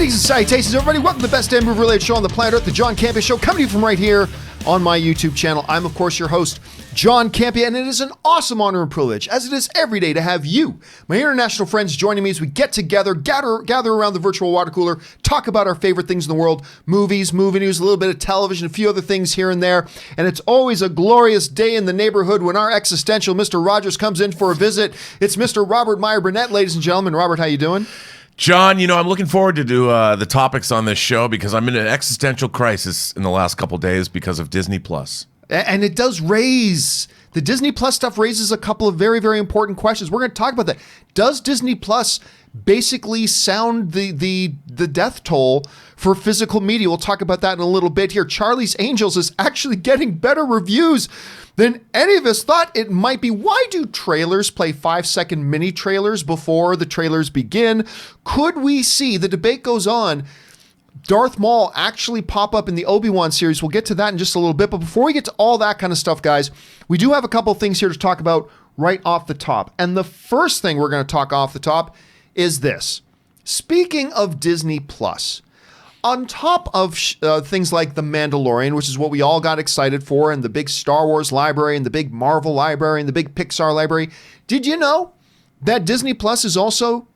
Greetings and salutations, everybody. Welcome to the best damn movie-related show on the planet Earth, the John Campea Show, coming to you from right here on my YouTube channel. I'm, of course, your host, John Campea, and it is an awesome honor and privilege, as it is every day, to have you, my international friends, joining me as we get together, gather around the virtual water cooler, talk about our favorite things in the world, movies, movie news, a little bit of television, a few other things here and there. And it's always a glorious day in the neighborhood when our existential Mr. Rogers comes in for a visit. It's Mr. Robert Meyer Burnett, ladies and gentlemen. Robert, how you doing? John, you know, I'm looking forward to do the topics on this show because I'm in an existential crisis in the last couple days because of Disney Plus. And it does raise, the Disney Plus stuff raises a couple of very, very important questions. We're going to talk about that. Does Disney Plus basically sound the death toll for physical media? We'll talk about that in a little bit here. Charlie's Angels is actually getting better reviews than any of us thought it might be. Why do trailers play 5-second mini trailers before the trailers begin? Could we see, the debate goes on, Darth Maul actually pop up in the Obi-Wan series? We'll get to that in just a little bit. But before we get to all that kind of stuff, guys, we do have a couple of things here to talk about right off the top. And the first thing we're going to talk off the top is this. Speaking of Disney Plus, on top of things like The Mandalorian, which is what we all got excited for, and the big Star Wars library, and the big Marvel library, and the big Pixar library, did you know that Disney Plus is also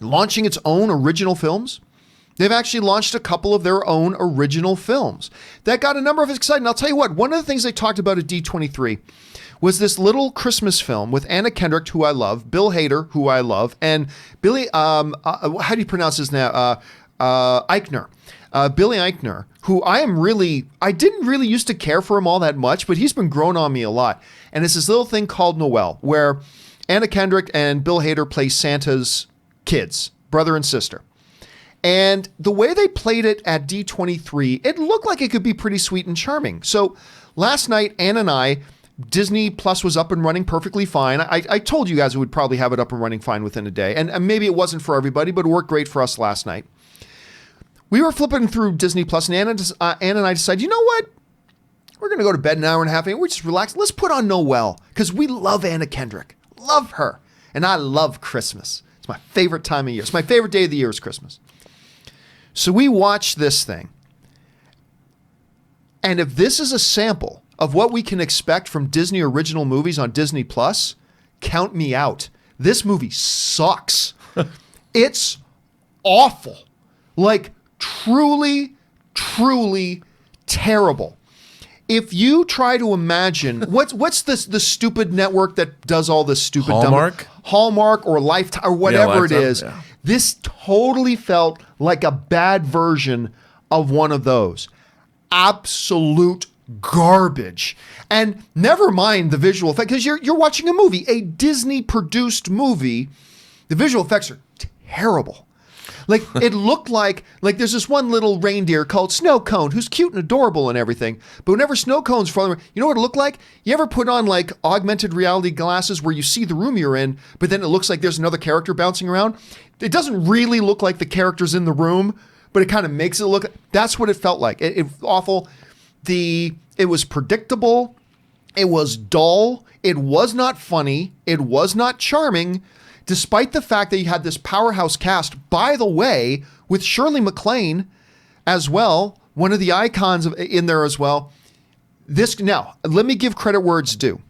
launching its own original films? They've actually launched a couple of their own original films that got a number of exciting. I'll tell you what, one of the things they talked about at D23 was this little Christmas film with Anna Kendrick, who I love, Bill Hader, who I love, and Billy, how do you pronounce his name? Eichner. Billy Eichner, who I didn't really used to care for him all that much, but he's been growing on me a lot. And it's this little thing called Noelle, where Anna Kendrick and Bill Hader play Santa's kids, brother and sister. And the way they played it at D23, it looked like it could be pretty sweet and charming. So last night, Anna and I, Disney Plus was up and running perfectly fine. I told you guys we would probably have it up and running fine within a day. And maybe it wasn't for everybody, but it worked great for us last night. We were flipping through Disney Plus, and Anna and I decided, you know what? We're going to go to bed an hour and a half, and we're just relaxed. Let's put on Noelle, because we love Anna Kendrick. Love her. And I love Christmas. It's my favorite time of year. It's my favorite day of the year is Christmas. So we watched this thing. And if this is a sample of what we can expect from Disney original movies on Disney Plus, count me out. This movie sucks. It's awful. Like, truly, truly terrible. If you try to imagine, what's the stupid network that does all this stupid Hallmark? Hallmark or Lifetime or whatever it is. Yeah. This totally felt like a bad version of one of those. Absolute garbage. And never mind the visual effects, because you're watching a movie, a Disney produced movie. The visual effects are terrible. Like, it looked like there's this one little reindeer called Snow Cone who's cute and adorable and everything. But whenever Snow Cone's falling, you know what it looked like? You ever put on like augmented reality glasses where you see the room you're in, but then it looks like there's another character bouncing around? It doesn't really look like the character's in the room, but it kind of makes it look. That's what it felt like. It awful. It was predictable. It was dull. It was not funny. It was not charming. Despite the fact that you had this powerhouse cast, by the way, with Shirley MacLaine as well, one of the icons in there as well. Now, let me give credit where it's due.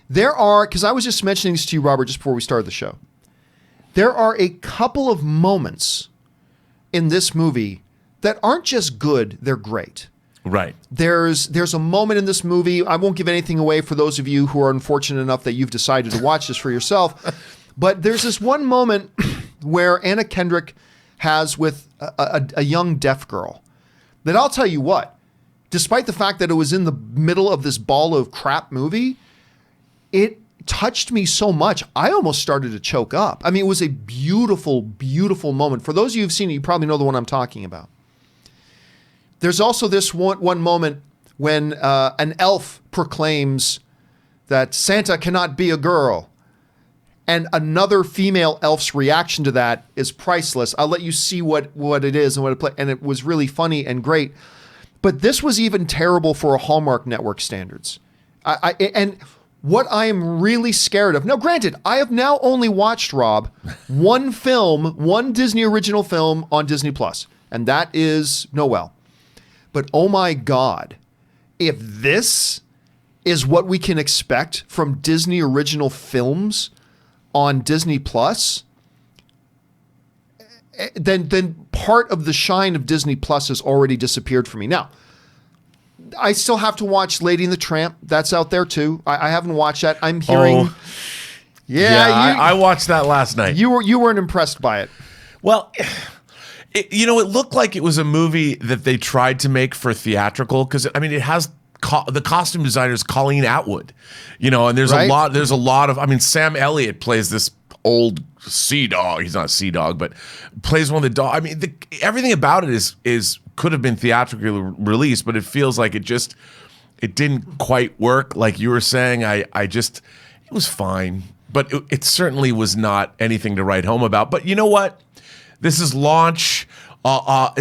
There are, because I was just mentioning this to you, Robert, just before we started the show. There are a couple of moments in this movie that aren't just good, they're great. Right. There's a moment in this movie, I won't give anything away for those of you who are unfortunate enough that you've decided to watch this for yourself, but there's this one moment where Anna Kendrick has with a young deaf girl that I'll tell you what, despite the fact that it was in the middle of this ball of crap movie, it touched me so much, I almost started to choke up. I mean, it was a beautiful, beautiful moment. For those of you who've seen it, you probably know the one I'm talking about. There's also this one moment when an elf proclaims that Santa cannot be a girl. And another female elf's reaction to that is priceless. I'll let you see what it is and what it and it was really funny and great. But this was even terrible for a Hallmark Network standards. And What I am really scared of. Now, granted, I have now only watched, Rob, one Disney original film on Disney Plus, and that is Noelle. But oh my God, if this is what we can expect from Disney original films on Disney Plus, then part of the shine of Disney Plus has already disappeared for me. Now, I still have to watch Lady and the Tramp. That's out there too. I haven't watched that. I'm hearing. I watched that last night. You weren't impressed by it. Well, it looked like it was a movie that they tried to make for theatrical because I mean it has the costume designers Colleen Atwood, and there's a lot of Sam Elliott plays this old sea dog. He's not a sea dog, but plays one of the dogs. I mean, everything about it is could have been theatrically released, but it feels like it didn't quite work. Like you were saying, it was fine, but it certainly was not anything to write home about. But you know what? This is launch.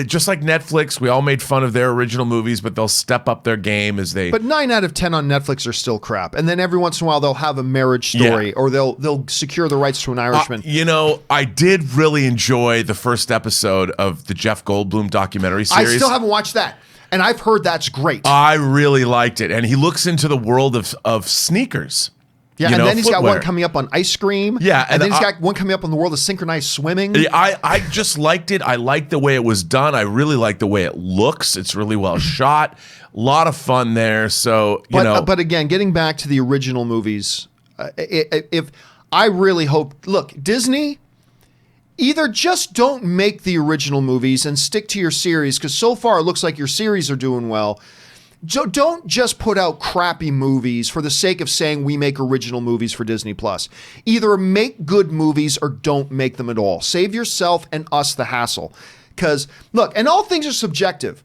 Just like Netflix, we all made fun of their original movies, but they'll step up their game as they. But 9 out of 10 on Netflix are still crap, and then every once in a while they'll have a marriage story, or they'll secure the rights to an Irishman. I did really enjoy the first episode of the Jeff Goldblum documentary series. I still haven't watched that, and I've heard that's great. I really liked it, and he looks into the world of sneakers. Yeah, and then he's got one coming up on ice cream. Yeah, and then he's got one coming up on the world of synchronized swimming. I just liked it. I liked the way it was done. I really like the way it looks. It's really well shot. A lot of fun there. So, But again, getting back to the original movies, if I really hope, look, Disney, either just don't make the original movies and stick to your series, because so far it looks like your series are doing well. Don't just put out crappy movies for the sake of saying we make original movies for Disney Plus. Either make good movies or don't make them at all. Save yourself and us the hassle. Because, look, and all things are subjective.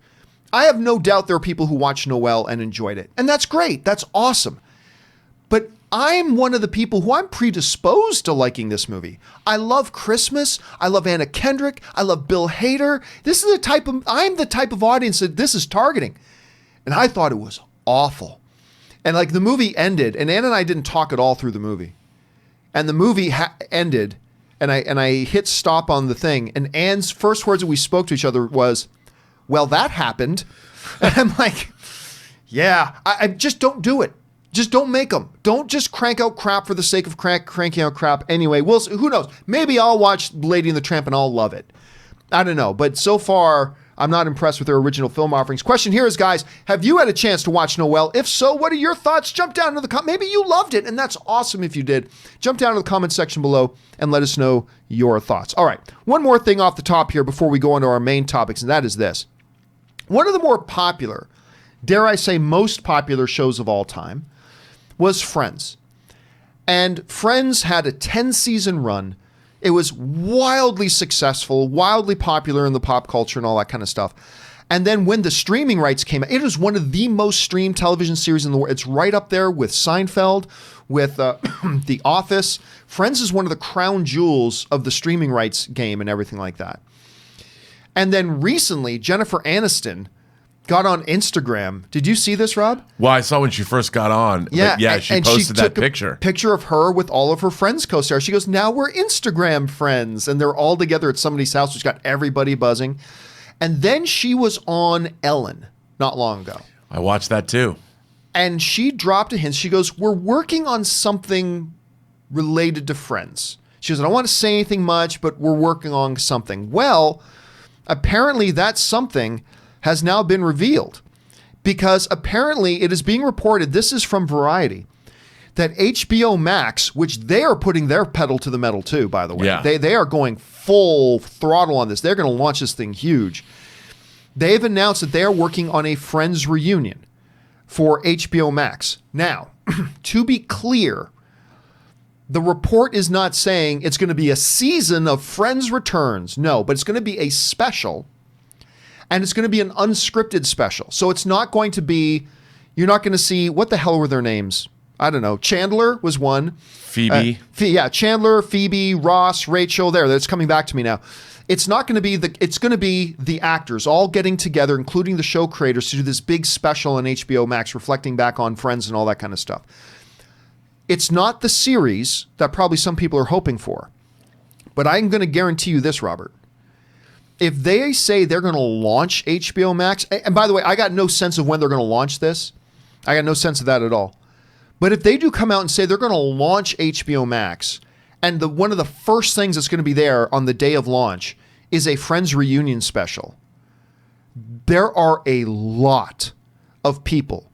I have no doubt there are people who watched Noelle and enjoyed it. And that's great. That's awesome. But I'm one of the people who I'm predisposed to liking this movie. I love Christmas. I love Anna Kendrick. I love Bill Hader. I'm the type of audience that this is targeting. And I thought it was awful. And like the movie ended, and Ann and I didn't talk at all through the movie. And the movie ended, and I hit stop on the thing, and Ann's first words that we spoke to each other was, "Well, that happened." And I'm like, yeah, I just don't do it. Just don't make them. Don't just crank out crap for the sake of cranking out crap. Anyway, who knows? Maybe I'll watch Lady and the Tramp and I'll love it. I don't know. But so far, I'm not impressed with their original film offerings. Question here is, guys, have you had a chance to watch Noelle? If so, what are your thoughts? Jump down to the comment. Maybe you loved it, and that's awesome if you did. Jump down to the comment section below and let us know your thoughts. All right, one more thing off the top here before we go into our main topics, and that is this. One of the more popular, dare I say most popular shows of all time was Friends. And Friends had a 10-season run. It was wildly successful, wildly popular in the pop culture and all that kind of stuff. And then when the streaming rights came out, it was one of the most streamed television series in the world. It's right up there with Seinfeld, with The Office. Friends is one of the crown jewels of the streaming rights game and everything like that. And then recently, Jennifer Aniston got on Instagram. Did you see this, Rob? Well, I saw when she first got on. Yeah, she posted that picture. Picture of her with all of her Friends co-stars. She goes, now we're Instagram friends. And they're all together at somebody's house, which got everybody buzzing. And then she was on Ellen not long ago. I watched that too. And she dropped a hint. She goes, we're working on something related to Friends. She goes, I don't want to say anything much, but we're working on something. Well, apparently that something has now been revealed, because apparently it is being reported, this is from Variety, that HBO Max, which they are putting their pedal to the metal too, by the way. Yeah. They are going full throttle on this. They're going to launch this thing huge. They've announced that they are working on a Friends reunion for HBO Max. Now, to be clear, the report is not saying it's going to be a season of Friends returns. No, but it's going to be a special. And it's going to be an unscripted special. So it's not going to be, you're not going to see, what the hell were their names? I don't know. Chandler was one. Phoebe. Chandler, Phoebe, Ross, Rachel, that's coming back to me now. It's not going to be it's going to be the actors all getting together, including the show creators, to do this big special on HBO Max, reflecting back on Friends and all that kind of stuff. It's not the series that probably some people are hoping for. But I'm going to guarantee you this, Robert. If they say they're going to launch HBO Max, and by the way, I got no sense of when they're going to launch this. I got no sense of that at all. But if they do come out and say they're going to launch HBO Max, and one of the first things that's going to be there on the day of launch is a Friends reunion special, there are a lot of people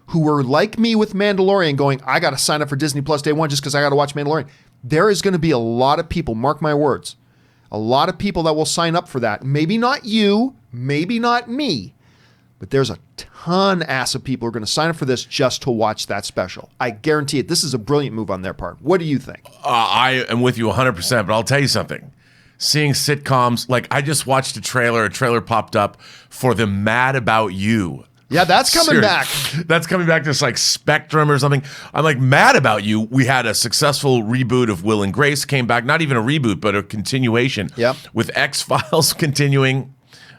who were like me with Mandalorian going, I got to sign up for Disney Plus day one just because I got to watch Mandalorian. There is going to be a lot of people, mark my words, a lot of people that will sign up for that. Maybe not you, maybe not me, but there's a ton of people who are going to sign up for this just to watch that special. I guarantee it. This is a brilliant move on their part. What do you think? I am with you 100%, but I'll tell you something. Seeing sitcoms, like I just watched a trailer popped up for the Mad About You. Yeah, that's coming back. That's coming back to this like Spectrum or something. I'm like, Mad About You. We had a successful reboot of Will and Grace, came back. Not even a reboot, but a continuation. Yep. With X-Files continuing.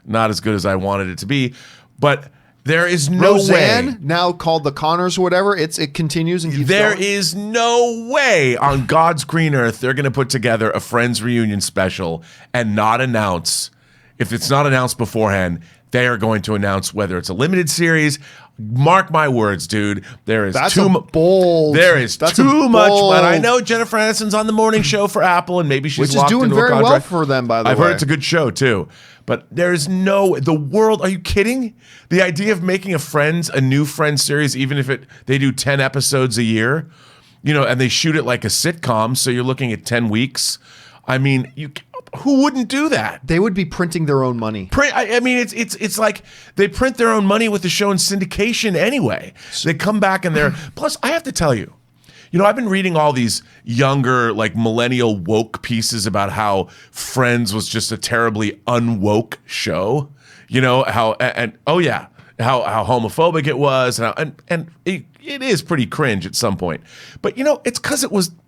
Not as good as I wanted it to be. But there is no Roseanne, way. now called The Connors or whatever, it continues and keeps There going. is no way on God's green earth they're going to put together a Friends reunion special and not announce, if it's not announced beforehand, they are going to announce whether it's a limited series. Mark my words, dude. There is That's too much. bold. There is That's too a much. bold. But I know Jennifer Aniston's on the morning show for Apple, and maybe she's Which is locked doing into very a well contract. for them, by the way. I've heard it's a good show too. But there's the world. Are you kidding? The idea of making a new Friends series, even if they do 10 episodes a year, and they shoot it like a sitcom, so you're looking at 10 weeks. I mean, who wouldn't do that? They would be printing their own money. I mean, it's like they print their own money with the show in syndication anyway. They come back and they're plus. I have to tell you, I've been reading all these younger, like millennial woke pieces about how Friends was just a terribly unwoke show. How homophobic it was, and it is pretty cringe at some point. But it's because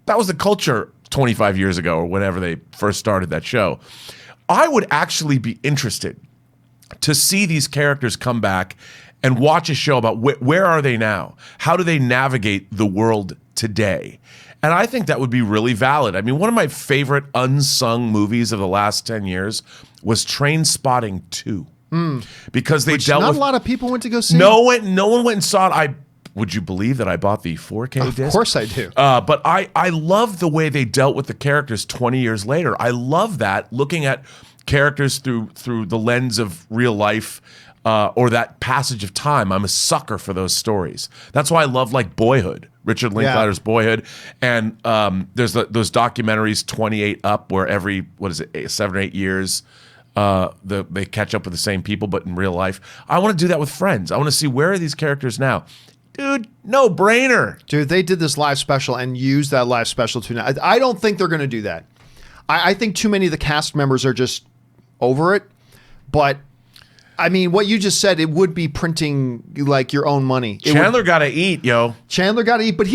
that was the culture 25 years ago or whenever they first started that show. I would actually be interested to see these characters come back and watch a show about where are they now? How do they navigate the world today? And I think that would be really valid. I mean, one of my favorite unsung movies of the last 10 years was Trainspotting 2. Because they dealt with... Not a lot of people went to go see. No one went and saw it. Would you believe that I bought the 4K disc? Of course I do. But I love the way they dealt with the characters 20 years later. I love that, looking at characters through the lens of real life or that passage of time. I'm a sucker for those stories. That's why I love like Boyhood, Richard Linklater's Boyhood. And there's those documentaries, 28 Up, where every, 7 or 8 years, they catch up with the same people, but in real life. I want to do that with Friends. I want to see where are these characters now. Dude, no brainer. Dude, they did this live special and used that live special too. I don't think they're going to do that. I think too many of the cast members are just over it. But I mean, what you just said, it would be printing like your own money. Chandler got to eat, yo. Chandler got to eat, but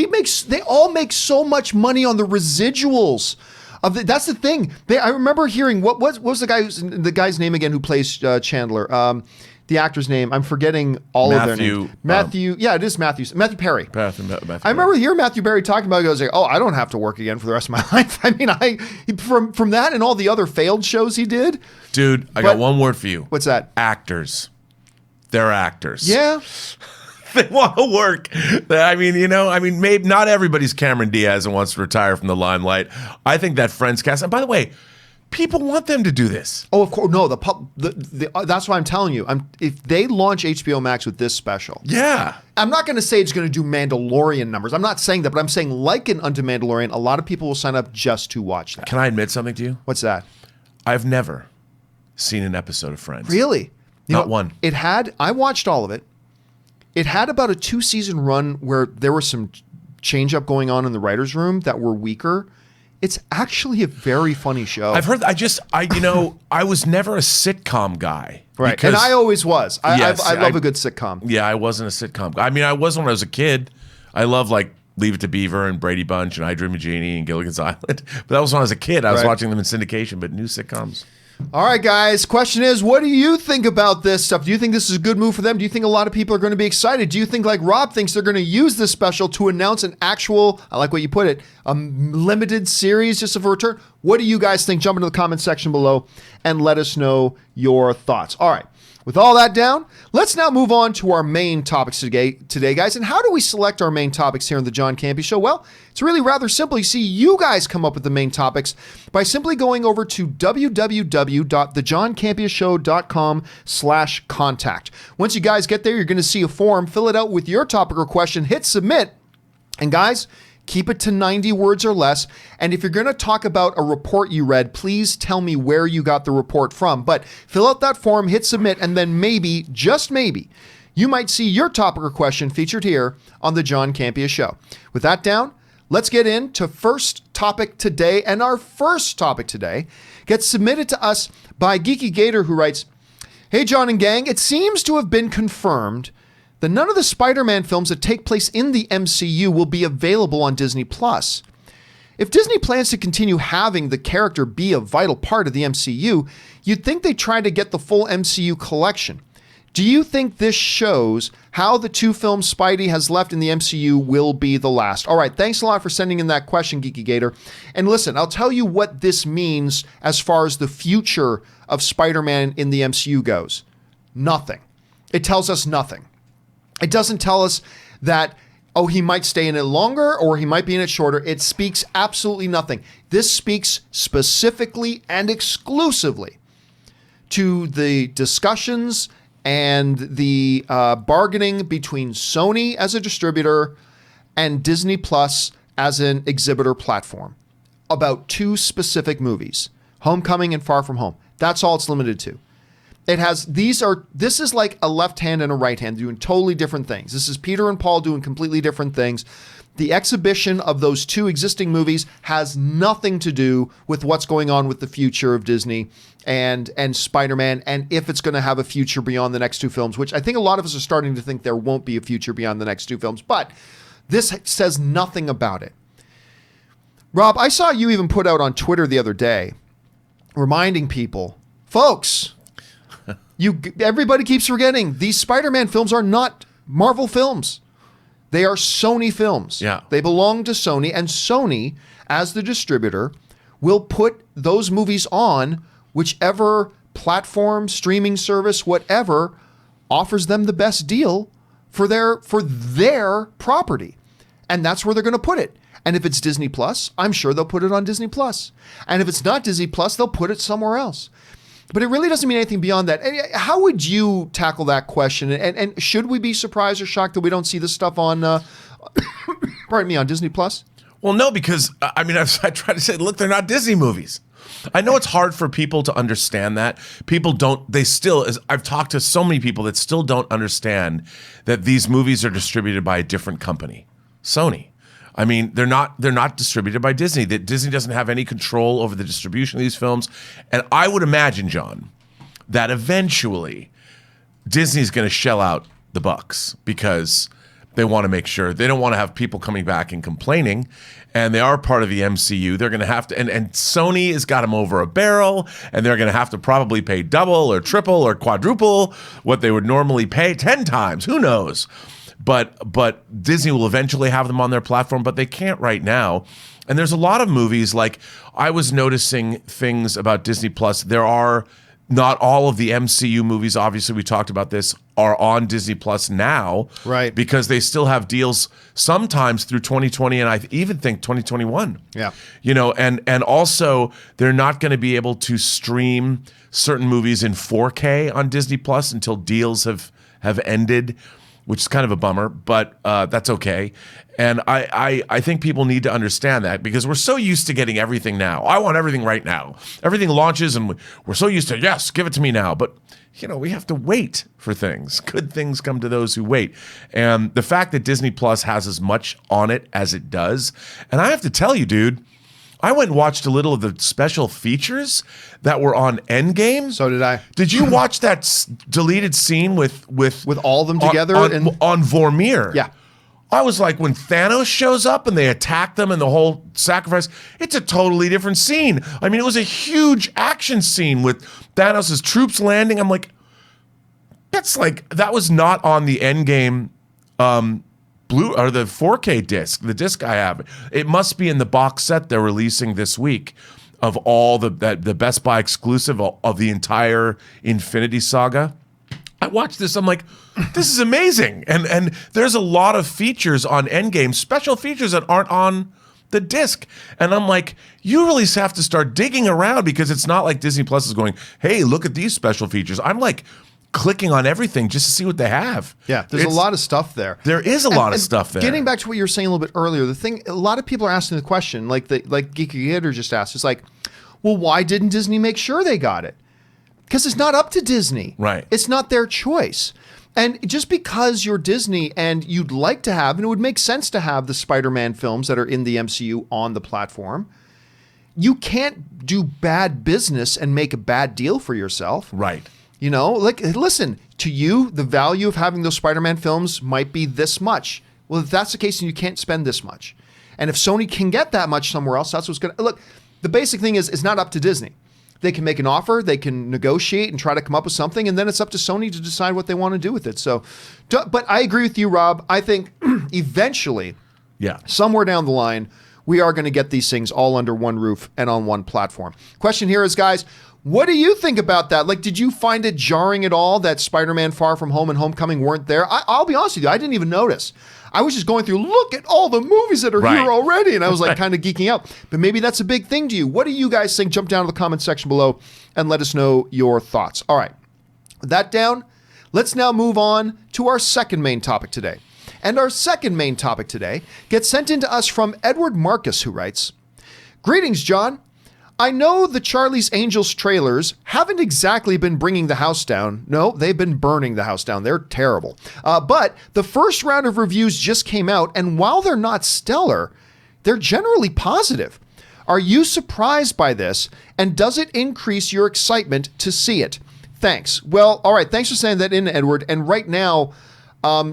they all make so much money on the residuals. That's the thing. I remember hearing what was the guy's name again who plays Chandler? The actor's name. I'm forgetting all of their names. Matthew. Yeah, it is Matthew. Matthew Perry. I remember hearing Matthew Perry talking about it. I was like, oh, I don't have to work again for the rest of my life. I mean, from that and all the other failed shows he did. Dude, I got one word for you. What's that? Actors. They're actors. Yeah. They want to work. I mean, maybe not everybody's Cameron Diaz and wants to retire from the limelight. I think that Friends cast. And by the way, people want them to do this. Oh, of course. No, that's why I'm telling you. If they launch HBO Max with this special, yeah, I'm not going to say it's going to do Mandalorian numbers. I'm not saying that, but I'm saying liken unto Mandalorian, a lot of people will sign up just to watch that. Can I admit something to you? What's that? I've never seen an episode of Friends. Really? Not one. I watched all of it. It had about a 2-season run where there was some change up going on in the writer's room that were weaker. It's actually a very funny show. I've heard. I was never a sitcom guy. Right. Because, and I always was. I love a good sitcom. Yeah, I wasn't a sitcom guy. I mean, I was when I was a kid. I love like Leave It to Beaver and Brady Bunch and I Dream of Jeannie and Gilligan's Island. But that was when I was a kid. I was watching them in syndication, but new sitcoms. All right, guys. Question is, what do you think about this stuff? Do you think this is a good move for them? Do you think a lot of people are going to be excited? Do you think, like Rob thinks, they're going to use this special to announce an actual, I like what you put it, a limited series just of a return? What do you guys think? Jump into the comment section below and let us know your thoughts. All right. With all that down, let's now move on to our main topics today, guys. And how do we select our main topics here on the John Campea Show? Well, it's really rather simple. You see, you guys come up with the main topics by simply going over to www.thejohncampeashow.com/contact. Once you guys get there, you're going to see a form. Fill it out with your topic or question. Hit submit. And guys, keep it to 90 words or less. And if you're going to talk about a report you read, please tell me where you got the report from. But fill out that form, hit submit, and then maybe, just maybe, you might see your topic or question featured here on the John Campea Show. With that down, let's get into first topic today. And our first topic today gets submitted to us by Geeky Gator, who writes, "Hey, John and gang, it seems to have been confirmed that none of the Spider-Man films that take place in the MCU will be available on Disney+. If Disney plans to continue having the character be a vital part of the MCU, you'd think they'd try to get the full MCU collection. Do you think this shows how the two films Spidey has left in the MCU will be the last?" All right, thanks a lot for sending in that question, Geeky Gator. And listen, I'll tell you what this means as far as the future of Spider-Man in the MCU goes. Nothing. It tells us nothing. It doesn't tell us that, oh, he might stay in it longer or he might be in it shorter. It speaks absolutely nothing. This speaks specifically and exclusively to the discussions and the bargaining between Sony as a distributor and Disney Plus as an exhibitor platform about two specific movies, Homecoming and Far From Home. That's all it's limited to. This is like a left hand and a right hand doing totally different things. This is Peter and Paul doing completely different things. The exhibition of those two existing movies has nothing to do with what's going on with the future of Disney and Spider-Man, and if it's going to have a future beyond the next two films, which I think a lot of us are starting to think there won't be a future beyond the next two films, but this says nothing about it. Rob, I saw you even put out on Twitter the other day reminding people, folks, everybody keeps forgetting these Spider-Man films are not Marvel films. They are Sony films. Yeah. They belong to Sony, and Sony, as the distributor, will put those movies on whichever platform, streaming service, whatever, offers them the best deal for their property. And that's where they're going to put it. And if it's Disney Plus, I'm sure they'll put it on Disney Plus. And if it's not Disney Plus, they'll put it somewhere else. But it really doesn't mean anything beyond that. And how would you tackle that question? And should we be surprised or shocked that we don't see this stuff on, pardon me, on Disney Plus? Well, no, because I mean, I try to say, look, they're not Disney movies. I know it's hard for people to understand that. People don't, they still, I've talked to so many people that still don't understand that these movies are distributed by a different company, Sony. I mean, they're not distributed by Disney. That Disney doesn't have any control over the distribution of these films. And I would imagine, John, that eventually Disney's going to shell out the bucks because they want to make sure they don't want to have people coming back and complaining. And they are part of the MCU. They're going to have to, and Sony has got them over a barrel, and they're going to have to probably pay double or triple or quadruple what they would normally pay 10 times. Who knows? But Disney will eventually have them on their platform, but they can't right now. And there's a lot of movies, like I was noticing things about Disney Plus. There are not all of the MCU movies, obviously we talked about this, are on Disney Plus now. Right. Because they still have deals sometimes through 2020 and I even think 2021. Yeah. You know, and also they're not going to be able to stream certain movies in 4K on Disney Plus until deals have ended, which is kind of a bummer, but that's okay. And I think people need to understand that because we're so used to getting everything now. I want everything right now. Everything launches and we're so used to, yes, give it to me now. But, you know, we have to wait for things. Good things come to those who wait. And the fact that Disney Plus has as much on it as it does, and I have to tell you, dude, I went and watched a little of the special features that were on Endgame. So did I. Did you watch that deleted scene with all of them together on Vormir? Yeah. I was like, when Thanos shows up and they attack them and the whole sacrifice, it's a totally different scene. I mean, it was a huge action scene with Thanos' troops landing. I'm like, that was not on the Endgame blue or the 4K disc, the disc I have. It must be in the box set they're releasing this week of all the Best Buy exclusive of the entire Infinity Saga. I watched this, I'm like, this is amazing. And there's a lot of features on Endgame, special features that aren't on the disc. And I'm like, you really have to start digging around, because it's not like Disney Plus is going, hey, look at these special features. I'm like clicking on everything just to see what they have. Yeah, there's a lot of stuff there. There is a lot of stuff there. Getting back to what you were saying a little bit earlier, the thing, a lot of people are asking the question, like Geeky Gator just asked, it's like, well, why didn't Disney make sure they got it? Because it's not up to Disney. Right. It's not their choice. And just because you're Disney and you'd like to have, and it would make sense to have the Spider-Man films that are in the MCU on the platform, you can't do bad business and make a bad deal for yourself. Right. You know, like, listen, to you, the value of having those Spider-Man films might be this much. Well, if that's the case, then you can't spend this much. And if Sony can get that much somewhere else, that's what's going to... Look, the basic thing is, it's not up to Disney. They can make an offer, they can negotiate and try to come up with something, and then it's up to Sony to decide what they want to do with it. So, but I agree with you, Rob. I think eventually, somewhere down the line, we are going to get these things all under one roof and on one platform. Question here is, guys, what do you think about that? Like, did you find it jarring at all that Spider-Man Far From Home and Homecoming weren't there? I'll be honest with you, I didn't even notice. I was just going through, look at all the movies that are here already. And I was like kind of geeking out. But maybe that's a big thing to you. What do you guys think? Jump down to the comment section below and let us know your thoughts. All right. With that down, let's now move on to our second main topic today. And our second main topic today gets sent in to us from Edward Marcus, who writes, "Greetings, John. I know the Charlie's Angels trailers haven't exactly been bringing the house down. No, they've been burning the house down. They're terrible. But the first round of reviews just came out, and while they're not stellar, they're generally positive. Are you surprised by this, and does it increase your excitement to see it? Thanks." Well, all right, thanks for saying that in, Edward. And right now,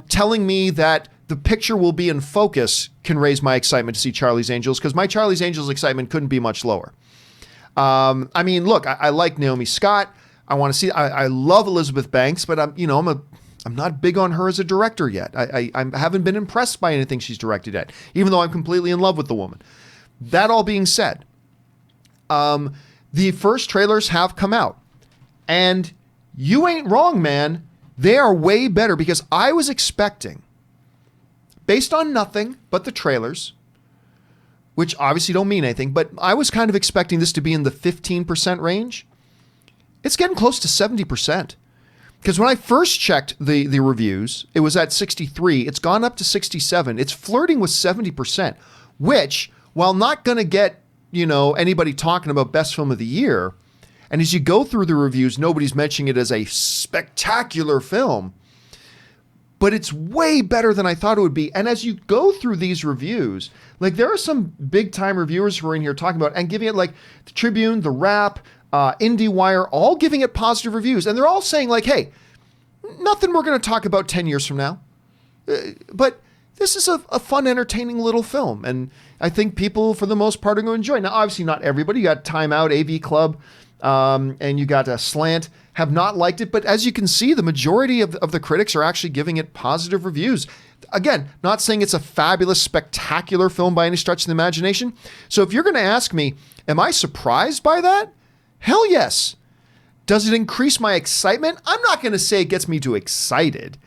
telling me that the picture will be in focus can raise my excitement to see Charlie's Angels, because my Charlie's Angels excitement couldn't be much lower. I mean, look, I like Naomi Scott. I want to see. I love Elizabeth Banks, but I'm not big on her as a director yet. I haven't been impressed by anything she's directed yet, even though I'm completely in love with the woman. That all being said, the first trailers have come out, and you ain't wrong, man. They are way better, because I was expecting, based on nothing but the trailers, which obviously don't mean anything, but I was kind of expecting this to be in the 15% range. It's getting close to 70%. Because when I first checked the reviews, it was at 63. It's gone up to 67. It's flirting with 70%, which, while not going to get, anybody talking about best film of the year, and as you go through the reviews, nobody's mentioning it as a spectacular film, but it's way better than I thought it would be. And as you go through these reviews, like, there are some big time reviewers who are in here talking about and giving it, like the Tribune, the Wrap, IndieWire, all giving it positive reviews. And they're all saying, like, hey, nothing we're going to talk about 10 years from now. But this is a fun, entertaining little film. And I think people, for the most part, are going to enjoy it. Now, obviously not everybody. You got Time Out, AV Club, and you got Slant, have not liked it. But as you can see, the majority of the critics are actually giving it positive reviews. Again, not saying it's a fabulous, spectacular film by any stretch of the imagination. So if you're going to ask me, am I surprised by that? Hell yes. Does it increase my excitement? I'm not going to say it gets me too excited.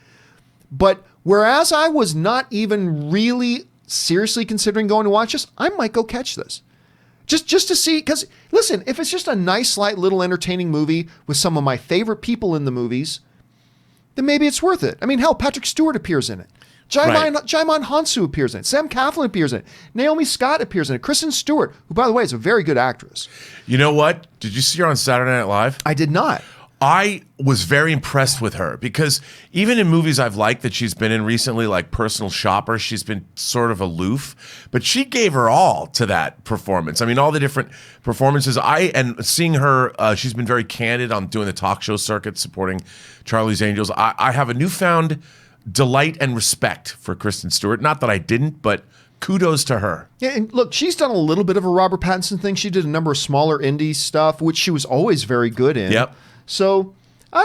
But whereas I was not even really seriously considering going to watch this, I might go catch this. Just to see, because listen, if it's just a nice, light, little entertaining movie with some of my favorite people in the movies, then maybe it's worth it. I mean, hell, Patrick Stewart appears in it. Jaimon Hansu appears in it. Sam Claflin appears in it. Naomi Scott appears in it. Kristen Stewart, who, by the way, is a very good actress. You know what? Did you see her on Saturday Night Live? I did not. I was very impressed with her, because even in movies I've liked that she's been in recently, like Personal Shopper, she's been sort of aloof, but she gave her all to that performance. I mean, all the different performances. And seeing her, she's been very candid on doing the talk show circuit, supporting Charlie's Angels. I have a newfound delight and respect for Kristen Stewart. Not that I didn't, but kudos to her. Yeah, and look, she's done a little bit of a Robert Pattinson thing. She did a number of smaller indie stuff, which she was always very good in. Yep. So, I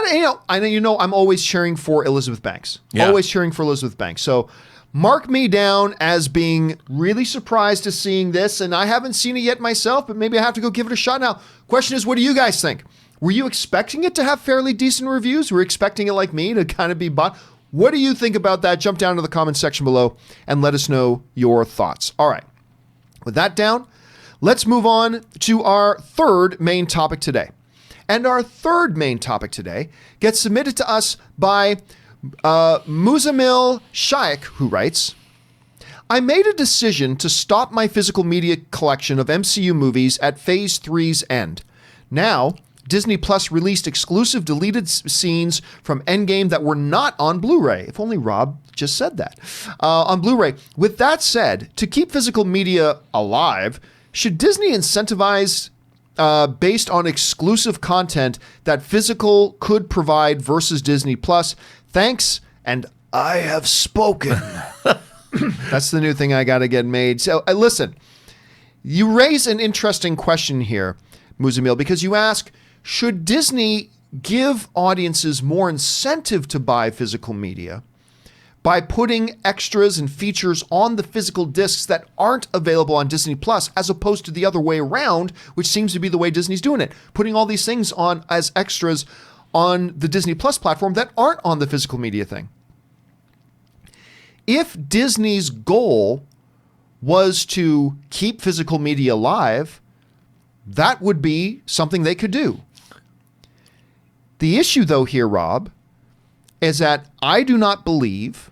know I'm always cheering for Elizabeth Banks. Yeah. Always cheering for Elizabeth Banks. So mark me down as being really surprised to seeing this, and I haven't seen it yet myself, but maybe I have to go give it a shot now. Question is, what do you guys think? Were you expecting it to have fairly decent reviews? Were you expecting it like me to kind of be bought? What do you think about that? Jump down to the comment section below and let us know your thoughts. All right. With that down, let's move on to our third main topic today. And our third main topic today gets submitted to us by Muzamil Shaikh, who writes, I made a decision to stop my physical media collection of MCU movies at Phase 3's end. Now, Disney Plus released exclusive deleted scenes from Endgame that were not on Blu-ray. If only Rob just said that. On Blu-ray. With that said, to keep physical media alive, should Disney incentivize based on exclusive content that physical could provide versus Disney Plus? Thanks, and I have spoken. That's the new thing I got to get made. So listen, you raise an interesting question here, Muzamil, because you ask, should Disney give audiences more incentive to buy physical media by putting extras and features on the physical discs that aren't available on Disney Plus, as opposed to the other way around, which seems to be the way Disney's doing it, putting all these things on as extras on the Disney Plus platform that aren't on the physical media thing? If Disney's goal was to keep physical media alive, that would be something they could do. The issue, though, here, Rob, is that I do not believe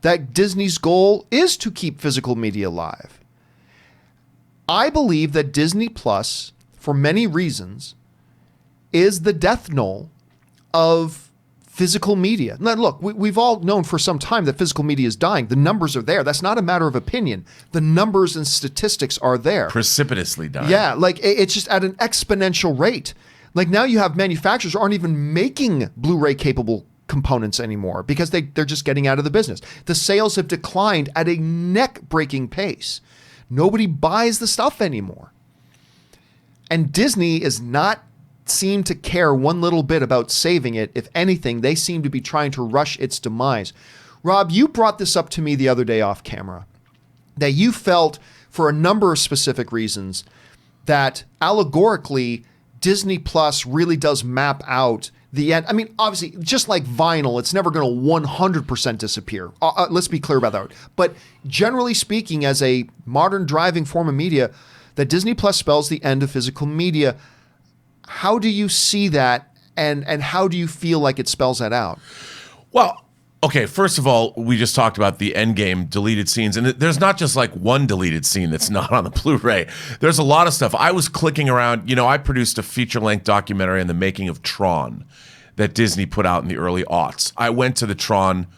that Disney's goal is to keep physical media alive. I believe that Disney Plus, for many reasons, is the death knell of physical media. Now, look, we've all known for some time that physical media is dying. The numbers are there. That's not a matter of opinion. The numbers and statistics are there. Precipitously dying. Yeah, like it's just at an exponential rate. Like now you have manufacturers aren't even making Blu-ray capable components anymore because they're just getting out of the business. The sales have declined at a neck-breaking pace. Nobody buys the stuff anymore. And Disney is not seem to care one little bit about saving it. If anything, they seem to be trying to rush its demise. Rob, you brought this up to me the other day off camera, that you felt for a number of specific reasons that allegorically Disney Plus really does map out the end. I mean, obviously, just like vinyl, it's never going to 100% disappear. Let's be clear about that. But generally speaking, as a modern driving form of media, that Disney Plus spells the end of physical media. How do you see that, and how do you feel like it spells that out? Well, okay, first of all, we just talked about the Endgame deleted scenes, and there's not just like one deleted scene that's not on the Blu-ray. There's a lot of stuff. I was clicking around. You know, I produced a feature-length documentary on the making of Tron that Disney put out in the early aughts. I went to the Tron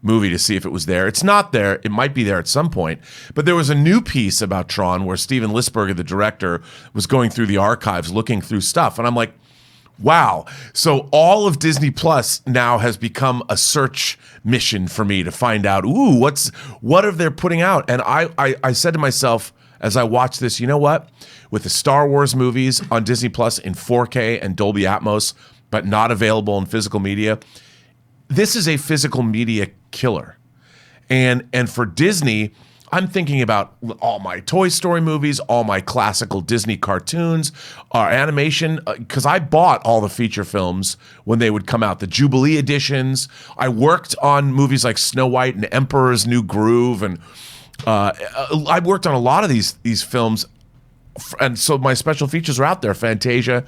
movie to see if it was there. It's not there. It might be there at some point. But there was a new piece about Tron where Steven Lisberger, the director, was going through the archives, looking through stuff. And I'm like, wow. So all of Disney Plus now has become a search mission for me to find out, what are they putting out? And I said to myself as I watched this, you know what? With the Star Wars movies on Disney Plus in 4K and Dolby Atmos, but not available in physical media, this is a physical media killer. And for Disney, I'm thinking about all my Toy Story movies, all my classical Disney cartoons, animation, because I bought all the feature films when they would come out, the Jubilee editions. I worked on movies like Snow White and Emperor's New Groove, and I worked on a lot of these films, and so my special features are out there, Fantasia.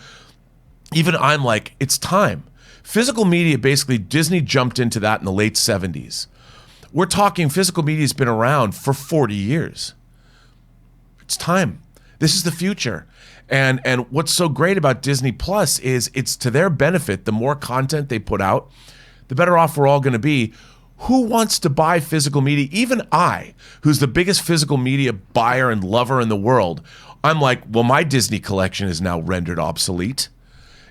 Even I'm like, it's time. Physical media, basically, Disney jumped into that in the late 70s. We're talking physical media has been around for 40 years. It's time. This is the future. And what's so great about Disney Plus is it's to their benefit. The more content they put out, the better off we're all going to be. Who wants to buy physical media? Even I, who's the biggest physical media buyer and lover in the world, I'm like, well, my Disney collection is now rendered obsolete.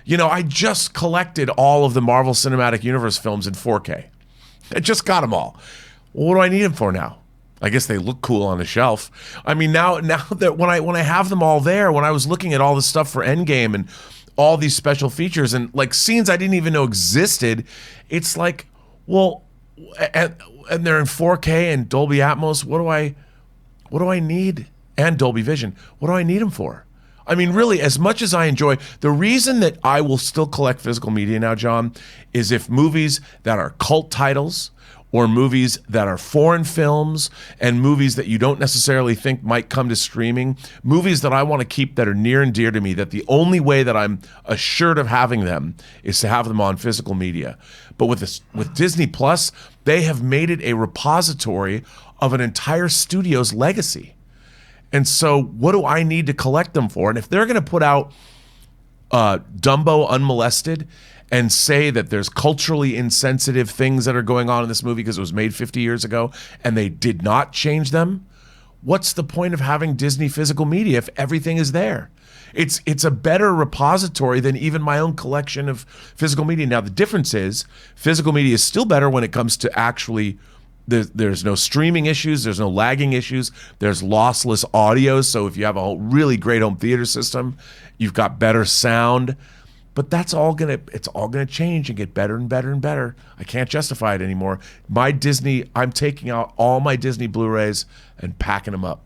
You know, I just collected all of the Marvel Cinematic Universe films in 4K. I just got them all. Well, what do I need them for now? I guess they look cool on the shelf. I mean, now that when I have them all there, when I was looking at all the stuff for Endgame and all these special features and like scenes I didn't even know existed, it's like, well, and they're in 4K and Dolby Atmos. What do I need? And Dolby Vision. What do I need them for? I mean, really, as much as I enjoy, the reason that I will still collect physical media now, John, is if movies that are cult titles or movies that are foreign films and movies that you don't necessarily think might come to streaming, movies that I want to keep that are near and dear to me, that the only way that I'm assured of having them is to have them on physical media. But with Disney Plus, they have made it a repository of an entire studio's legacy. And so what do I need to collect them for? And if they're going to put out Dumbo unmolested and say that there's culturally insensitive things that are going on in this movie because it was made 50 years ago and they did not change them, what's the point of having Disney physical media if everything is there? It's a better repository than even my own collection of physical media. Now, the difference is physical media is still better when it comes to actually there's no streaming issues, there's no lagging issues, there's lossless audio. So if you have a really great home theater system, you've got better sound. But it's all gonna change and get better and better and better. I can't justify it anymore. I'm taking out all my Disney Blu-rays and packing them up.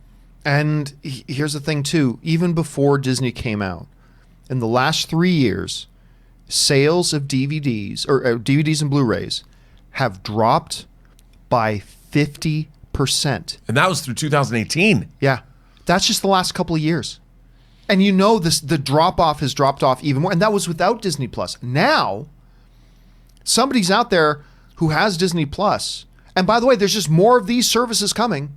And here's the thing too, even before Disney came out, in the last 3 years, sales of DVDs or DVDs and Blu-rays have dropped by 50%. And that was through 2018. Yeah. That's just the last couple of years. And you know the drop-off has dropped off even more. And that was without Disney Plus. Now, somebody's out there who has Disney Plus. And by the way, there's just more of these services coming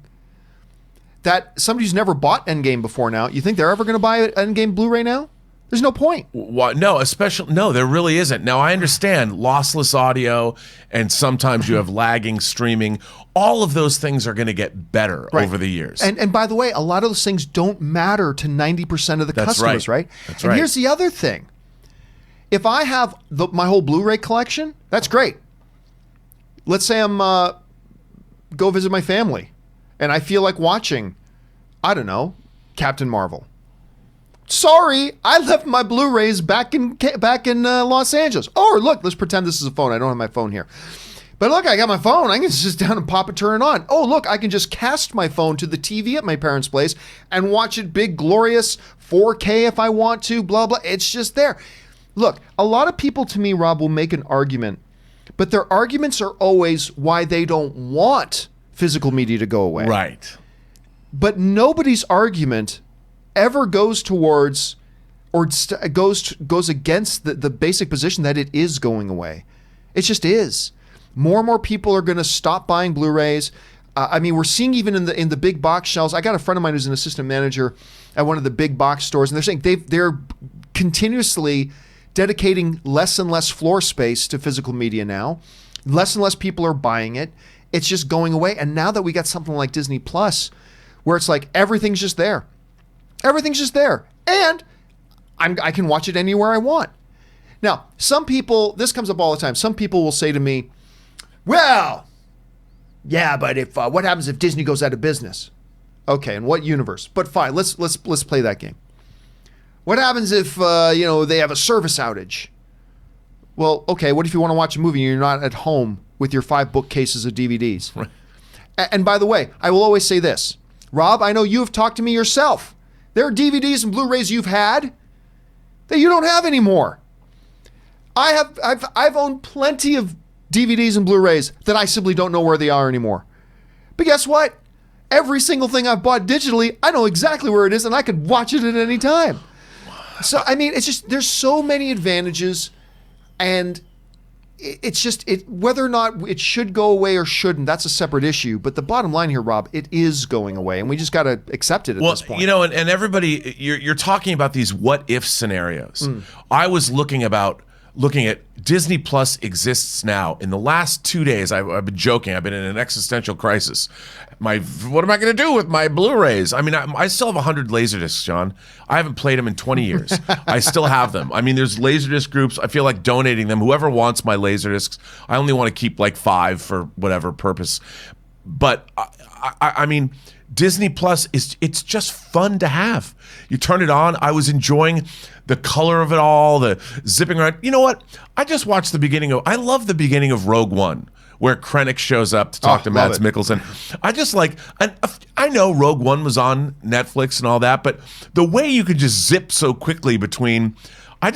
that somebody who's never bought Endgame before now, you think they're ever going to buy an Endgame Blu-ray now? There's no point. No, there really isn't. Now, I understand lossless audio and sometimes you have lagging streaming. All of those things are going to get better over the years. And by the way, a lot of those things don't matter to 90% of the customers, right? That's right. And here's the other thing. If I have my whole Blu-ray collection, that's great. Let's say I'm go visit my family and I feel like watching, I don't know, Captain Marvel. Sorry, I left my Blu-rays back in Los Angeles. Or look, let's pretend this is a phone. I don't have my phone here. But look, I got my phone. I can just sit down and pop it, turn it on. Oh, look, I can just cast my phone to the TV at my parents' place and watch it big, glorious 4K if I want to, blah, blah. It's just there. Look, a lot of people to me, Rob, will make an argument, but their arguments are always why they don't want physical media to go away. Right. But nobody's argument ever goes towards or goes against the basic position that it is going away. It just is. More and more people are going to stop buying Blu-rays. I mean, we're seeing even in the big box shelves. I got a friend of mine who's an assistant manager at one of the big box stores, and they're saying they're continuously dedicating less and less floor space to physical media now. Less and less people are buying it. It's just going away. And now that we got something like Disney Plus, where it's like everything's just there. Everything's just there. And I can watch it anywhere I want. Now, some people, this comes up all the time. Some people will say to me, well, yeah, but if what happens if Disney goes out of business? Okay, in what universe? But fine, let's play that game. What happens if they have a service outage? Well, okay, what if you want to watch a movie and you're not at home with your 5 bookcases of DVDs? Right. And by the way, I will always say this. Rob, I know you have talked to me yourself. There are DVDs and Blu-rays you've had that you don't have anymore. I've owned plenty of DVDs and Blu-rays that I simply don't know where they are anymore. But guess what? Every single thing I've bought digitally, I know exactly where it is and I could watch it at any time. So, I mean, it's just, there's so many advantages, and it's just, whether or not it should go away or shouldn't, that's a separate issue. But the bottom line here, Rob, it is going away, and we just got to accept it at this point. And everybody, you're talking about these what-if scenarios. I was looking about looking at Disney Plus exists now. In the last 2 days, I've been joking. I've been in an existential crisis. What am I going to do with my Blu-rays? I mean, I still have 100 Laserdiscs, John. I haven't played them in 20 years. I still have them. I mean, there's Laserdisc groups. I feel like donating them. Whoever wants my Laserdiscs, I only want to keep like 5 for whatever purpose. But I mean, Disney Plus it's just fun to have. You turn it on. I was enjoying the color of it all, the zipping around. You know what? I just watched I love the beginning of Rogue One, where Krennic shows up to talk to Mads Mikkelsen. I know Rogue One was on Netflix and all that, but the way you could just zip so quickly between, I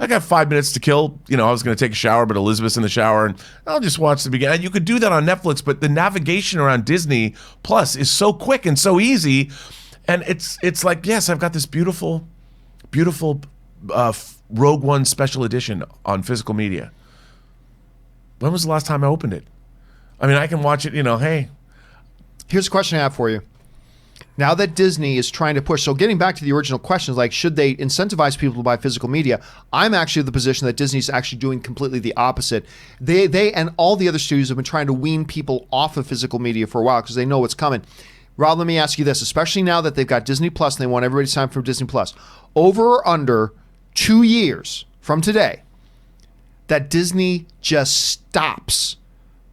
got 5 minutes to kill. You know, I was going to take a shower, but Elizabeth's in the shower, and I'll just watch the beginning. You could do that on Netflix, but the navigation around Disney Plus is so quick and so easy, and it's like, yes, I've got this beautiful Rogue One special edition on physical media. When was the last time I opened it? I mean, I can watch it, hey. Here's a question I have for you. Now that Disney is trying to push, so getting back to the original questions, like should they incentivize people to buy physical media? I'm actually of the position that Disney's actually doing completely the opposite. They and all the other studios have been trying to wean people off of physical media for a while because they know what's coming. Rob, let me ask you this, especially now that they've got Disney Plus and they want everybody to sign up for Disney Plus. Over or under 2 years from today, that Disney just stops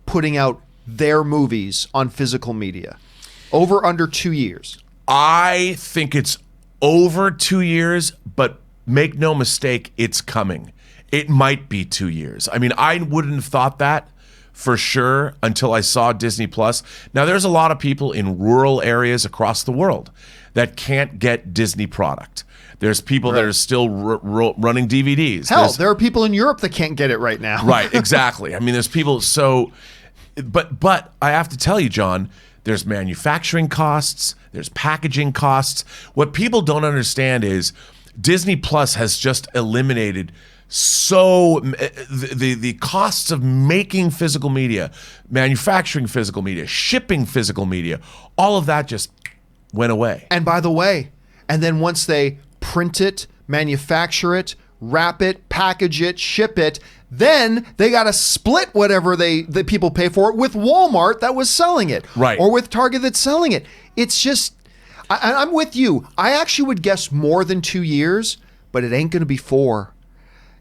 putting out their movies on physical media? Over under 2 years? I think it's over 2 years, but make no mistake, it's coming. It might be 2 years. I mean, I wouldn't have thought that for sure until I saw Disney Plus. Now, there's a lot of people in rural areas across the world that can't get Disney product. There's people that are still running DVDs. Hell, there are people in Europe that can't get it right now. Right, exactly. I mean, there's people, but I have to tell you, John, there's manufacturing costs, there's packaging costs. What people don't understand is Disney Plus has just eliminated the costs of making physical media, manufacturing physical media, shipping physical media, all of that just went away. And by the way, and then once they print it, manufacture it, wrap it, package it, ship it, then they got to split whatever the people pay for it with Walmart that was selling it, right, or with Target that's selling it. It's just, I'm with you. I actually would guess more than 2 years, but it ain't going to be 4.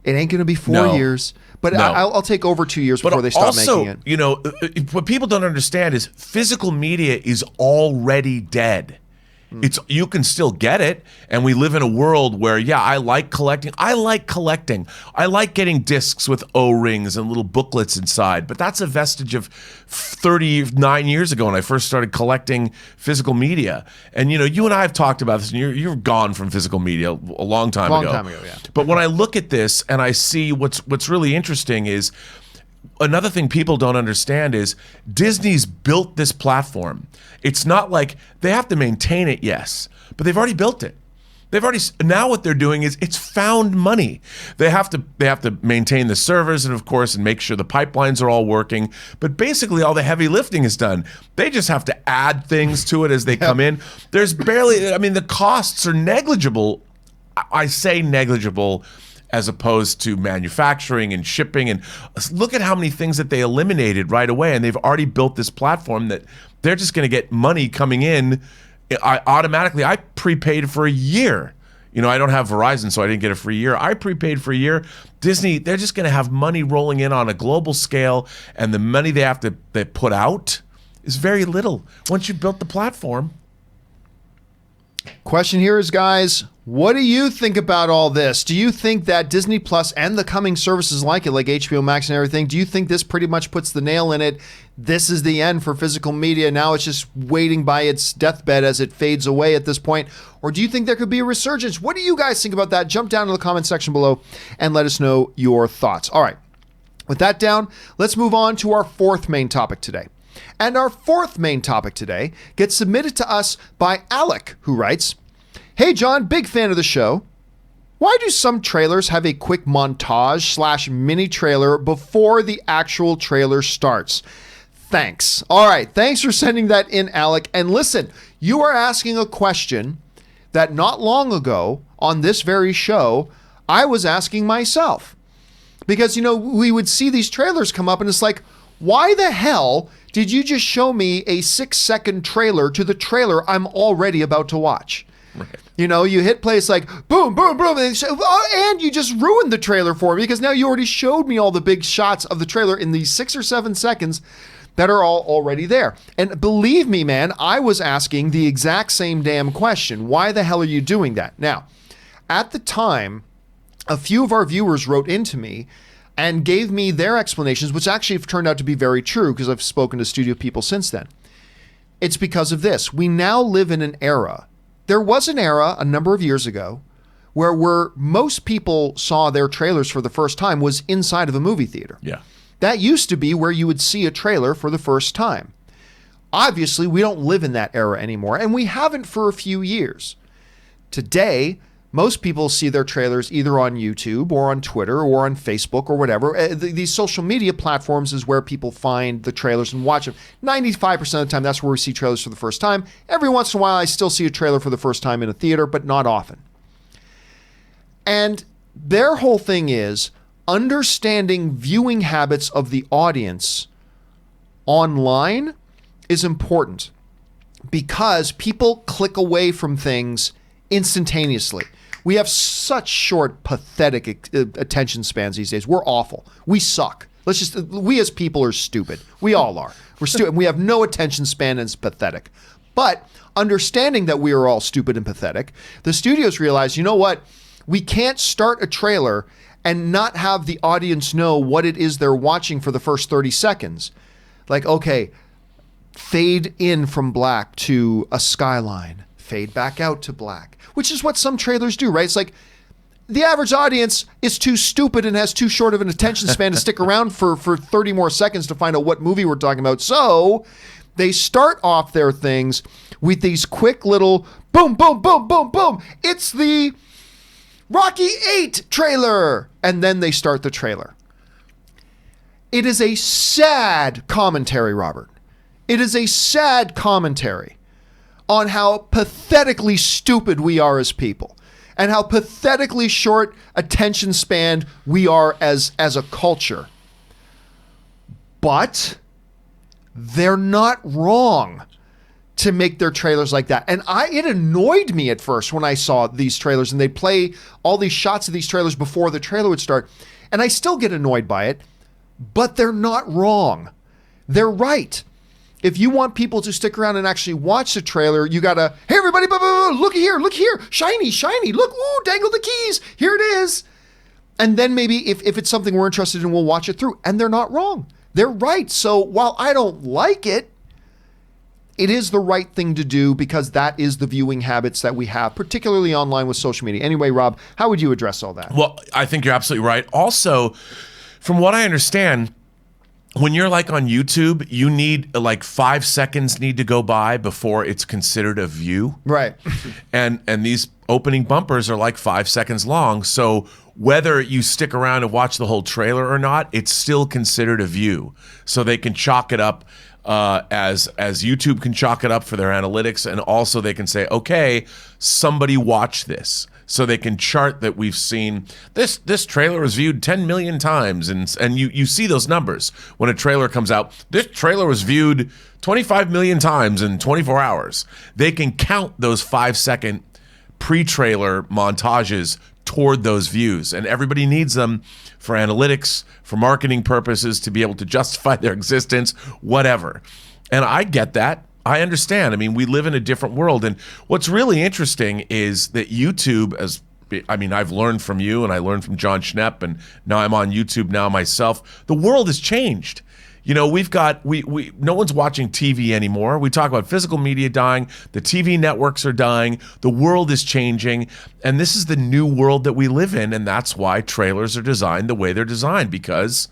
It ain't going to be 4 years. But no. I'll take over 2 years before they stop making it. You know, what people don't understand is physical media is already dead. You can still get it, and we live in a world where, I like collecting. I like getting discs with O-rings and little booklets inside, but that's a vestige of 39 years ago when I first started collecting physical media. And, you and I have talked about this, and you're gone from physical media a long time ago. Yeah. But when I look at this and I see what's really interesting is, another thing people don't understand is Disney's built this platform. It's not like they have to maintain it, yes, but they've already built it. Now what they're doing is it's found money. They have to maintain the servers and make sure the pipelines are all working. But basically all the heavy lifting is done. They just have to add things to it as they come in. There's the costs are negligible. I say negligible as opposed to manufacturing and shipping. And look at how many things that they eliminated right away. And they've already built this platform that they're just going to get money coming in. I prepaid for a year. I don't have Verizon, so I didn't get a free year. I prepaid for a year. Disney, they're just going to have money rolling in on a global scale. And the money they put out is very little once you built the platform. Question here is, guys, what do you think about all this? Do you think that Disney Plus and the coming services like it, like HBO Max and everything, do you think this pretty much puts the nail in it? This is the end for physical media. Now it's just waiting by its deathbed as it fades away at this point. Or do you think there could be a resurgence? What do you guys think about that? Jump down to the comment section below and let us know your thoughts. All right. With that down, let's move on to our fourth main topic today. And our fourth main topic today gets submitted to us by Alec, who writes, "Hey John, big fan of the show. Why do some trailers have a quick montage / mini trailer before the actual trailer starts? Thanks." All right, thanks for sending that in, Alec. And listen, you are asking a question that not long ago on this very show, I was asking myself. Because, we would see these trailers come up and it's like, why the hell did you just show me a 6-second trailer to the trailer I'm already about to watch? Right. You hit play, it's like, boom, boom, boom, and you just ruined the trailer for me because now you already showed me all the big shots of the trailer in these 6 or 7 seconds that are all already there. And believe me, man, I was asking the exact same damn question. Why the hell are you doing that? Now, at the time, a few of our viewers wrote into me and gave me their explanations, which actually have turned out to be very true because I've spoken to studio people since then. It's because of this. We now live in an era. There was an era a number of years ago where most people saw their trailers for the first time was inside of a movie theater. Yeah. That used to be where you would see a trailer for the first time. Obviously, we don't live in that era anymore, and we haven't for a few years. Today, most people see their trailers either on YouTube or on Twitter or on Facebook or whatever. These social media platforms is where people find the trailers and watch them. 95% of the time, that's where we see trailers for the first time. Every once in a while, I still see a trailer for the first time in a theater, but not often. And their whole thing is understanding viewing habits of the audience online is important because people click away from things instantaneously. We have such short, pathetic attention spans these days. We're awful. We suck. We as people are stupid. We all are. We're stupid. We have no attention span and it's pathetic. But understanding that we are all stupid and pathetic, the studios realize, you know what? We can't start a trailer and not have the audience know what it is they're watching for the first 30 seconds. Like, okay, fade in from black to a skyline, fade back out to black, which is what some trailers do, right? It's like the average audience is too stupid and has too short of an attention span to stick around for 30 more seconds to find out what movie we're talking about. So they start off their things with these quick little boom, boom, boom, boom, boom. It's the Rocky 8 trailer. And then they start the trailer. It is a sad commentary, Robert. It is a sad commentary on how pathetically stupid we are as people and how pathetically short attention span we are as a culture. But they're not wrong to make their trailers like that. And it annoyed me at first when I saw these trailers and they'd play all these shots of these trailers before the trailer would start. And I still get annoyed by it, but they're not wrong. They're right. If you want people to stick around and actually watch the trailer, you gotta, hey everybody, look here, shiny, look, ooh, dangle the keys, here it is. And then maybe if it's something we're interested in, we'll watch it through. And they're not wrong. They're right. So while I don't like it, it is the right thing to do because that is the viewing habits that we have, particularly online with social media. Anyway, Rob, how would you address all that? Well, I think you're absolutely right. Also, from what I understand, when you're like on YouTube, you need like 5 seconds need to go by before it's considered a view. Right. And these opening bumpers are like 5 seconds long. So whether you stick around and watch the whole trailer or not, it's still considered a view. So they can chalk it up as YouTube can chalk it up for their analytics, and also they can say, okay, somebody watch this. So they can chart that we've seen this trailer was viewed 10 million times, and you see those numbers when a trailer comes out. This trailer was viewed 25 million times in 24 hours. They can count those 5-second pre-trailer montages toward those views, and everybody needs them for analytics, for marketing purposes, to be able to justify their existence, whatever. And I get that. I understand. I mean, we live in a different world. And what's really interesting is that YouTube, I've learned from you and I learned from John Schnepp, and now I'm on YouTube now myself. The world has changed. You know, no one's watching TV anymore. We talk about physical media dying. The TV networks are dying. The world is changing. And this is the new world that we live in. And that's why trailers are designed the way they're designed, because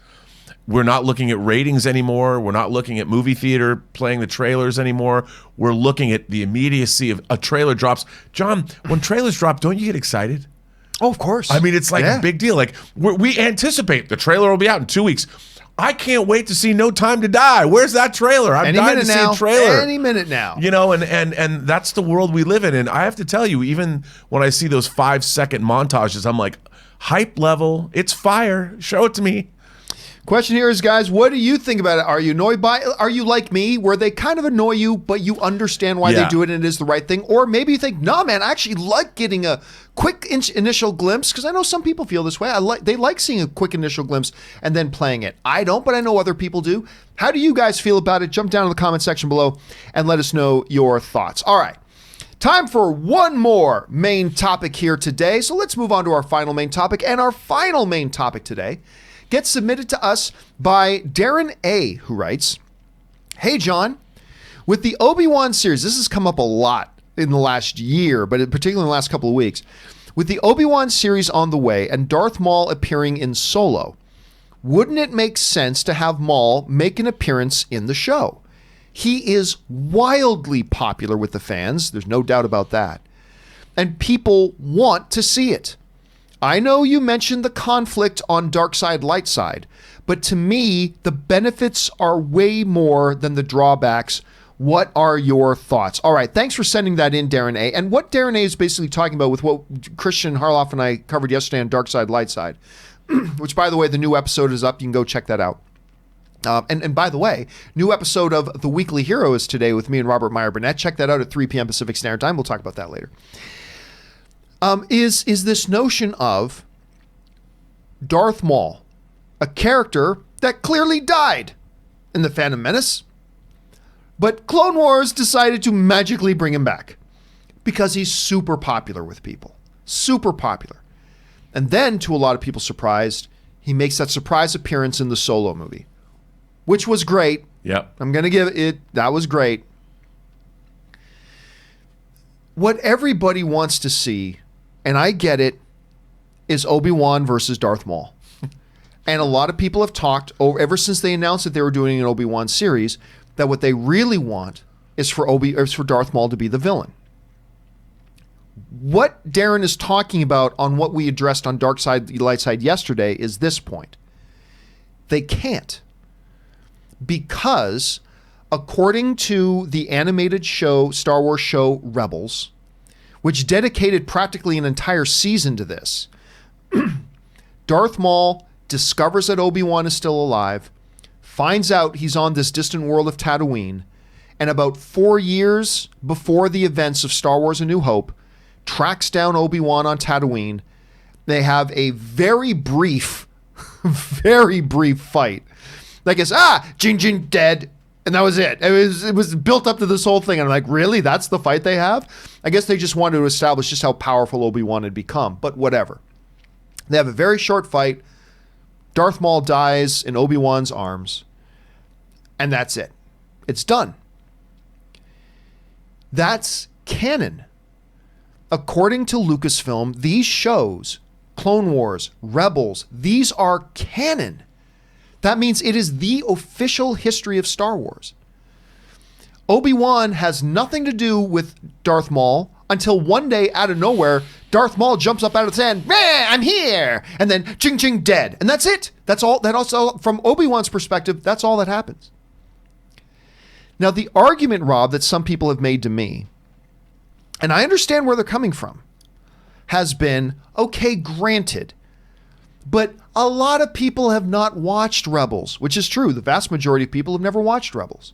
we're not looking at ratings anymore. We're not looking at movie theater playing the trailers anymore. We're looking at the immediacy of a trailer drops. John, when trailers drop, don't you get excited? Oh, of course. I mean, it's like a big deal. Like we anticipate the trailer will be out in 2 weeks. I can't wait to see No Time to Die. Where's that trailer? I'm dying to see a trailer. Any minute now. You know, and that's the world we live in. And I have to tell you, even when I see those 5-second montages, I'm like, hype level. It's fire. Show it to me. Question here is, guys, what do you think about it? Are you annoyed by it? Are you like me, where they kind of annoy you, but you understand why they do it and it is the right thing? Or maybe you think, nah, man, I actually like getting a quick initial glimpse, because I know some people feel this way. They like seeing a quick initial glimpse and then playing it. I don't, but I know other people do. How do you guys feel about it? Jump down in the comment section below and let us know your thoughts. All right. Time for one more main topic here today. So let's move on to our final main topic. And our final main topic today gets submitted to us by Darren A., who writes, "Hey, John, with the Obi-Wan series," this has come up a lot in the last year, but particularly in the last couple of weeks, "with the Obi-Wan series on the way and Darth Maul appearing in Solo, wouldn't it make sense to have Maul make an appearance in the show? He is wildly popular with the fans, there's no doubt about that, and people want to see it. I know you mentioned the conflict on dark side, light side, but to me, the benefits are way more than the drawbacks. What are your thoughts?" All right, thanks for sending that in, Darren A. And what Darren A is basically talking about with what Christian Harloff and I covered yesterday on Dark Side, Light Side, which, by the way, the new episode is up. You can go check that out. And by the way, new episode of The Weekly Hero is today with me and Robert Meyer Burnett. Check that out at 3 p.m. Pacific Standard Time. We'll talk about that later. Is this notion of Darth Maul, a character that clearly died in The Phantom Menace, but Clone Wars decided to magically bring him back because he's super popular with people. Super popular. And then, to a lot of people's surprise, he makes that surprise appearance in the Solo movie, which was great. Yep. I'm going to give it, that was great. What everybody wants to see, and I get it, is Obi-Wan versus Darth Maul. And a lot of people have talked, ever since they announced that they were doing an Obi-Wan series, that what they really want is for Darth Maul to be the villain. What Darren is talking about on what we addressed on Dark Side, Light Side yesterday is this point. They can't. Because, according to the animated show, Star Wars show Rebels, which dedicated practically an entire season to this, Darth Maul discovers that Obi-Wan is still alive, finds out he's on this distant world of Tatooine, and about 4 years before the events of Star Wars A New Hope, tracks down Obi-Wan on Tatooine. They have a very brief fight. Like it's, Jin Jin dead, and that was it. It was built up to this whole thing. And I'm like, really? That's the fight they have? I guess they just wanted to establish just how powerful Obi-Wan had become, but whatever. They have a very short fight. Darth Maul dies in Obi-Wan's arms, and that's it. It's done. That's canon. According to Lucasfilm, these shows, Clone Wars, Rebels, these are canon. That means it is the official history of Star Wars. Obi-Wan has nothing to do with Darth Maul until one day, out of nowhere, Darth Maul jumps up out of the sand, I'm here! And then, ching ching, dead. And that's it. That's all. That also, from Obi-Wan's perspective, that's all that happens. Now, the argument, Rob, that some people have made to me, and I understand where they're coming from, has been, okay, granted, but a lot of people have not watched Rebels, which is true. The vast majority of people have never watched Rebels.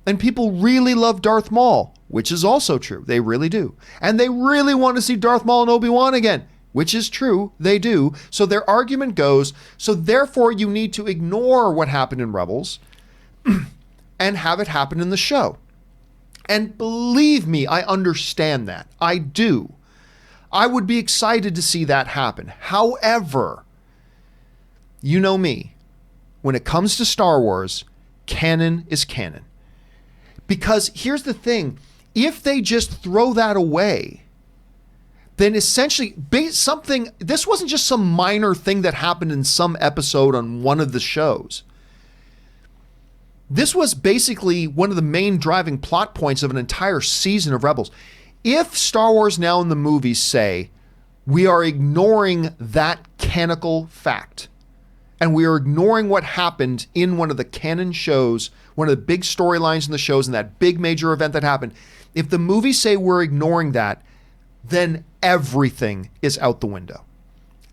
And people really love Darth Maul, which is also true. They really do. And they really want to see Darth Maul and Obi-Wan again, which is true. They do. So their argument goes, so therefore you need to ignore what happened in Rebels and have it happen in the show. And believe me, I understand that. I do. I would be excited to see that happen. However, you know me. When it comes to Star Wars, canon is canon. Because here's the thing. If they just throw that away, then essentially this wasn't just some minor thing that happened in some episode on one of the shows. This was basically one of the main driving plot points of an entire season of Rebels. If Star Wars now in the movies say, we are ignoring that canonical fact, and we are ignoring what happened in one of the canon shows, one of the big storylines in the shows, and that big major event that happened, if the movies say we're ignoring that, then everything is out the window.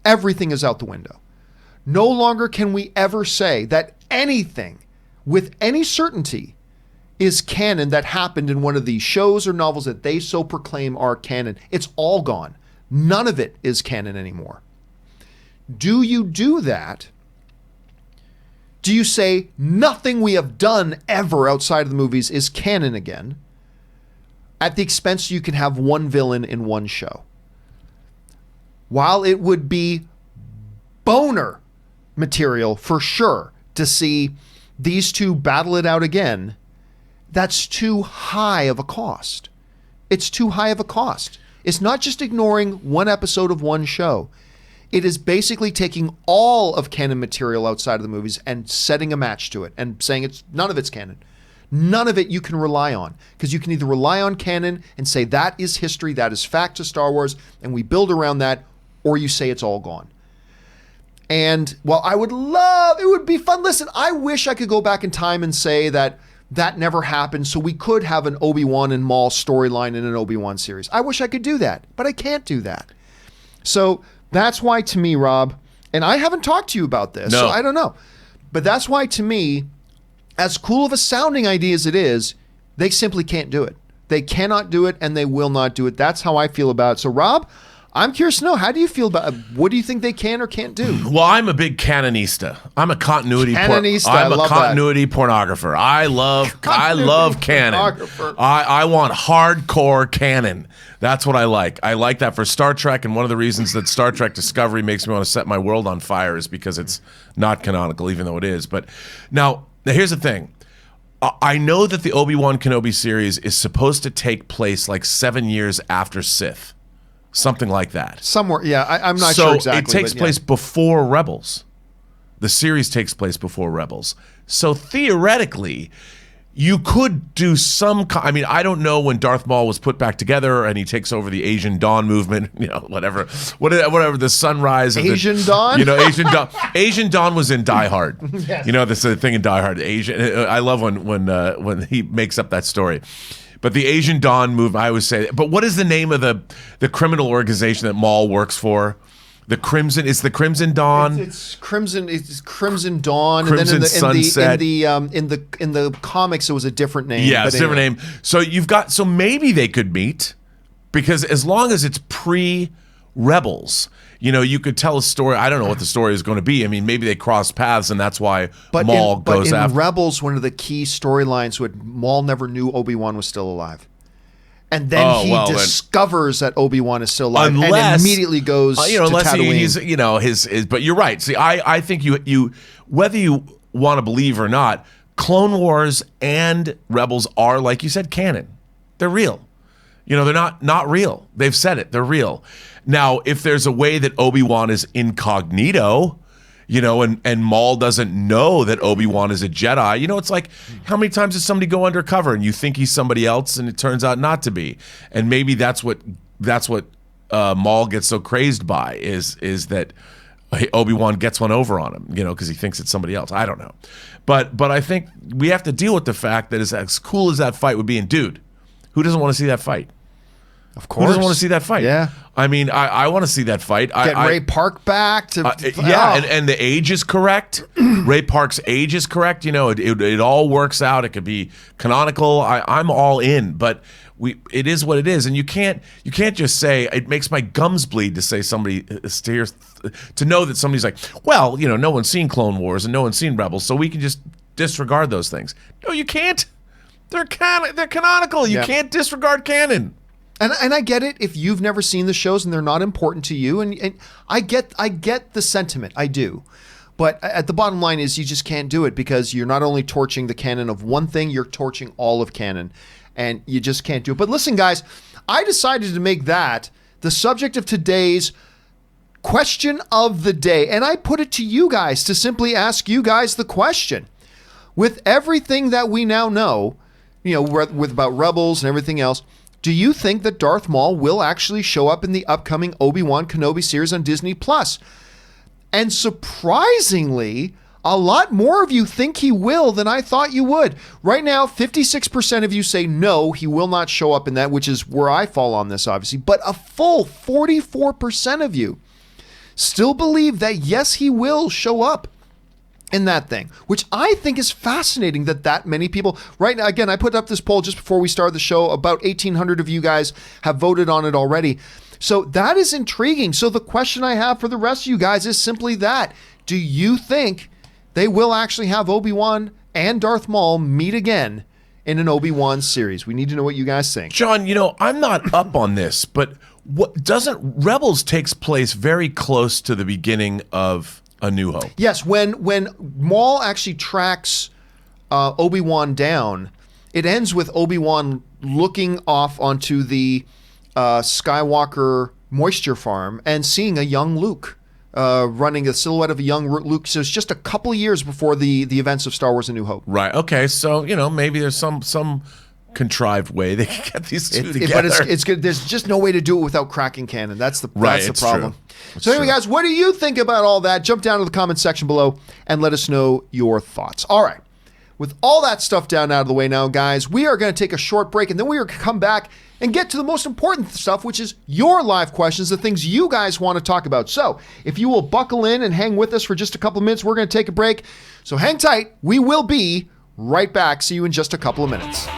Everything is out the window. No longer can we ever say that anything with any certainty is canon that happened in one of these shows or novels that they so proclaim are canon. It's all gone. None of it is canon anymore. Do you do that? Do you say nothing we have done ever outside of the movies is canon again, at the expense you can have one villain in one show? While it would be boner material for sure to see these two battle it out again, that's too high of a cost. It's too high of a cost. It's not just ignoring one episode of one show. It is basically taking all of canon material outside of the movies and setting a match to it and saying none of it's canon. None of it you can rely on, because you can either rely on canon and say that is history, that is fact to Star Wars, and we build around that, or you say it's all gone. And while I would love, it would be fun. Listen, I wish I could go back in time and say that never happened, so we could have an Obi-Wan and Maul storyline in an Obi-Wan series. I wish I could do that, but I can't do that. So that's why, to me, Rob, and I haven't talked to you about this, so I don't know, but that's why, to me, as cool of a sounding idea as it is, they simply can't do it. They cannot do it, and they will not do it. That's how I feel about it. So, Rob, I'm curious to know, how do you feel about it? What do you think they can or can't do? Well, I'm a big canonista. I'm a continuity Canonista, I'm a love continuity pornographer. I love canon. I want hardcore canon. That's what I like. I like that for Star Trek, and one of the reasons that Star Trek Discovery makes me want to set my world on fire is because it's not canonical, even though it is. But now here's the thing. I know that the Obi-Wan Kenobi series is supposed to take place like 7 years after Sith. Something like that. Somewhere, yeah. I'm not sure exactly. So it takes place before Rebels. The series takes place before Rebels. So theoretically, you could do some... I mean, I don't know when Darth Maul was put back together and he takes over the Asian Dawn movement, whatever the Sunrise... Asian Dawn? Asian Dawn was in Die Hard. Yes. This is the thing in Die Hard. I love when he makes up that story. But the Asian Dawn movement, I always say. But what is the name of the criminal organization that Maul works for? The Crimson. It's the Crimson Dawn. It's Crimson. It's Crimson Dawn. Crimson and then Sunset. In the comics, it was a different name. Yeah, it's a different name. So so maybe they could meet, because as long as it's pre-Rebels, you could tell a story. I don't know what the story is going to be. I mean, maybe they cross paths, and that's why Maul goes after. But in Rebels, one of the key storylines was Maul never knew Obi-Wan was still alive. And then he discovers that Obi-Wan is still alive, and immediately goes to Tatooine. He's but you're right. See, I think you whether you want to believe or not, Clone Wars and Rebels are, like you said, canon. They're real. They're not real. They've said it. They're real. Now, if there's a way that Obi-Wan is incognito, and Maul doesn't know that Obi-Wan is a Jedi, it's like, how many times does somebody go undercover and you think he's somebody else and it turns out not to be? And maybe that's what Maul gets so crazed by is that Obi-Wan gets one over on him, because he thinks it's somebody else. I don't know. But I think we have to deal with the fact that as cool as that fight would be, and dude, who doesn't want to see that fight? Of course. Who doesn't want to see that fight? Yeah. I mean, I want to see that fight. Get Ray Park back. And the age is correct. Ray Park's age is correct. It all works out. It could be canonical. I'm all in, but it is what it is. And you can't just say, it makes my gums bleed to say to know that somebody's like, well, no one's seen Clone Wars and no one's seen Rebels, so we can just disregard those things. No, you can't. They're canonical. You can't disregard canon. And I get it if you've never seen the shows and they're not important to you, and I get the sentiment, I do. But at the bottom line is you just can't do it, because you're not only torching the canon of one thing, you're torching all of canon, and you just can't do it. But listen, guys, I decided to make that the subject of today's question of the day, and I put it to you guys to simply ask you guys the question. With everything that we now know, with about Rebels and everything else, do you think that Darth Maul will actually show up in the upcoming Obi-Wan Kenobi series on Disney+? And surprisingly, a lot more of you think he will than I thought you would. Right now, 56% of you say no, he will not show up in that, which is where I fall on this, obviously. But a full 44% of you still believe that, yes, he will show up in that thing, which I think is fascinating that many people right now. Again, I put up this poll just before we started the show. About 1,800 of you guys have voted on it already. So that is intriguing. So the question I have for the rest of you guys is simply that: do you think they will actually have Obi-Wan and Darth Maul meet again in an Obi-Wan series? We need to know what you guys think. John, I'm not up on this, but Rebels takes place very close to the beginning of A New Hope. Yes, when Maul actually tracks Obi-Wan down, it ends with Obi-Wan looking off onto the Skywalker moisture farm and seeing a young Luke running, a silhouette of a young Luke. So it's just a couple of years before the events of Star Wars: A New Hope. Right. Okay. So maybe there's some contrived way they can get these two together. But it's good. There's just no way to do it without cracking canon. That's the problem. So anyway, guys, what do you think about all that? Jump down to the comment section below and let us know your thoughts. All right. With all that stuff down out of the way now, guys, we are going to take a short break, and then we are going to come back and get to the most important stuff, which is your live questions, the things you guys want to talk about. So if you will buckle in and hang with us for just a couple of minutes, we're going to take a break. So hang tight. We will be right back. See you in just a couple of minutes.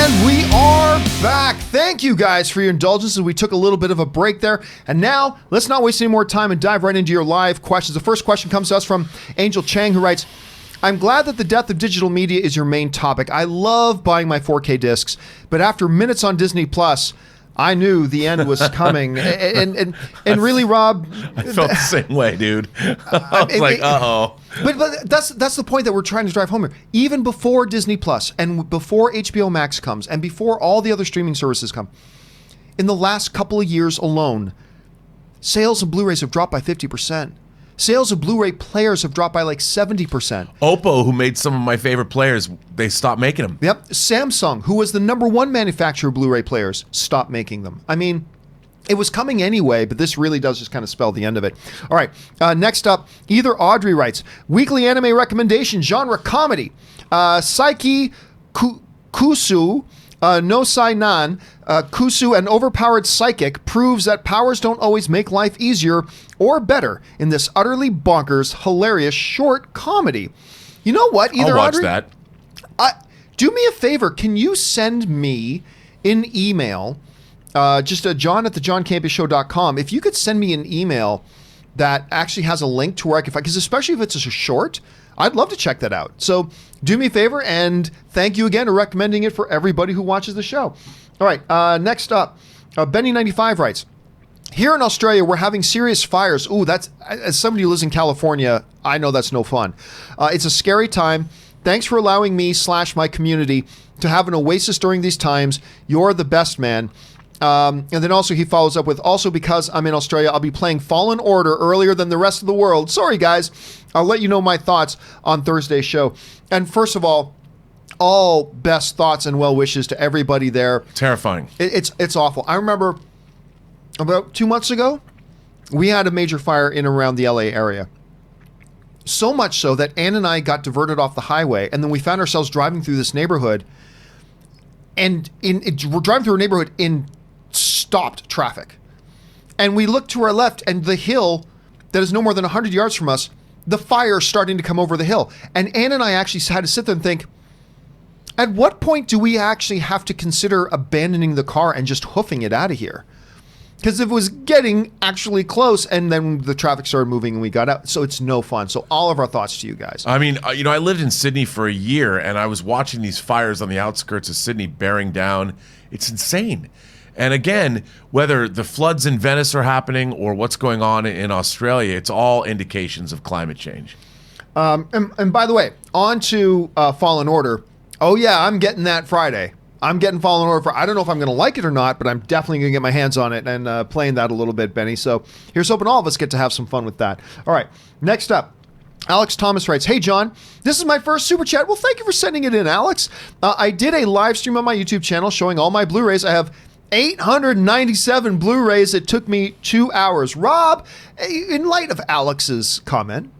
And we are back. Thank you guys for your indulgence as we took a little bit of a break there. And now, let's not waste any more time and dive right into your live questions. The first question comes to us from Angel Chang, who writes, I'm glad that the death of digital media is your main topic. I love buying my 4K discs, but after minutes on Disney Plus, I knew the end was coming. And really, Rob, I felt the same way, dude. I was like, uh-oh. But that's the point that we're trying to drive home here. Even before Disney Plus and before HBO Max comes and before all the other streaming services come, in the last couple of years alone, sales of Blu-rays have dropped by 50%. Sales of Blu-ray players have dropped by like 70%. Oppo, who made some of my favorite players, they stopped making them. Yep. Samsung, who was the #1 manufacturer of Blu-ray players, stopped making them. I mean, it was coming anyway, but this really does just kind of spell the end of it. All right. Next up, Either Audrey writes, weekly anime recommendation, genre comedy. Saiki Kusu, no Sai-nan, Kusu, an overpowered psychic, proves that powers don't always make life easier or better in this utterly bonkers, hilarious short comedy. You know what, Either I'll watch Audrey? that. Do me a favor. Can you send me an email, just John at thejohncampeashow.com. If you could send me an email that actually has a link to where I can find, because especially if it's a short, I'd love to check that out. So do me a favor, and thank you again for recommending it for everybody who watches the show. All right, next up, Benny95 writes, here in Australia, we're having serious fires. Ooh, that's, as somebody who lives in California, I know that's no fun. It's a scary time. Thanks for allowing me / my community to have an oasis during these times. You're the best, man. And then also he follows up with, also because I'm in Australia, I'll be playing Fallen Order earlier than the rest of the world. Sorry, guys. I'll let you know my thoughts on Thursday's show. And first of all best thoughts and well wishes to everybody there. Terrifying. It's awful. I remember about 2 months ago, we had a major fire in and around the LA area. So much so that Ann and I got diverted off the highway, and then we found ourselves driving through this neighborhood, and we're driving through a neighborhood in stopped traffic. And we looked to our left, and the hill that is no more than 100 yards from us, the fire starting to come over the hill. And Ann and I actually had to sit there and think, at what point do we actually have to consider abandoning the car and just hoofing it out of here? Because it was getting actually close, and then the traffic started moving and we got out. So it's no fun. So all of our thoughts to you guys. I mean, I lived in Sydney for a year, and I was watching these fires on the outskirts of Sydney bearing down. It's insane. And again, whether the floods in Venice are happening or what's going on in Australia, it's all indications of climate change. And by the way, on to Fallen Order. Oh yeah, I'm getting that Friday. I'm getting Fallen Order. I don't know if I'm going to like it or not, but I'm definitely going to get my hands on it and playing that a little bit, Benny. So here's hoping all of us get to have some fun with that. All right, next up. Alex Thomas writes, hey, John, this is my first super chat. Well, thank you for sending it in, Alex. I did a live stream on my YouTube channel showing all my Blu-rays. I have 897 Blu-rays. It took me 2 hours. Rob, in light of Alex's comment,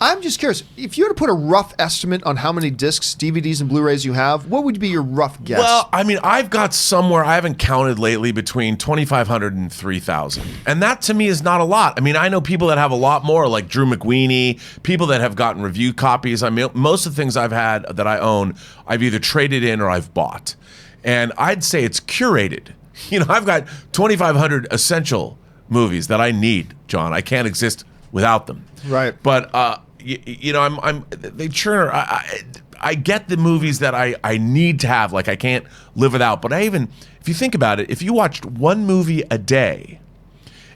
I'm just curious, if you had to put a rough estimate on how many discs, DVDs, and Blu-rays you have, what would be your rough guess? Well, I mean, I've got somewhere, I haven't counted lately, between 2,500 and 3,000. And that to me is not a lot. I mean, I know people that have a lot more, like Drew McWeeny, people that have gotten review copies. I mean, most of the things I've had that I own, I've either traded in or I've bought. And I'd say it's curated. You know, I've got 2,500 essential movies that I need, John. I can't exist without them. Right. But, you know, they churn. I get the movies that I need to have, like I can't live without. But if you think about it, if you watched one movie a day,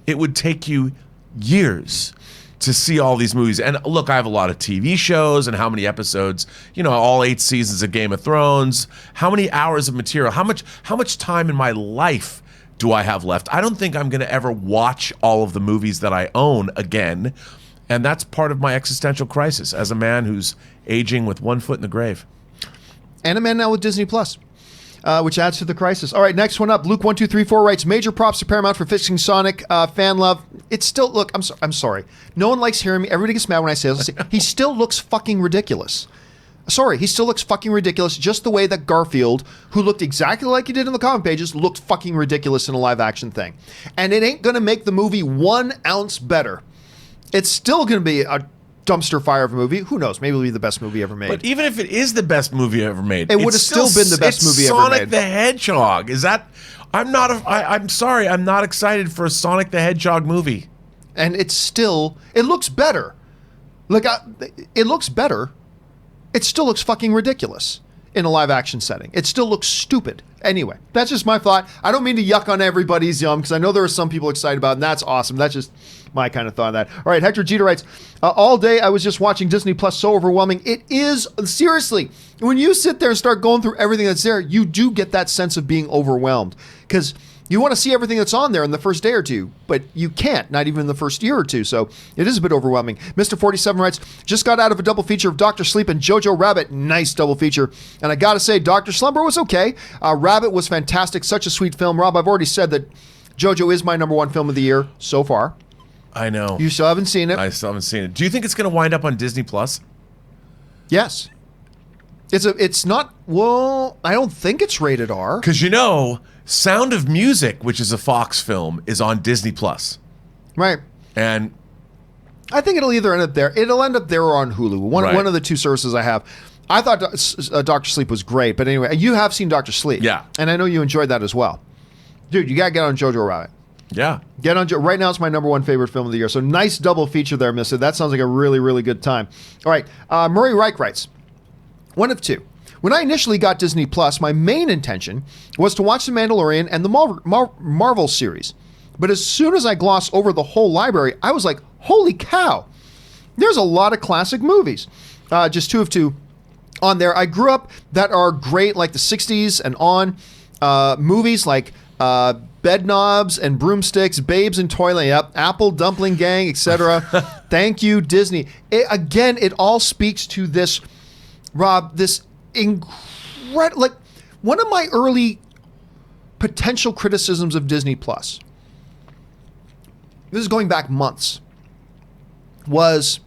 it would take you years to see all these movies. And look, I have a lot of TV shows and how many episodes, you know, all 8 seasons of Game of Thrones, how many hours of material, how much time in my life do I have left? I don't think I'm going to ever watch all of the movies that I own again. And that's part of my existential crisis as a man who's aging with one foot in the grave. And a man now with Disney Plus, which adds to the crisis. All right, next one up. Luke1234 writes, major props to Paramount for fixing Sonic. Fan love. It's still, look, I'm sorry. No one likes hearing me. Everybody gets mad when I say this. He still looks fucking ridiculous. Sorry, he still looks fucking ridiculous, just the way that Garfield, who looked exactly like he did in the comic pages, looked fucking ridiculous in a live action thing. And it ain't going to make the movie 1 ounce better. It's still going to be a dumpster fire of a movie. Who knows? Maybe it'll be the best movie ever made. But even if it is the best movie ever made, it would have still been the best movie ever made. Sonic the Hedgehog. Is that? I'm sorry. I'm not excited for a Sonic the Hedgehog movie. And it looks better. Like, it looks better. It still looks fucking ridiculous in a live action setting. It still looks stupid. Anyway, that's just my thought. I don't mean to yuck on everybody's yum, because I know there are some people excited about it, and that's awesome. That's just my kind of thought on that. All right, Hector Jeter writes, all day I was just watching Disney Plus, so overwhelming. It is, seriously, when you sit there and start going through everything that's there, you do get that sense of being overwhelmed, because you want to see everything that's on there in the first day or two, but you can't, not even in the first year or two, so it is a bit overwhelming. Mr. 47 writes, just got out of a double feature of Dr. Sleep and Jojo Rabbit. Nice double feature. And I gotta say, Dr. Slumber was okay. Rabbit was fantastic. Such a sweet film. Rob, I've already said that Jojo is my number one film of the year so far. I know. You still haven't seen it? I still haven't seen it. Do you think it's going to wind up on Disney Plus? Yes. It's not, well, I don't think it's rated R. Because Sound of Music, which is a Fox film, is on Disney Plus. Right. And I think it'll either end up there. It'll end up there or on Hulu. One of the two services I have. I thought Dr. Sleep was great, but anyway, you have seen Dr. Sleep. Yeah. And I know you enjoyed that as well. Dude, you got to get on Jojo Rabbit. Yeah. Get on. Right now, it's my number one favorite film of the year. So nice double feature there, Mister. That sounds like a really, really good time. All right. Murray Reich writes, one of two. When I initially got Disney Plus, my main intention was to watch The Mandalorian and the Marvel series. But as soon as I glossed over the whole library, I was like, holy cow. There's a lot of classic movies. Just two of two on there. I grew up that are great, like the 60s and on. Movies like Bed Knobs and Broomsticks, Babes in Toyland, yep, Apple Dumpling Gang, etc. Thank you, Disney. It all speaks to this, Rob, this incredible, like, one of my early potential criticisms of Disney Plus, this is going back months, was,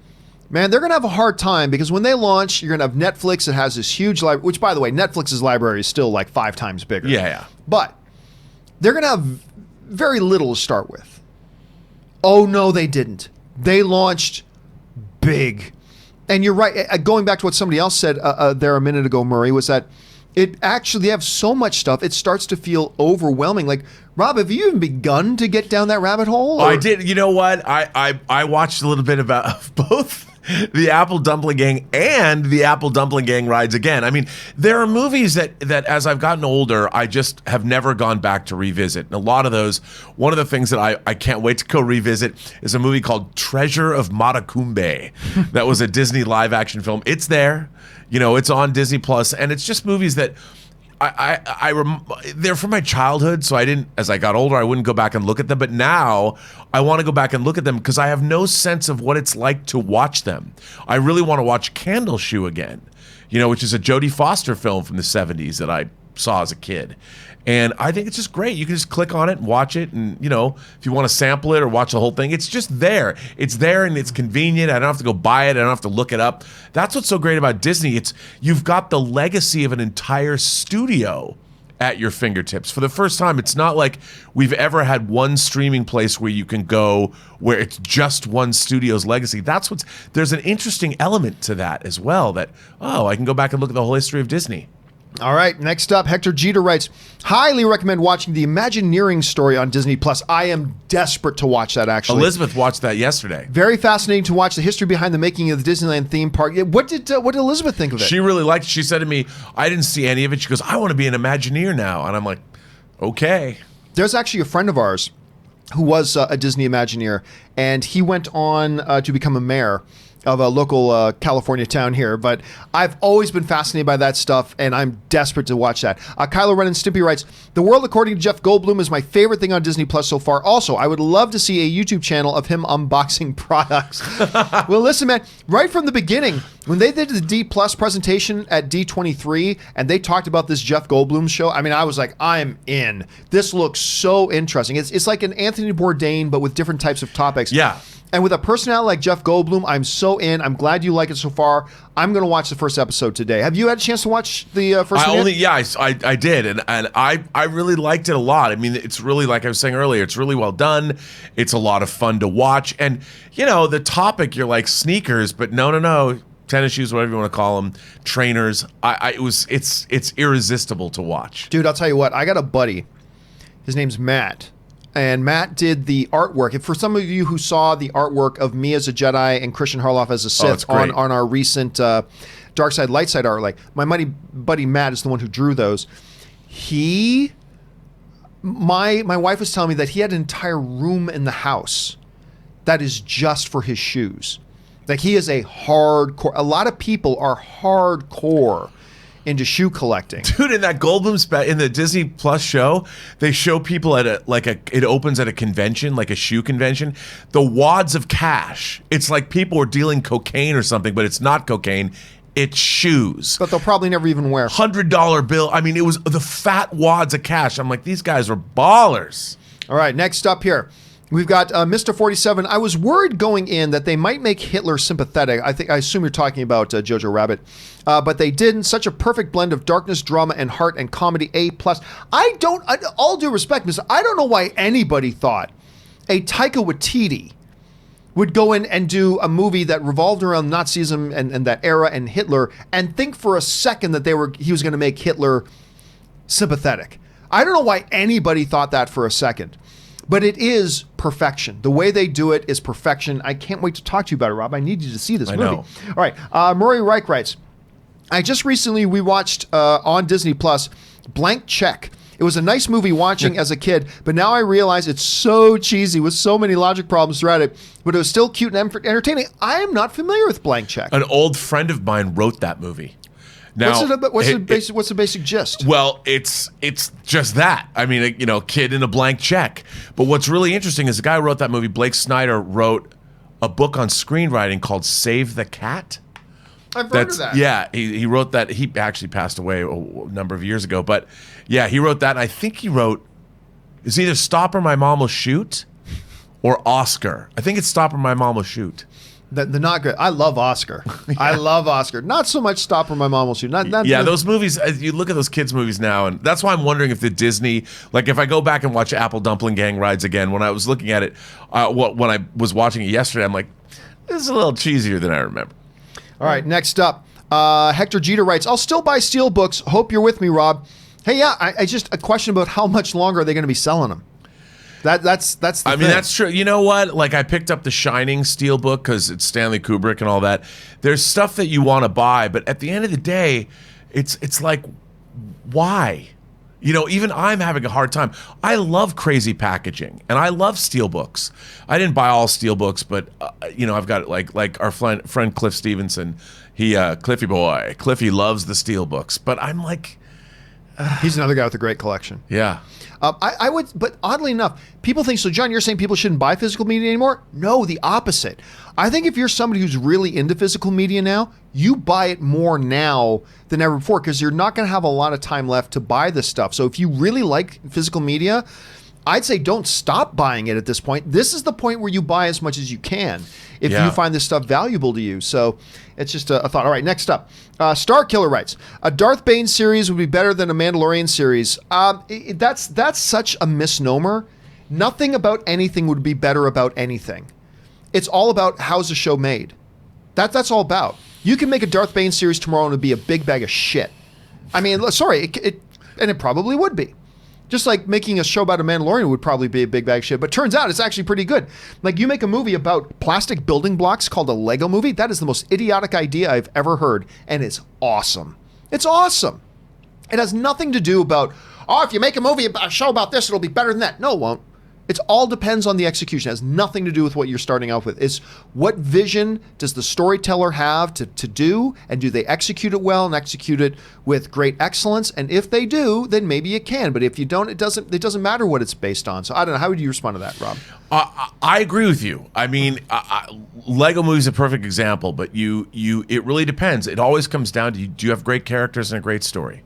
man, they're going to have a hard time because when they launch, you're going to have Netflix that has this huge library, which, by the way, Netflix's library is still like 5 times bigger. Yeah. But they're going to have very little to start with. Oh, no, they didn't. They launched big. And you're right. Going back to what somebody else said there a minute ago, Murray, was that it actually, they have so much stuff, it starts to feel overwhelming. Like, Rob, have you even begun to get down that rabbit hole? I did. You know what? I watched a little bit about both the Apple Dumpling Gang and the Apple Dumpling Gang rides again. I mean, there are movies that as I've gotten older, I just have never gone back to revisit. And a lot of those, one of the things that I can't wait to go revisit is a movie called Treasure of Matacumbe. That was a Disney live action film. It's there. It's on Disney Plus, and it's just movies that they're from my childhood, so I didn't, as I got older, I wouldn't go back and look at them. But now I want to go back and look at them because I have no sense of what it's like to watch them. I really want to watch Candle Shoe again, which is a Jodie Foster film from the 70s that I saw as a kid. And I think it's just great. You can just click on it and watch it. And, if you want to sample it or watch the whole thing, it's just there. It's there and it's convenient. I don't have to go buy it. I don't have to look it up. That's what's so great about Disney. You've got the legacy of an entire studio at your fingertips. For the first time, it's not like we've ever had one streaming place where you can go where it's just one studio's legacy. There's an interesting element to that as well, that, I can go back and look at the whole history of Disney. All right, next up, Hector Jeter writes, highly recommend watching the Imagineering story on Disney Plus. I am desperate to watch that, actually. Elizabeth watched that yesterday. Very fascinating to watch the history behind the making of the Disneyland theme park. What did Elizabeth think of it? She really liked it. She said to me, I didn't see any of it. She goes, I want to be an Imagineer now. And I'm like, okay. There's actually a friend of ours who was a Disney Imagineer, and he went on to become a mayor of a local California town here, but I've always been fascinated by that stuff, and I'm desperate to watch that. Kylo Ren and Stimpy writes, The World According to Jeff Goldblum is my favorite thing on Disney Plus so far. Also, I would love to see a YouTube channel of him unboxing products. Well, listen, man, right from the beginning, when they did the D Plus presentation at D23, and they talked about this Jeff Goldblum show, I mean, I was like, I'm in. This looks so interesting. It's like an Anthony Bourdain, but with different types of topics. Yeah. And with a personality like Jeff Goldblum, I'm so in. I'm glad you like it so far. I'm going to watch the first episode today. Have you had a chance to watch the first one? I did, and I really liked it a lot. I mean, it's really, like I was saying earlier, it's really well done. It's a lot of fun to watch, and the topic, you're like sneakers, but no, tennis shoes, whatever you want to call them, trainers. It's irresistible to watch. Dude, I'll tell you what. I got a buddy. His name's Matt. And Matt did the artwork. And for some of you who saw the artwork of me as a Jedi and Christian Harloff as a Sith on our recent Dark Side, Light Side art, like my buddy Matt is the one who drew those. My wife was telling me that he had an entire room in the house that is just for his shoes. Like he is a lot of people are hardcore into shoe collecting. Dude, in that Goldblum in the Disney Plus show, they show people at it opens at a convention, like a shoe convention. The wads of cash. It's like people are dealing cocaine or something, but it's not cocaine. It's shoes. But they'll probably never even wear. $100 bill. I mean, it was the fat wads of cash. I'm like, these guys are ballers. All right, next up here. We've got Mr. 47. I was worried going in that they might make Hitler sympathetic. I assume you're talking about Jojo Rabbit. But they didn't. Such a perfect blend of darkness, drama, and heart and comedy. A+. All due respect, Mr. I don't know why anybody thought a Taika Waititi would go in and do a movie that revolved around Nazism and that era and Hitler and think for a second that he was going to make Hitler sympathetic. I don't know why anybody thought that for a second. But it is perfection. The way they do it is perfection. I can't wait to talk to you about it, Rob. I need you to see this movie. Know. All right. Murray Reich writes, I just recently rewatched on Disney Plus Blank Check. It was a nice movie watching as a kid, but now I realize it's so cheesy with so many logic problems throughout it, but it was still cute and entertaining. I am not familiar with Blank Check. An old friend of mine wrote that movie. Now, what's the basic gist? Well, it's just that. I mean, kid in a blank check. But what's really interesting is the guy who wrote that movie, Blake Snyder, wrote a book on screenwriting called Save the Cat. I've heard of that. Yeah, he wrote that. He actually passed away a number of years ago. But yeah, he wrote that. And I think he wrote, it's either Stop or My Mom Will Shoot or Oscar. I think it's Stop or My Mom Will Shoot. The not good. I love Oscar. Yeah. I love Oscar. Not so much Stop or My Mom Will Shoot. Those movies, you look at those kids' movies now, and that's why I'm wondering if the Disney, like if I go back and watch Apple Dumpling Gang Rides again, when I was looking at it, when I was watching it yesterday, I'm like, this is a little cheesier than I remember. All right, next up. Hector Jeter writes, I'll still buy Steel books. Hope you're with me, Rob. Hey, yeah, I just a question about how much longer are they going to be selling them? That's the thing. I mean, that's true. You know what? Like, I picked up the Shining Steel book because it's Stanley Kubrick and all that. There's stuff that you want to buy, but at the end of the day, it's like, why? Even I'm having a hard time. I love crazy packaging, and I love steel books. I didn't buy all steel books, but I've got like our friend Cliff Stevenson. Cliffy loves the steel books, but I'm like, he's another guy with a great collection. Yeah. I would, but oddly enough, people think, so John, you're saying people shouldn't buy physical media anymore? No, the opposite. I think if you're somebody who's really into physical media now, you buy it more now than ever before because you're not going to have a lot of time left to buy this stuff. So if you really like physical media, I'd say don't stop buying it at this point. This is the point where you buy as much as you can if you find this stuff valuable to you. So it's just a thought. All right, next up. Star Killer writes, a Darth Bane series would be better than a Mandalorian series. That's such a misnomer. Nothing about anything would be better about anything. It's all about how's the show made. That's all about. You can make a Darth Bane series tomorrow and it'd be a big bag of shit. I mean, sorry, it probably would be. Just like making a show about a Mandalorian would probably be a big bag of shit, but turns out it's actually pretty good. Like, you make a movie about plastic building blocks called a Lego movie, that is the most idiotic idea I've ever heard, and it's awesome. It's awesome. It has nothing to do about, if you make a show about this, it'll be better than that. No, it won't. It all depends on the execution. It has nothing to do with what you're starting out with. It's what vision does the storyteller have to do, and do they execute it well and execute it with great excellence? And if they do, then maybe it can. But if you don't, it doesn't matter what it's based on. So I don't know. How would you respond to that, Rob? I agree with you. I mean, Lego Movie is a perfect example, but it really depends. It always comes down to, do you have great characters and a great story?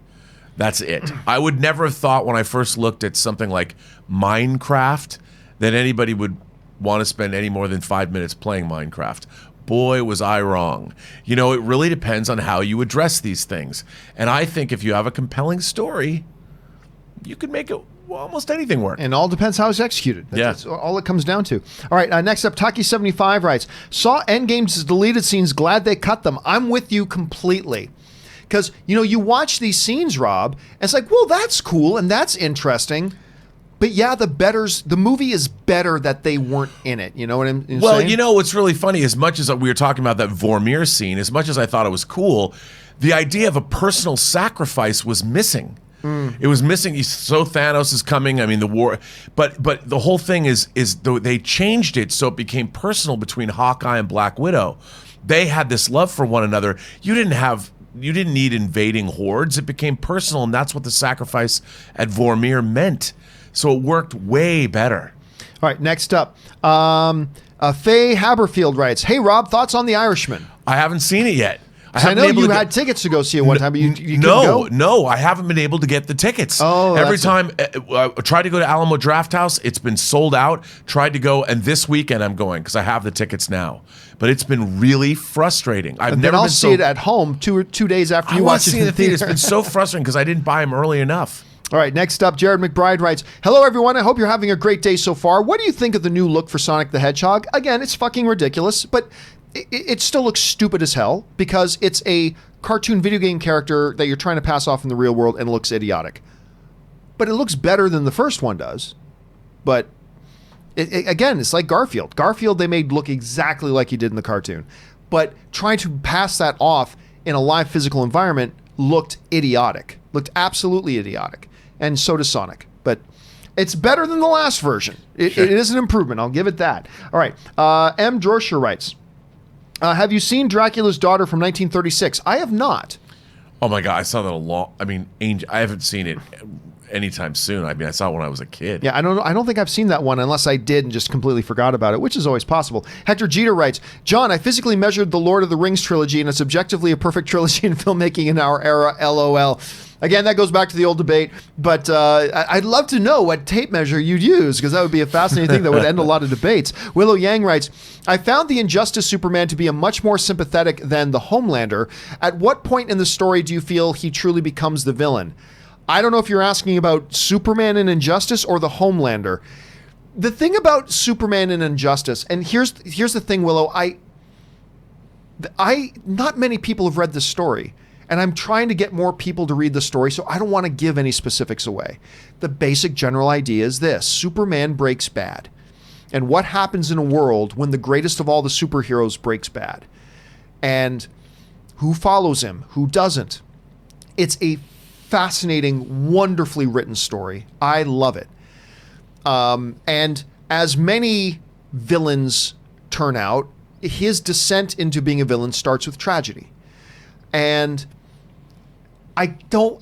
That's it. I would never have thought when I first looked at something like Minecraft that anybody would want to spend any more than 5 minutes playing Minecraft. Boy, was I wrong. You know, it really depends on how you address these things. And I think if you have a compelling story, you can make it almost anything work. And all depends how it's executed. That's all it comes down to. All right, next up, Taki75 writes, saw Endgame's deleted scenes, glad they cut them. I'm with you completely. Because, you know, you watch these scenes, Rob, and it's like, well, that's cool and that's interesting. But yeah, the movie is better that they weren't in it. You know what I'm saying? Well, you know what's really funny, as much as we were talking about that Vormir scene, as much as I thought it was cool, the idea of a personal sacrifice was missing. It was missing. So Thanos is coming. I mean, the war, but the whole thing is they changed it so it became personal between Hawkeye and Black Widow. They had this love for one another. You didn't need invading hordes. It became personal, and that's what the sacrifice at Vormir meant. So it worked way better. All right, next up, Faye Haberfield writes, "Hey Rob, thoughts on The Irishman?" I haven't seen it yet. I know you had tickets to go see it one time, but you couldn't go? No, I haven't been able to get the tickets. Oh, every time I tried to go to Alamo Drafthouse, it's been sold out. Tried to go, and this weekend I'm going because I have the tickets now. But it's been really frustrating. I'll see it at home 2 days after you watch it in the theater. It's been so frustrating because I didn't buy them early enough. All right, next up, Jared McBride writes, hello, everyone. I hope you're having a great day so far. What do you think of the new look for Sonic the Hedgehog? Again, it's fucking ridiculous, but it still looks stupid as hell because it's a cartoon video game character that you're trying to pass off in the real world and it looks idiotic. But it looks better than the first one does. But again, it's like Garfield. Garfield they made look exactly like he did in the cartoon. But trying to pass that off in a live physical environment looked idiotic. Looked absolutely idiotic. And so does Sonic. But it's better than the last version. It is an improvement. I'll give it that. All right. M. Droscher writes, have you seen Dracula's Daughter from 1936? I have not. Oh my God, I saw that I haven't seen it anytime soon. I mean, I saw it when I was a kid. Yeah, I don't think I've seen that one unless I did and just completely forgot about it, which is always possible. Hector Jeter writes, John, I physically measured the Lord of the Rings trilogy and it's objectively a perfect trilogy in filmmaking in our era, LOL. Again, that goes back to the old debate, but I'd love to know what tape measure you'd use because that would be a fascinating thing that would end a lot of debates. Willow Yang writes, I found the Injustice Superman to be a much more sympathetic than the Homelander. At what point in the story do you feel he truly becomes the villain? I don't know if you're asking about Superman in Injustice or the Homelander. The thing about Superman in Injustice, and here's the thing, Willow, not many people have read this story. And I'm trying to get more people to read the story, so I don't want to give any specifics away. The basic general idea is this. Superman breaks bad. And what happens in a world when the greatest of all the superheroes breaks bad? And who follows him? Who doesn't? It's a fascinating, wonderfully written story. I love it. And as many villains turn out, his descent into being a villain starts with tragedy. And I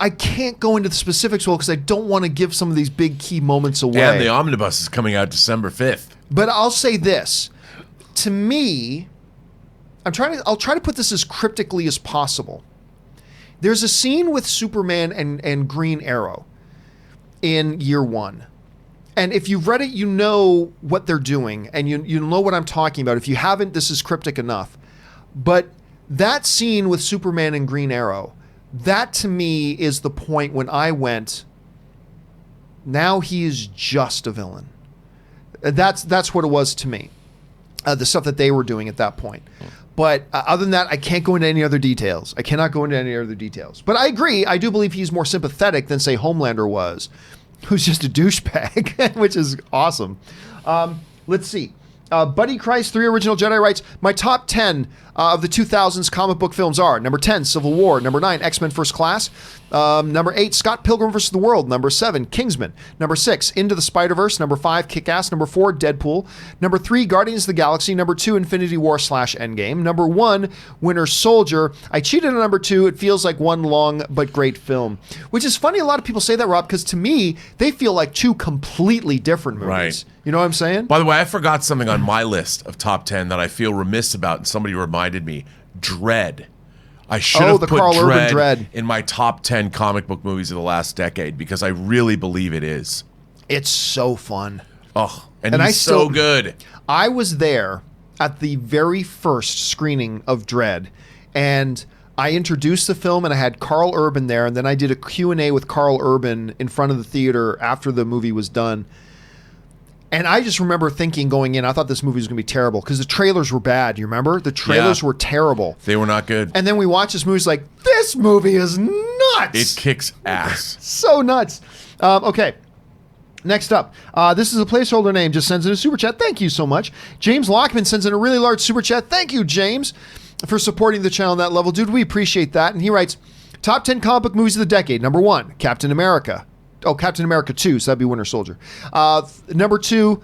can't go into the specifics, Will, because I don't want to give some of these big key moments away. And the omnibus is coming out December 5th. But I'll say this. To me, I'll try to put this as cryptically as possible. There's a scene with Superman and Green Arrow in year one. And if you've read it, you know what they're doing, and you know what I'm talking about. If you haven't, this is cryptic enough. But that scene with Superman and Green Arrow, that to me is the point when I went, now he is just a villain. That's what it was to me. The stuff that they were doing at that point. But other than that, I can't go into any other details. I cannot go into any other details. But I agree. I do believe he's more sympathetic than, say, Homelander was, who's just a douchebag, which is awesome. Let's see. Buddy Christ 3 Original Jedi writes, my top 10 of the 2000s comic book films are number 10, Civil War, number 9, X-Men First Class, number 8, Scott Pilgrim vs. the World, number 7, Kingsman, number 6, Into the Spider-Verse, number 5, Kick-Ass, number 4, Deadpool, number 3, Guardians of the Galaxy, number 2, Infinity War / Endgame, number 1, Winter Soldier. I cheated on number 2. It feels like one long but great film, which is funny. A lot of people say that, Rob, because to me, they feel like two completely different movies. Right. You know what I'm saying? By the way, I forgot something on my list of top 10 that I feel remiss about, and somebody reminded me. Dread. I should have put Carl Urban Dread in my top 10 comic book movies of the last decade because I really believe it is. It's so fun. Oh, and he's so good. I was there at the very first screening of Dread, and I introduced the film, and I had Carl Urban there, and then I did a Q&A with Carl Urban in front of the theater after the movie was done. And I just remember thinking going in, I thought this movie was going to be terrible because the trailers were bad. You remember? The trailers were terrible. They were not good. And then we watched this movie. It's like, this movie is nuts. It kicks ass. So nuts. Okay. Next up, this is a placeholder name. Just sends in a super chat. Thank you so much. James Lockman sends in a really large super chat. Thank you, James, for supporting the channel on that level. Dude, we appreciate that. And he writes, top 10 comic book movies of the decade. Number 1, Captain America. Oh, Captain America 2, so that'd be Winter Soldier. Number 2,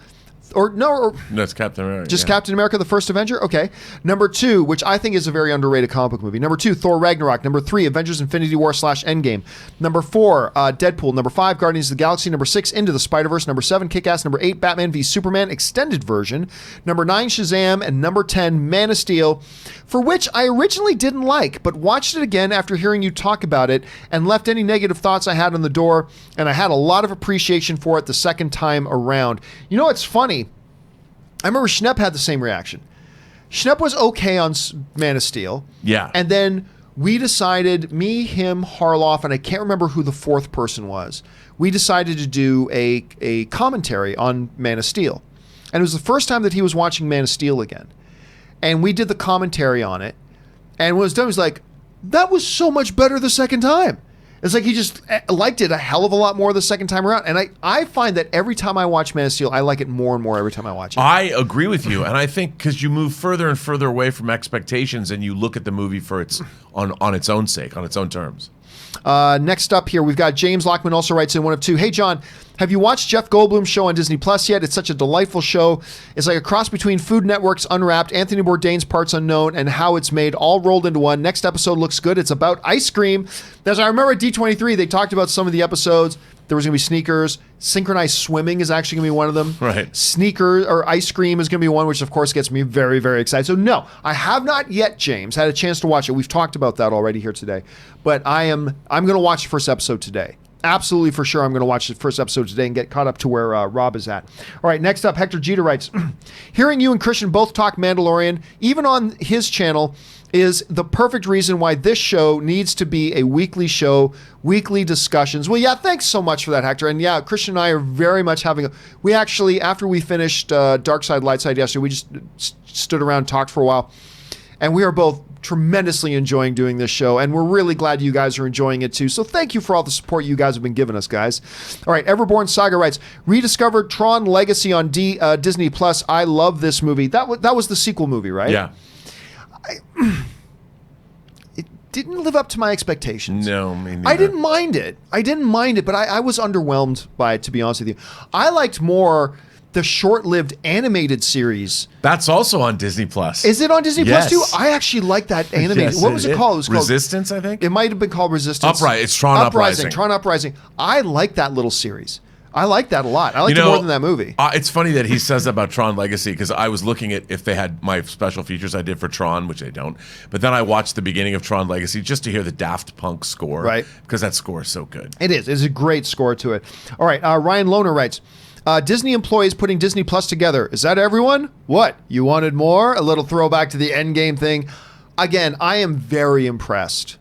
no, it's Captain America. Just Captain America, the First Avenger? Okay. Number 2, which I think is a very underrated comic book movie. Number 2, Thor Ragnarok. Number 3, Avengers Infinity War / Endgame. Number 4, Deadpool. Number 5, Guardians of the Galaxy. Number 6, Into the Spider-Verse. Number 7, Kick-Ass. Number 8, Batman v Superman Extended Version. Number 9, Shazam. And number 10, Man of Steel, for which I originally didn't like, but watched it again after hearing you talk about it and left any negative thoughts I had on the door, and I had a lot of appreciation for it the second time around. You know, it's funny. I remember Schnepp had the same reaction. Schnepp was okay on Man of Steel. Yeah. And then we decided, me, him, Harloff, and I can't remember who the fourth person was. We decided to do a commentary on Man of Steel. And it was the first time that he was watching Man of Steel again. And we did the commentary on it. And when it was done, he was like, that was so much better the second time. It's like he just liked it a hell of a lot more the second time around. And I find that every time I watch Man of Steel, I like it more and more every time I watch it. I agree with you. And I think because you move further and further away from expectations and you look at the movie for its on its own sake, on its own terms. Next up here, we've got James Lockman also writes in one of two. Hey, John, have you watched Jeff Goldblum's show on Disney Plus yet? It's such a delightful show. It's like a cross between Food Network's Unwrapped, Anthony Bourdain's Parts Unknown, and How It's Made, all rolled into one. Next episode looks good. It's about ice cream. As I remember at D23, they talked about some of the episodes. There was going to be sneakers. Synchronized swimming is actually going to be one of them. Right. Sneakers or ice cream is going to be one, which of course gets me very, very excited. So no, I have not yet, James, had a chance to watch it. We've talked about that already here today. But I'm going to watch the first episode today. Absolutely for sure I'm going to watch the first episode today and get caught up to where Rob is at. All right, next up, Hector Jeter writes, hearing you and Christian both talk Mandalorian, even on his channel, is the perfect reason why this show needs to be a weekly show, weekly discussions. Well, yeah, thanks so much for that, Hector. And yeah, Christian and I are very much we actually, after we finished Dark Side, Light Side yesterday, we just stood around, talked for a while, and we are both tremendously enjoying doing this show, and we're really glad you guys are enjoying it too. So thank you for all the support you guys have been giving us, guys. All right, Everborn Saga writes, rediscovered Tron Legacy on Disney Plus. I love this movie. That was the sequel movie, right? Yeah. It didn't live up to my expectations. No, me neither. I didn't mind it, but I was underwhelmed by it, to be honest with you. I liked more the short-lived animated series. That's also on Disney Plus. Is it on Disney Yes. Plus too? I actually like that animated. Yes, What was it called? It was called Resistance, I think. It might have been called Resistance. It's Tron Uprising. Tron Uprising. I like that little series. I like that a lot. I liked it more than that movie. It's funny that he says that about Tron Legacy because I was looking at if they had my special features I did for Tron, which they don't. But then I watched the beginning of Tron Legacy just to hear the Daft Punk score. Right. Because that score is so good. It is. It's a great score to it. All right. Ryan Lohner writes, Disney employees putting Disney Plus together. Is that everyone? What? You wanted more? A little throwback to the Endgame thing. Again, I am very impressed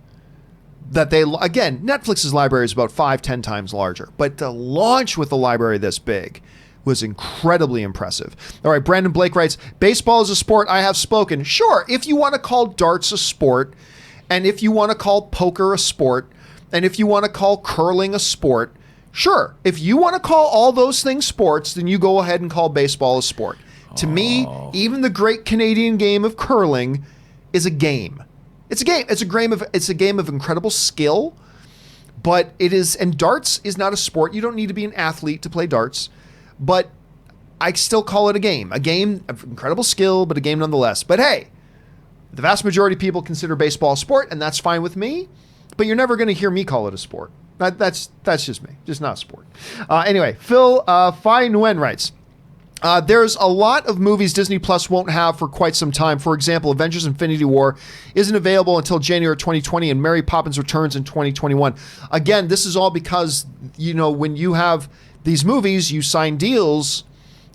that Netflix's library is about 5-10 times larger, but to launch with a library this big was incredibly impressive. All right, Brandon Blake writes, baseball is a sport, I have spoken. Sure, if you want to call darts a sport, and if you want to call poker a sport, and if you want to call curling a sport, sure. If you want to call all those things sports, then you go ahead and call baseball a sport. To me, even the great Canadian game of curling is a game. It's a game. It's a game of incredible skill, but it is. And darts is not a sport. You don't need to be an athlete to play darts, but I still call it a game. A game of incredible skill, but a game nonetheless. But hey, the vast majority of people consider baseball a sport, and that's fine with me. But you're never going to hear me call it a sport. That's just me. Just not a sport. Anyway, Phil Phi Nguyen writes, there's a lot of movies Disney Plus won't have for quite some time. For example, Avengers Infinity War isn't available until January 2020, and Mary Poppins Returns in 2021. Again, this is all because, when you have these movies, you sign deals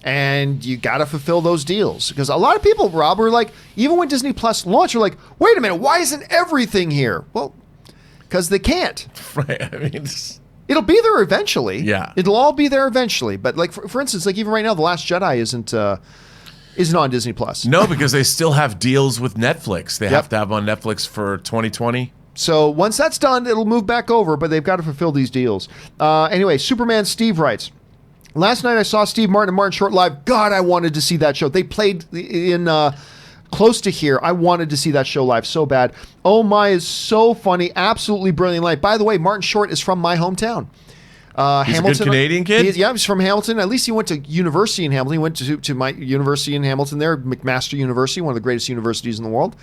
And you got to fulfill those deals. Because a lot of people, Rob, are like, even when Disney Plus launched, are like, wait a minute, why isn't everything here? Well, because they can't. Right. I mean, it'll be there eventually. Yeah. It'll all be there eventually. But like, for instance, like even right now, The Last Jedi isn't on Disney Plus. No, because they still have deals with Netflix. They have to have on Netflix for 2020. So once that's done, it'll move back over, but they've got to fulfill these deals. Anyway, Superman Steve writes, last night I saw Steve Martin and Martin Short live. God, I wanted to see that show. They played in close to here. I wanted to see that show live so bad. Oh my is so funny. Absolutely brilliant live. By the way, Martin Short is from my hometown. He's Hamilton, a good Canadian kid? He's from Hamilton. At least he went to university in Hamilton. He went to my university in Hamilton there, McMaster University, one of the greatest universities in the world.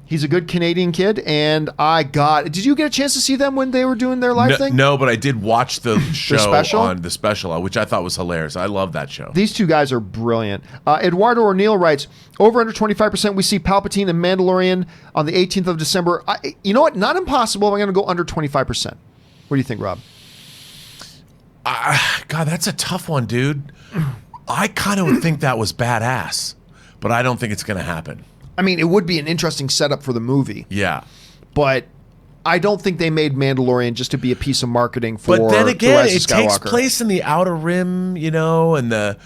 He's a good Canadian kid, and did you get a chance to see them when they were doing their live thing? No, but I did watch the show special? on the special, which I thought was hilarious. I love that show. These two guys are brilliant. Eduardo O'Neill writes, over under 25%, we see Palpatine and Mandalorian on the 18th of December. You know what? Not impossible. I'm going to go under 25%. What do you think, Rob? God, that's a tough one, dude. I kind of would think that was badass, but I don't think it's going to happen. I mean, it would be an interesting setup for the movie. Yeah. But I don't think they made Mandalorian just to be a piece of marketing for But then again, the Rise of it takes Skywalker. place in the Outer Rim, and the...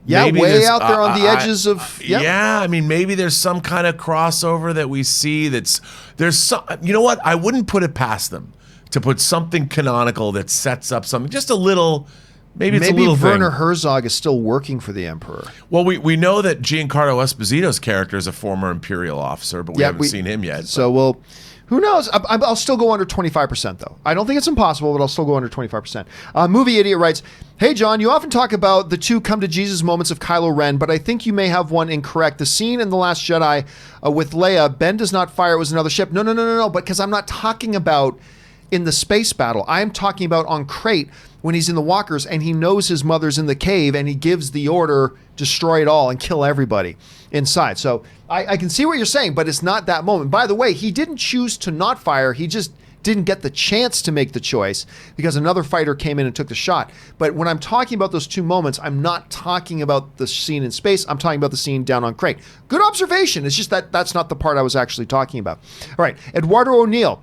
Yeah, maybe way out there on the edges of... Yep. Yeah, I mean, maybe there's some kind of crossover that we see there's some... You know what? I wouldn't put it past them to put something canonical that sets up something, just a little... Maybe it's a little Werner thing. Herzog is still working for the Emperor. Well, we know that Giancarlo Esposito's character is a former Imperial officer, but we haven't seen him yet. So who knows? I'll still go under 25%, though. I don't think it's impossible, but I'll still go under 25%. Movie Idiot writes, hey, John, you often talk about the two come-to-Jesus moments of Kylo Ren, but I think you may have one incorrect. The scene in The Last Jedi with Leia, Ben does not fire, it was another ship. No, because I'm not talking about in the space battle. I'm talking about on Crate when he's in the walkers and he knows his mother's in the cave and he gives the order, destroy it all and kill everybody inside. So I can see what you're saying, but it's not that moment. By the way, he didn't choose to not fire. He just didn't get the chance to make the choice because another fighter came in and took the shot. But when I'm talking about those two moments, I'm not talking about the scene in space. I'm talking about the scene down on Crate. Good observation. It's just that's not the part I was actually talking about. All right, Eduardo O'Neill.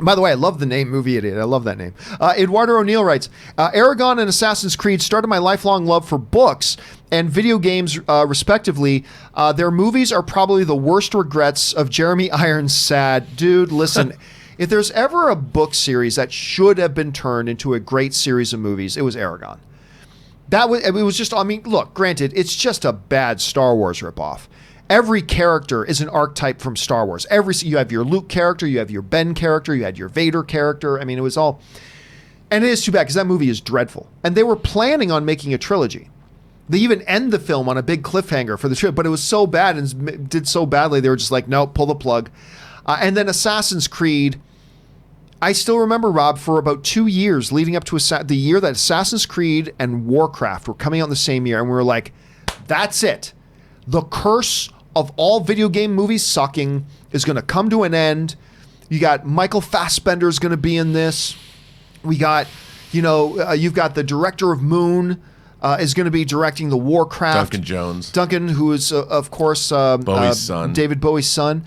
By the way, I love the name Movie Idiot. I love that name. Eduardo O'Neill writes, Aragon and Assassin's Creed started my lifelong love for books and video games, respectively. Their movies are probably the worst regrets of Jeremy Irons' sad. Dude, listen, if there's ever a book series that should have been turned into a great series of movies, it was Aragon. It was just, look, granted, it's just a bad Star Wars ripoff. Every character is an archetype from Star Wars. You have your Luke character, you have your Ben character, you had your Vader character. I mean, it was all... And it is too bad because that movie is dreadful. And they were planning on making a trilogy. They even end the film on a big cliffhanger for the trip, but it was so bad and did so badly, they were just like, nope, pull the plug. And then Assassin's Creed... I still remember, Rob, for about 2 years leading up to the year that Assassin's Creed and Warcraft were coming out in the same year, and we were like, that's it. The curse of all video game movies sucking is going to come to an end. You got Michael Fassbender is going to be in this. We got, you've got the director of Moon is going to be directing the Warcraft. Duncan Jones. Duncan, who is, of course, Bowie's son. David Bowie's son.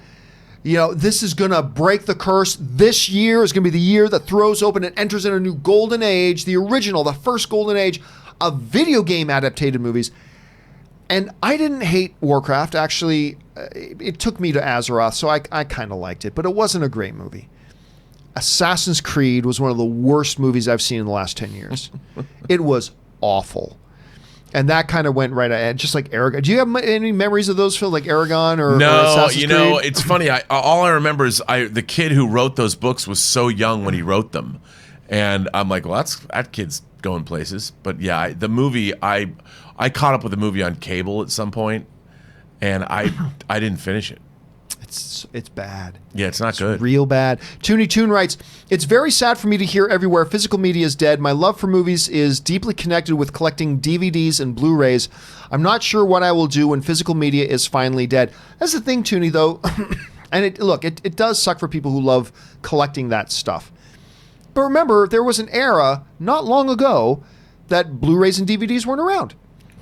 This is going to break the curse. This year is going to be the year that throws open and enters in a new golden age, the first golden age of video game adapted movies. And I didn't hate Warcraft. Actually, it took me to Azeroth, so I kind of liked it. But it wasn't a great movie. Assassin's Creed was one of the worst movies I've seen in the last 10 years. It was awful. And that kind of went right ahead, just like Aragon. Do you have any memories of those films, like Aragon or Assassin's Creed? It's funny. All I remember is the kid who wrote those books was so young when he wrote them. And I'm like, well, that kid's going places. But yeah, the movie, I caught up with the movie on cable at some point, and I didn't finish it. It's bad. Yeah, it's not good. Real bad. Toonie Toon writes, it's very sad for me to hear everywhere physical media is dead. My love for movies is deeply connected with collecting DVDs and Blu-rays. I'm not sure what I will do when physical media is finally dead. That's the thing, Toonie, though. And it does suck for people who love collecting that stuff. But remember, there was an era not long ago that Blu-rays and DVDs weren't around.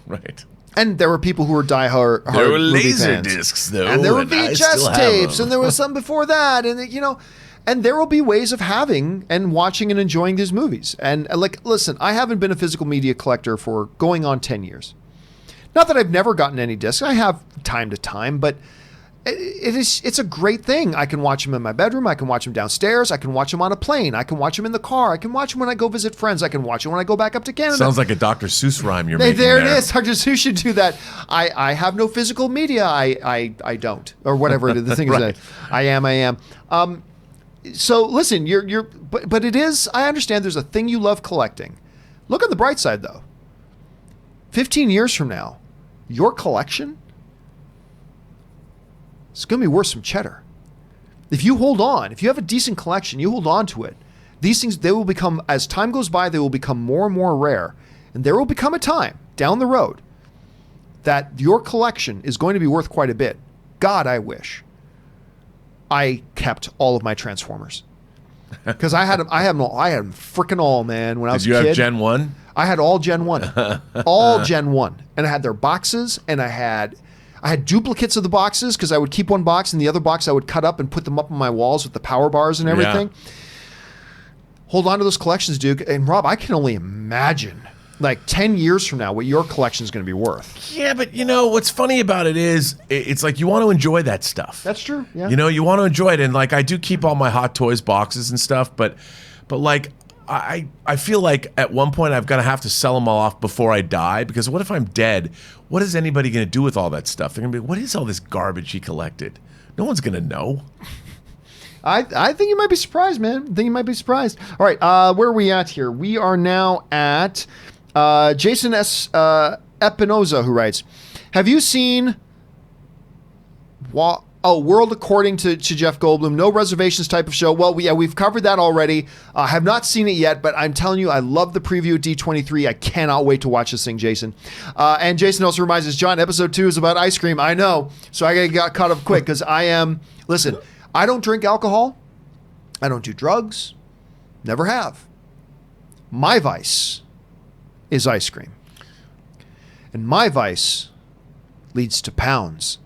Right. And there were people who were diehard There were movie laser fans. discs, though. And there were I still VHS have tapes, them. and there was some before that. And, and there will be ways of having and watching and enjoying these movies. And listen, I haven't been a physical media collector for going on 10 years. Not that I've never gotten any discs. I have time to time, but it's a great thing. I can watch them in my bedroom. I can watch them downstairs. I can watch them on a plane. I can watch them in the car. I can watch them when I go visit friends. I can watch them when I go back up to Canada. Sounds like a Dr. Seuss rhyme you're making There it is. Dr. Seuss should do that. I have no physical media. I don't, or whatever the thing Right. is. I am. So listen, but it is. I understand there's a thing you love collecting. Look on the bright side, though. 15 years from now, your collection, it's going to be worth some cheddar. If you hold on, if you have a decent collection, you hold on to it. These things, they will become, as time goes by, they will become more and more rare. And there will become a time down the road that your collection is going to be worth quite a bit. God, I wish I kept all of my Transformers. Because I had them freaking all, man, when I was a kid. Did you have Gen 1? I had all Gen 1. All Gen 1. And I had their boxes, and I had duplicates of the boxes because I would keep one box, and the other box I would cut up and put them up on my walls with the power bars and everything. Yeah. Hold on to those collections, Duke. And Rob, I can only imagine, 10 years from now, what your collection is going to be worth. Yeah, but what's funny about it is it's like you want to enjoy that stuff. That's true. Yeah. You want to enjoy it, and I do keep all my Hot Toys boxes and stuff, but I feel like at one point I've got to have to sell them all off before I die, because what if I'm dead? What is anybody going to do with all that stuff? They're going to be, what is all this garbage he collected? No one's going to know. I think you might be surprised, man. I think you might be surprised. All right, where are we at here? We are now at Jason S. Espinoza, who writes, have you seen... World According to Jeff Goldblum, no reservations type of show. Well, we've covered that already. Have not seen it yet, but I'm telling you, I love the preview at D23. I cannot wait to watch this thing, Jason. And Jason also reminds us, John, episode 2 is about ice cream. I know. So I got caught up quick because listen, I don't drink alcohol. I don't do drugs. Never have. My vice is ice cream. And my vice leads to pounds.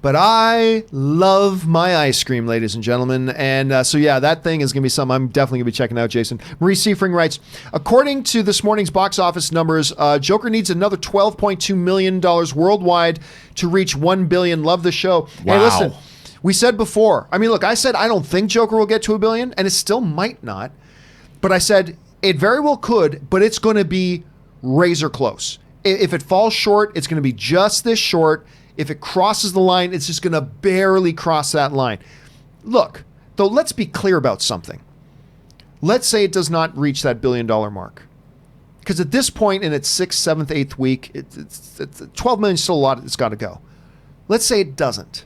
But I love my ice cream, ladies and gentlemen. And so, yeah, that thing is going to be something I'm definitely going to be checking out, Jason. Marie Seifring writes, according to this morning's box office numbers, Joker needs another $12.2 million worldwide to reach $1 billion. Love the show. Wow. Hey, listen, we said before, look, I said I don't think Joker will get to $1 billion, and it still might not. But I said it very well could, but it's going to be razor close. If it falls short, it's going to be just this short. If it crosses the line, it's just going to barely cross that line. Look, though, let's be clear about something. Let's say it does not reach that $1 billion mark. Because at this point in its 6th, 7th, 8th week, it's 12 million is still a lot. It's got to go. Let's say it doesn't.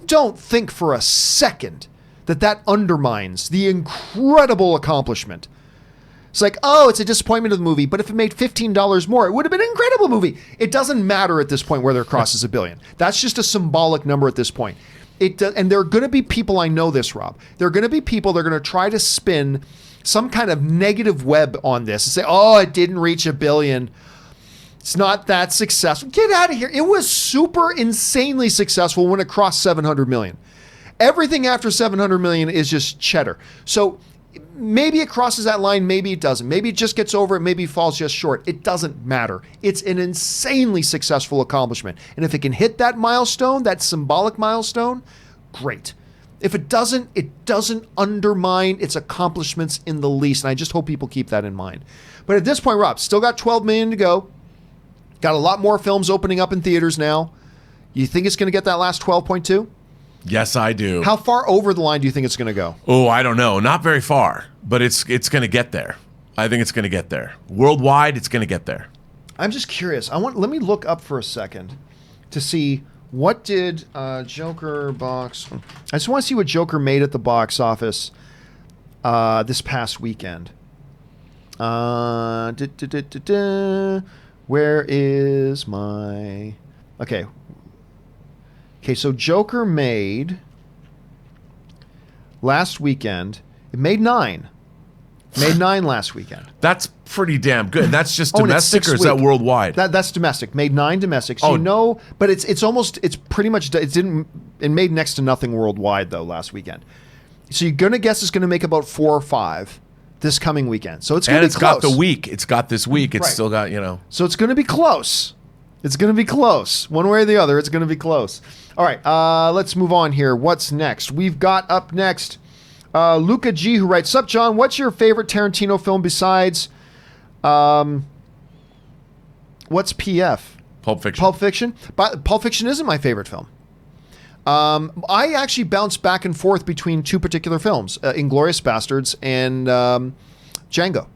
Don't think for a second that undermines the incredible accomplishment. It's like, it's a disappointment of the movie, but if it made $15 more, it would have been an incredible movie. It doesn't matter at this point whether it crosses $1 billion. That's just a symbolic number at this point. And there are going to be people, I know this, Rob, there are going to be people that are going to try to spin some kind of negative web on this and say, it didn't reach $1 billion. It's not that successful. Get out of here. It was super insanely successful when it crossed 700 million. Everything after 700 million is just cheddar. So maybe it crosses that line, maybe it doesn't. Maybe it just gets over it, maybe it falls just short. It doesn't matter. It's an insanely successful accomplishment. And if it can hit that milestone, that symbolic milestone, great. If it doesn't undermine its accomplishments in the least. And I just hope people keep that in mind. But at this point, Rob, still got 12 million to go. Got a lot more films opening up in theaters now. You think it's going to get that last 12.2? Yes, I do. How far over the line do you think it's going to go? Oh, I don't know. Not very far, but it's going to get there. I think it's going to get there. Worldwide, it's going to get there. I'm just curious. Let me look up for a second to see what did Joker box. I just want to see what Joker made at the box office this past weekend. Where is my... Okay, so Joker made last weekend, it made 9. Made 9 last weekend. That's pretty damn good. And that's just Oh, and it's domestic, or is that worldwide? That's domestic. Made 9 domestic. So but it's pretty much it made next to nothing worldwide though last weekend. So you're gonna guess it's gonna make about 4 or 5 this coming weekend. So it's gonna be close. Got the week. It's got this week. It's still got, So it's gonna be close. It's gonna be close. One way or the other, it's gonna be close. All right, let's move on here. What's next? We've got up next Luca G, who writes, "Sup, John? What's your favorite Tarantino film besides what's PF? Pulp Fiction. Pulp Fiction? But Pulp Fiction isn't my favorite film. I actually bounce back and forth between 2 particular films, Inglourious Bastards and Django.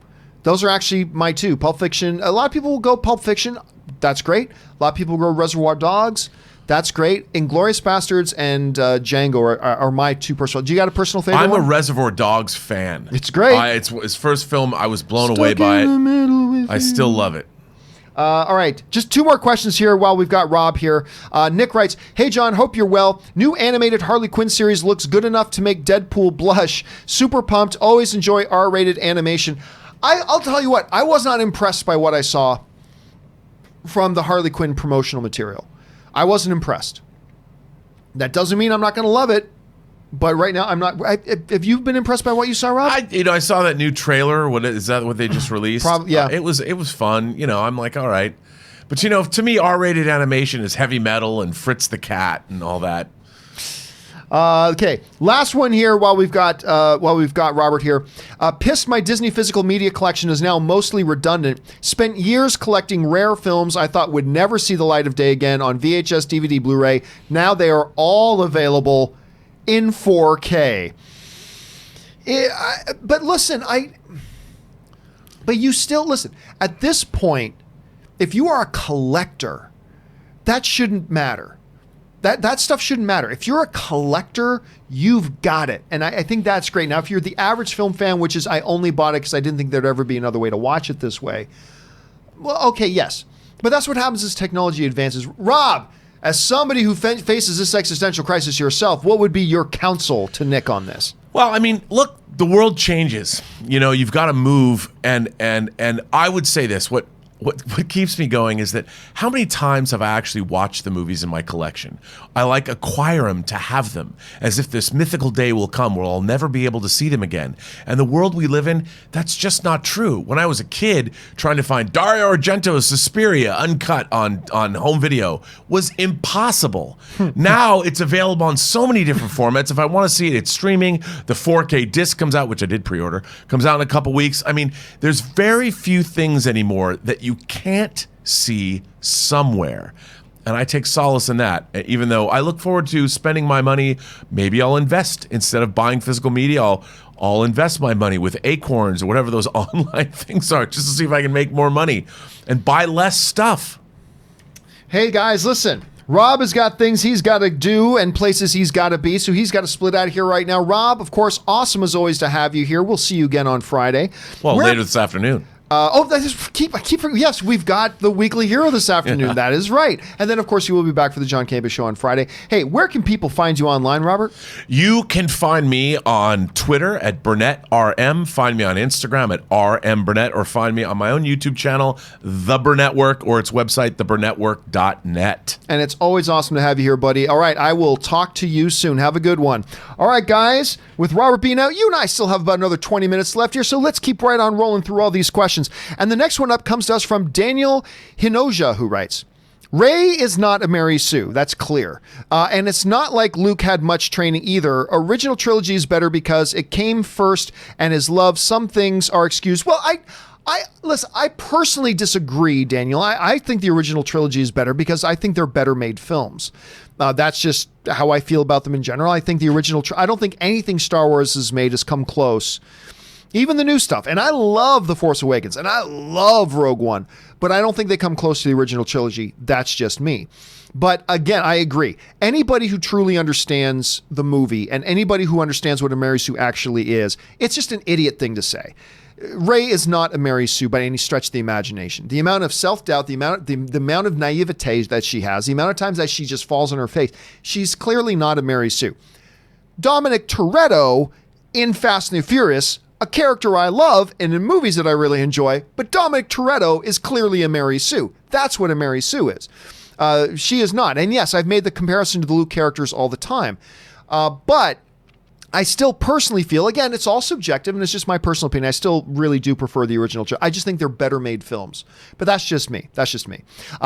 Those are actually my 2. Pulp Fiction, a lot of people will go Pulp Fiction. That's great. A lot of people go Reservoir Dogs. That's great. Inglourious Bastards and Django are my 2 personal. Do you got a personal favorite? I'm a Reservoir Dogs fan. It's great. It's his first film. I was blown away by it. I still love it. All right, just 2 more questions here while we've got Rob here. Nick writes, "Hey John, hope you're well. New animated Harley Quinn series looks good enough to make Deadpool blush. Super pumped. Always enjoy R-rated animation." I'll tell you what, I was not impressed by what I saw from the Harley Quinn promotional material. I wasn't impressed. That doesn't mean I'm not going to love it, but right now I'm not. Have you been impressed by what you saw, Rob? I saw that new trailer. What is that? What they just released? Probably, yeah. It was fun. I'm like, all right, but to me, R-rated animation is heavy metal and Fritz the Cat and all that. Okay, last one here while we've got Robert here. Pissed my Disney physical media collection is now mostly redundant. Spent years collecting rare films I thought would never see the light of day again on VHS, DVD, Blu-ray. Now they are all available in 4K. But listen, but you still listen. At this point, if you are a collector, that shouldn't matter. That stuff shouldn't matter. If you're a collector, you've got it. And I think that's great. Now, if you're the average film fan, which is I only bought it because I didn't think there'd ever be another way to watch it this way. Well, okay, yes. But that's what happens as technology advances. Rob, as somebody who faces this existential crisis yourself, what would be your counsel to Nick on this? Well, I mean, look, the world changes. You've got to move. And I would say this, what keeps me going is that how many times have I actually watched the movies in my collection? I acquire them to have them, as if this mythical day will come where I'll never be able to see them again. And the world we live in, that's just not true. When I was a kid, trying to find Dario Argento's Suspiria uncut on home video was impossible. Now it's available on so many different formats. If I want to see it, it's streaming. The 4K disc comes out, which I did pre-order, comes out in a couple weeks. I mean, there's very few things anymore that you can't see somewhere. And I take solace in that, even though I look forward to spending my money. Maybe I'll invest instead of buying physical media. I'll invest my money with Acorns or whatever those online things are, just to see if I can make more money and buy less stuff. Hey guys, listen. Rob has got things he's got to do and places he's got to be, so he's got to split out here right now. Rob, of course, awesome as always to have you here. We'll see you again on Friday. Well, later this afternoon. Yes, we've got the Weekly Hero this afternoon. Yeah. That is right. And then, of course, you will be back for the John Campea Show on Friday. Hey, where can people find you online, Robert? You can find me on Twitter at BurnettRM. Find me on Instagram at RMBurnett, or find me on my own YouTube channel, The Burnett Work, or its website, theburnettwork.net. And it's always awesome to have you here, buddy. All right, I will talk to you soon. Have a good one. All right, guys, with Robert being out, you and I still have about another 20 minutes left here, so let's keep right on rolling through all these questions. And the next one up comes to us from Daniel Hinoja, who writes, Rey is not a Mary Sue, that's clear. And it's not like Luke had much training either. Original trilogy is better because it came first and his love. Some things are excused. Well, listen, I personally disagree, Daniel. I think the original trilogy is better because I think they're better made films. That's just how I feel about them in general. I think the original, I don't think anything Star Wars has made has come close. Even the new stuff. And I love The Force Awakens and I love Rogue One, but I don't think they come close to the original trilogy. That's just me. But again, I agree. Anybody who truly understands the movie and anybody who understands what a Mary Sue actually is, it's just an idiot thing to say. Rey is not a Mary Sue by any stretch of the imagination. The amount of self-doubt, the amount of naivete that she has, the amount of times that she just falls on her face, she's clearly not a Mary Sue. Dominic Toretto in Fast and the Furious, a character I love and in movies that I really enjoy, but Dominic Toretto is clearly a Mary Sue. That's what a Mary Sue is. She is not. And yes, I've made the comparison to the Luke characters all the time. But I still personally feel, again, it's all subjective and it's just my personal opinion. I still really do prefer the original. I just think they're better made films. But that's just me.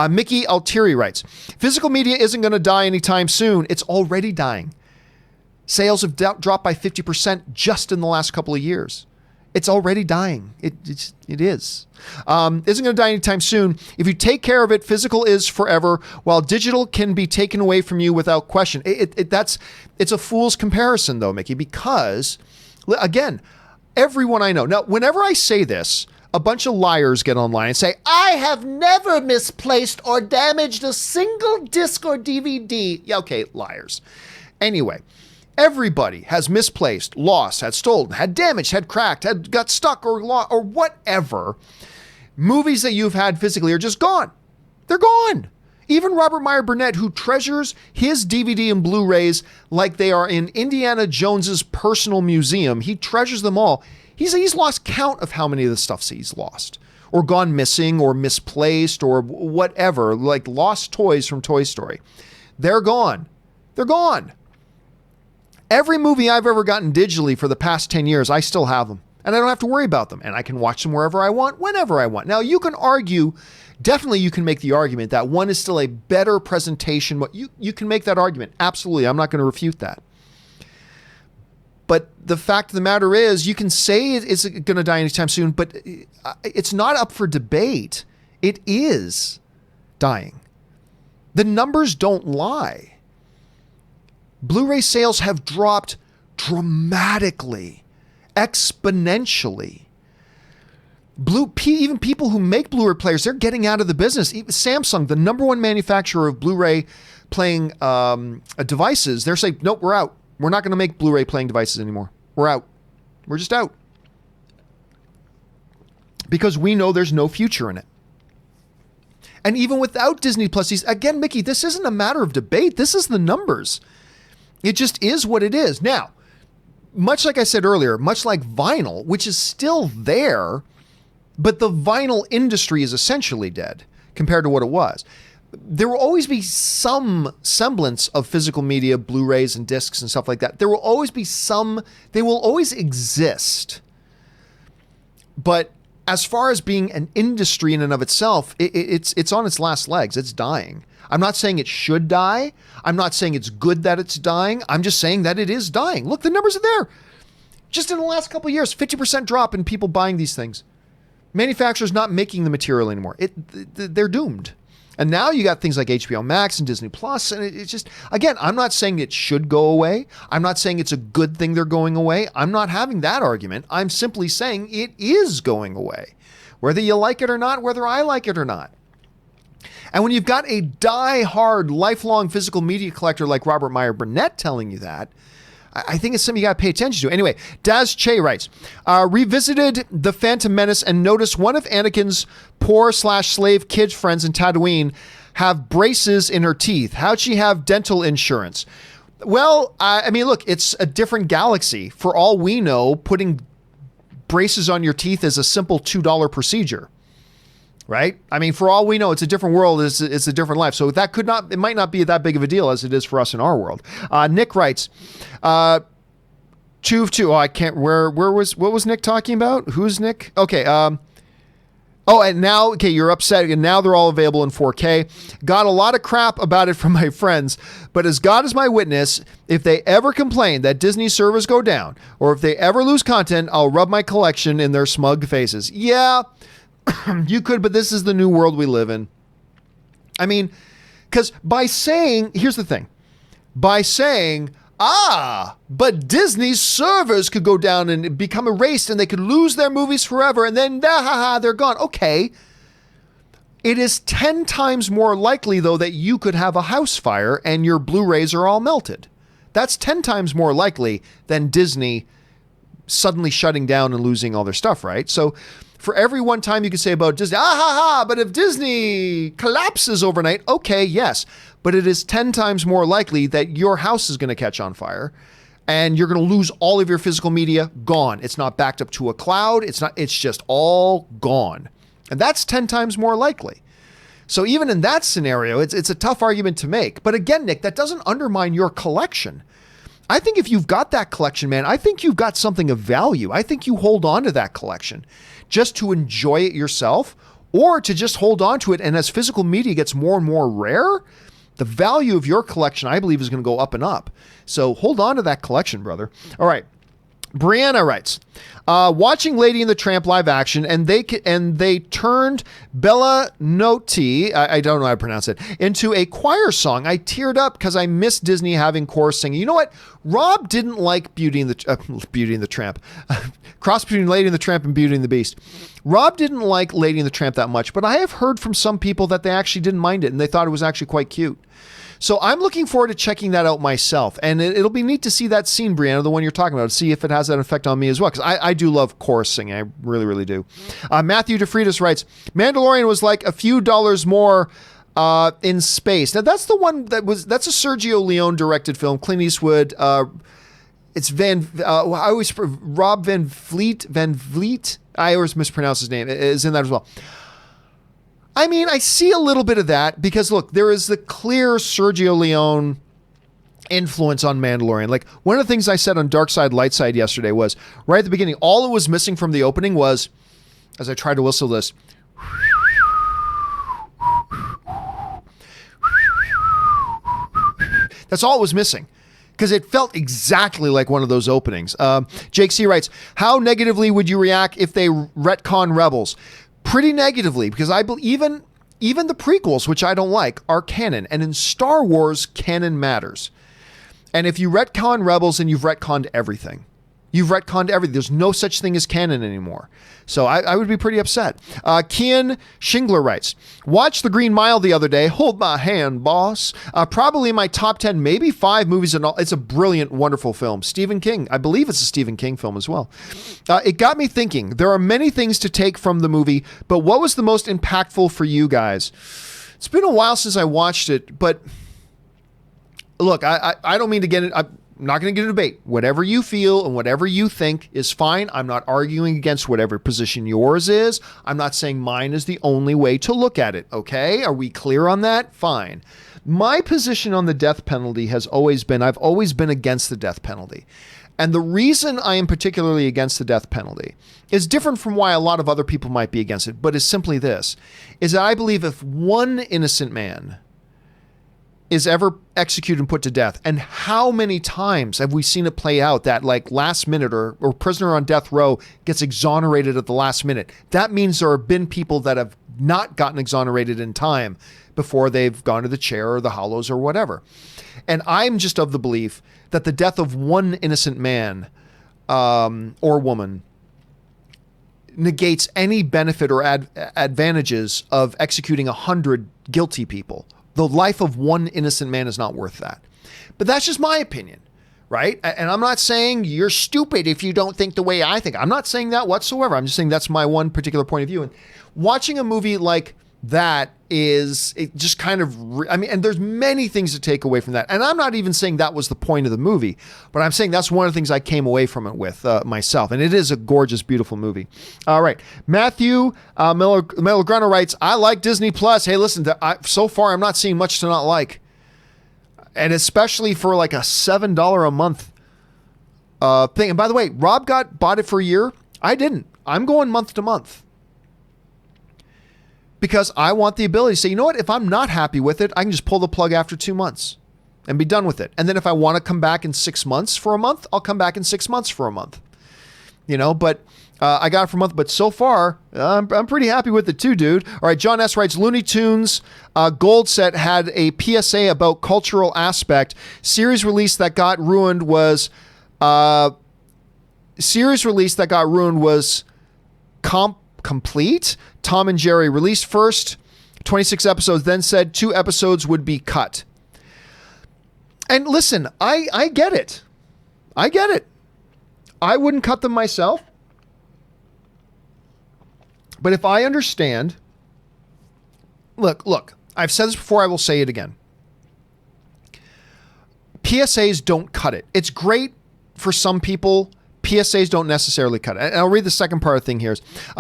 Mickey Altieri writes, physical media isn't going to die anytime soon. It's already dying. Sales have dropped by 50% just in the last couple of years. It's already dying. It is. Isn't going to die anytime soon. If you take care of it, physical is forever, while digital can be taken away from you without question. It's a fool's comparison, though, Mickey, because, again, everyone I know. Now, whenever I say this, a bunch of liars get online and say, I have never misplaced or damaged a single disc or DVD. Yeah, okay, liars. Anyway. Everybody has misplaced, lost, had stolen, had damaged, had cracked, had got stuck or lost, or whatever. Movies that you've had physically are just gone. They're gone. Even Robert Meyer Burnett, who treasures his DVD and Blu-rays like they are in Indiana Jones's personal museum, he treasures them all. He's lost count of how many of the stuff he's lost or gone missing or misplaced or whatever, like lost toys from Toy Story. They're gone. They're gone. Every movie I've ever gotten digitally for the past 10 years, I still have them. And I don't have to worry about them. And I can watch them wherever I want, whenever I want. Now, you can argue, definitely you can make the argument that one is still a better presentation. You can make that argument. Absolutely. I'm not going to refute that. But the fact of the matter is, you can say it's going to die anytime soon, but it's not up for debate. It is dying. The numbers don't lie. Blu-ray sales have dropped dramatically, exponentially. Even people who make Blu-ray players, they're getting out of the business. Even Samsung, the number one manufacturer of Blu-ray playing devices, they're saying, nope, we're out. We're not going to make Blu-ray playing devices anymore. We're out. We're just out. Because we know there's no future in it. And even without Disney Plus, again, Mickey, this isn't a matter of debate. This is the numbers. It just is what it is. Now, much like I said earlier, much like vinyl, which is still there, but the vinyl industry is essentially dead compared to what it was. There will always be some semblance of physical media, Blu-rays and discs and stuff like that. There will always be they will always exist. But as far as being an industry in and of itself, it's on its last legs. It's dying. I'm not saying it should die. I'm not saying it's good that it's dying. I'm just saying that it is dying. Look, the numbers are there. Just in the last couple of years, 50% drop in people buying these things. Manufacturers not making the material anymore. They're doomed. And now you got things like HBO Max and Disney Plus, and it's just, again, I'm not saying it should go away. I'm not saying it's a good thing they're going away. I'm not having that argument. I'm simply saying it is going away. Whether you like it or not, whether I like it or not. And when you've got a die-hard, lifelong physical media collector like Robert Meyer Burnett telling you that, I think it's something you got to pay attention to. Anyway, Daz Che writes, revisited The Phantom Menace and noticed one of Anakin's poor/slave kid friends in Tatooine have braces in her teeth. How'd she have dental insurance? Well, I mean, look, it's a different galaxy. For all we know, putting braces on your teeth is a simple $2 procedure. Right? I mean, for all we know, it's a different world. It's a different life. So it might not be that big of a deal as it is for us in our world. Nick writes, 2 of 2. Oh, I can't, what was Nick talking about? Who's Nick? Okay. And now, okay, you're upset. And now they're all available in 4K. Got a lot of crap about it from my friends, but as God is my witness, if they ever complain that Disney servers go down, or if they ever lose content, I'll rub my collection in their smug faces. Yeah. You could, but this is the new world we live in. I mean, because here's the thing. By saying, but Disney's servers could go down and become erased and they could lose their movies forever and then, they're gone. Okay. It is 10 times more likely, though, that you could have a house fire and your Blu-rays are all melted. That's 10 times more likely than Disney suddenly shutting down and losing all their stuff, right? So for every one time you can say about Disney, but if Disney collapses overnight, okay, yes. But it is 10 times more likely that your house is going to catch on fire and you're going to lose all of your physical media. Gone. It's not backed up to a cloud. It's just all gone. And that's 10 times more likely. So even in that scenario, it's a tough argument to make. But again, Nick, that doesn't undermine your collection. I think if you've got that collection, man, I think you've got something of value. I think you hold on to that collection just to enjoy it yourself, or to just hold on to it. And as physical media gets more and more rare, the value of your collection, I believe, is going to go up and up. So hold on to that collection, brother. All right. Brianna writes, watching Lady and the Tramp live action, and they turned Bella Noti, I don't know how to pronounce it, into a choir song. I teared up because I miss Disney having chorus singing. You know what? Rob didn't like Beauty and the Tramp. Cross between Lady and the Tramp and Beauty and the Beast. Rob didn't like Lady and the Tramp that much, but I have heard from some people that they actually didn't mind it and they thought it was actually quite cute. So I'm looking forward to checking that out myself. And it'll be neat to see that scene, Brianna, the one you're talking about, to see if it has that effect on me as well. Because I do love chorus singing. I really, really do. Matthew DeFreitas writes, Mandalorian was like a few dollars more in space. Now, that's the one that's a Sergio Leone directed film, Clint Eastwood. It's Rob Van Vliet. I always mispronounce his name. Is in that as well. I mean, I see a little bit of that because, look, there is the clear Sergio Leone influence on Mandalorian. Like, one of the things I said on Dark Side, Light Side yesterday was, right at the beginning, all it was missing from the opening was, as I tried to whistle this, that's all it was missing. Because it felt exactly like one of those openings. Jake C. writes, how negatively would you react if they retcon Rebels? Pretty negatively, because I believe even the prequels, which I don't like, are canon. And in Star Wars, canon matters. And if you retcon Rebels, then you've retconned everything. You've retconned everything. There's no such thing as canon anymore. So I would be pretty upset. Kian Shingler writes, watched The Green Mile the other day. Hold my hand, boss. Probably in my top 10, maybe 5 movies and all. It's a brilliant, wonderful film. Stephen King. I believe it's a Stephen King film as well. It got me thinking. There are many things to take from the movie, but what was the most impactful for you guys? It's been a while since I watched it, but look, I don't mean to get it. I'm not going to get a debate. Whatever you feel and whatever you think is fine. I'm not arguing against whatever position yours is. I'm not saying mine is the only way to look at it. Okay? Are we clear on that? Fine. My position on the death penalty has always been, I've always been against the death penalty. And the reason I am particularly against the death penalty is different from why a lot of other people might be against it, but is simply this, is that I believe if one innocent man is ever executed and put to death, and how many times have we seen it play out that like last minute or prisoner on death row gets exonerated at the last minute? That means there have been people that have not gotten exonerated in time before they've gone to the chair or the hollows or whatever. And I'm just of the belief that the death of one innocent man or woman negates any benefit or advantages of executing 100 guilty people. The life of one innocent man is not worth that. But that's just my opinion, right? And I'm not saying you're stupid if you don't think the way I think. I'm not saying that whatsoever. I'm just saying that's my one particular point of view. And watching a movie like that is, it just kind of, and there's many things to take away from that. And I'm not even saying that was the point of the movie, but I'm saying that's one of the things I came away from it with myself. And it is a gorgeous, beautiful movie. All right. Matthew Melograno writes, I like Disney Plus. Hey, listen, so far I'm not seeing much to not like. And especially for like a $7 a month thing. And by the way, Rob bought it for a year. I didn't. I'm going month to month. Because I want the ability to say, you know what, if I'm not happy with it, I can just pull the plug after 2 months and be done with it. And then if I want to come back in 6 months for a month, I'll come back in 6 months for a month. You know, but I got it for a month. But so far, I'm pretty happy with it too, dude. All right, John S. writes, Looney Tunes Gold Set had a PSA about cultural aspect. Series release that got ruined was complete. Tom and Jerry released first, 26 episodes, then said 2 episodes would be cut. And listen, I get it. I get it. I wouldn't cut them myself. But if I understand, look, I've said this before, I will say it again. PSAs don't cut it. It's great for some people, PSAs don't necessarily cut it. And I'll read the second part of the thing here.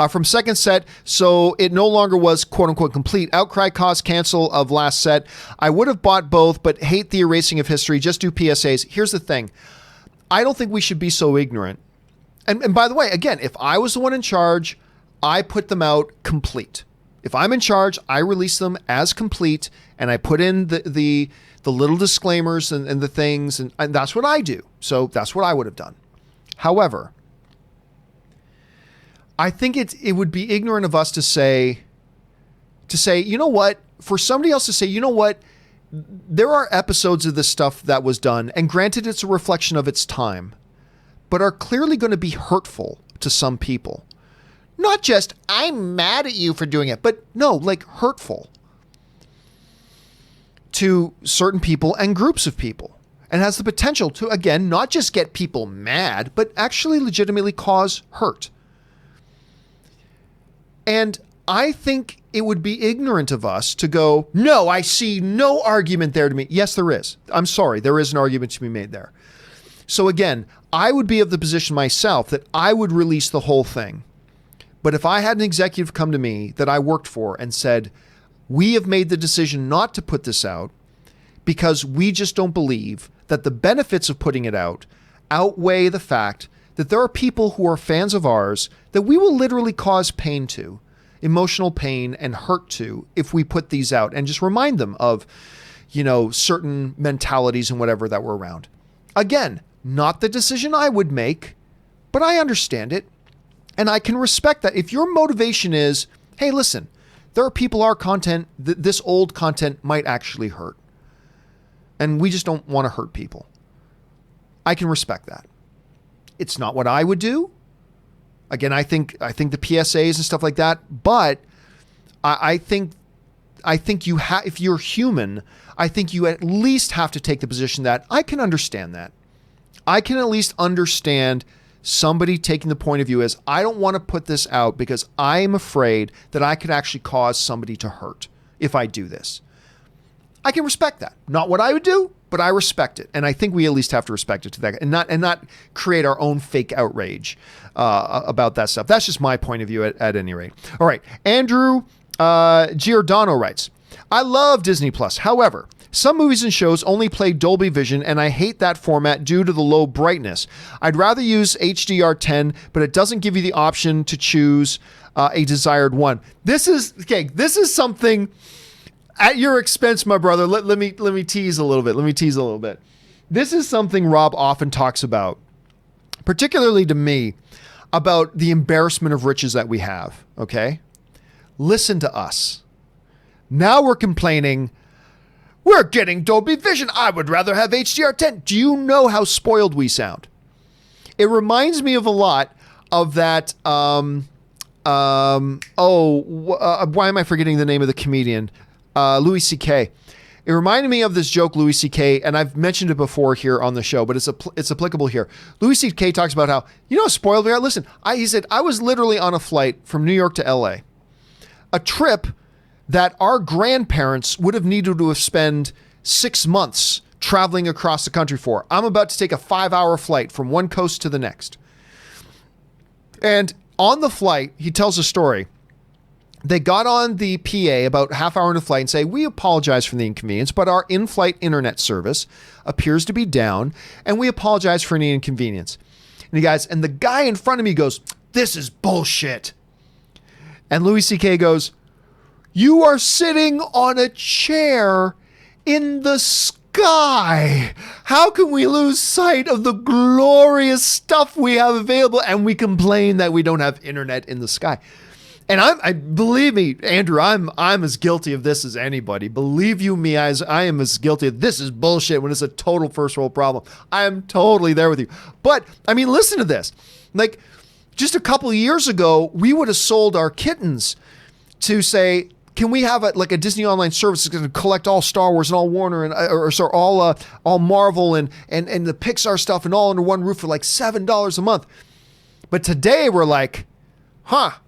From second set, so it no longer was quote-unquote complete. Outcry caused cancel of last set. I would have bought both, but hate the erasing of history. Just do PSAs. Here's the thing. I don't think we should be so ignorant. And by the way, again, if I was the one in charge, I put them out complete. If I'm in charge, I release them as complete, and I put in the little disclaimers and the things, and that's what I do. So that's what I would have done. However, I think it would be ignorant of us to say, you know what, for somebody else to say, you know what, there are episodes of this stuff that was done, and granted it's a reflection of its time, but are clearly going to be hurtful to some people. Not just, I'm mad at you for doing it, but no, like hurtful to certain people and groups of people. And has the potential to, again, not just get people mad, but actually legitimately cause hurt. And I think it would be ignorant of us to go, no, I see no argument there to me. Yes, there is. I'm sorry, there is an argument to be made there. So again, I would be of the position myself that I would release the whole thing. But if I had an executive come to me that I worked for and said, we have made the decision not to put this out because we just don't believe that the benefits of putting it out outweigh the fact that there are people who are fans of ours that we will literally cause pain to, emotional pain and hurt to, if we put these out and just remind them of, certain mentalities and whatever that were around. Again, not the decision I would make, but I understand it. And I can respect that. If your motivation is, hey, listen, there are people, our content, this old content might actually hurt. And we just don't want to hurt people. I can respect that. It's not what I would do. Again, I think the PSAs and stuff like that, but I think you have, if you're human, I think you at least have to take the position that I can understand that. I can at least understand somebody taking the point of view as, I don't want to put this out because I am afraid that I could actually cause somebody to hurt if I do this. I can respect that. Not what I would do, but I respect it. And I think we at least have to respect it to that and not create our own fake outrage about that stuff. That's just my point of view at any rate. All right. Andrew Giordano writes, I love Disney Plus. However, some movies and shows only play Dolby Vision, and I hate that format due to the low brightness. I'd rather use HDR10, but it doesn't give you the option to choose a desired one. This is something at your expense, my brother. Let me tease a little bit. This is something Rob often talks about, particularly to me, about the embarrassment of riches that we have. Okay, listen to us. Now we're complaining, we're getting Dolby Vision. I would rather have HDR10. Do you know how spoiled we sound? It reminds me of a lot of that. Why am I forgetting the name of the comedian? Louis C.K. It reminded me of this joke, Louis C.K., and I've mentioned it before here on the show, but it's applicable here. Louis C.K. talks about how, how spoiled we are. Listen, he said, I was literally on a flight from New York to L.A., a trip that our grandparents would have needed to have spent 6 months traveling across the country for. I'm about to take a 5-hour flight from one coast to the next. And on the flight, he tells a story. They got on the PA about half hour into the flight and say, we apologize for the inconvenience, but our in-flight internet service appears to be down, and we apologize for any inconvenience. And the guy in front of me goes, this is bullshit. And Louis C.K. goes, you are sitting on a chair in the sky. How can we lose sight of the glorious stuff we have available and we complain that we don't have internet in the sky? And I believe me, Andrew, I'm as guilty of this as anybody. Believe you me, I am as guilty of this is bullshit when it's a total first world problem. I am totally there with you. But I mean, listen to this. Like just a couple of years ago, we would have sold our kittens to say, can we have a Disney online service that's going to collect all Star Wars and all Warner and all Marvel and the Pixar stuff and all under one roof for like $7 a month? But today we're like, I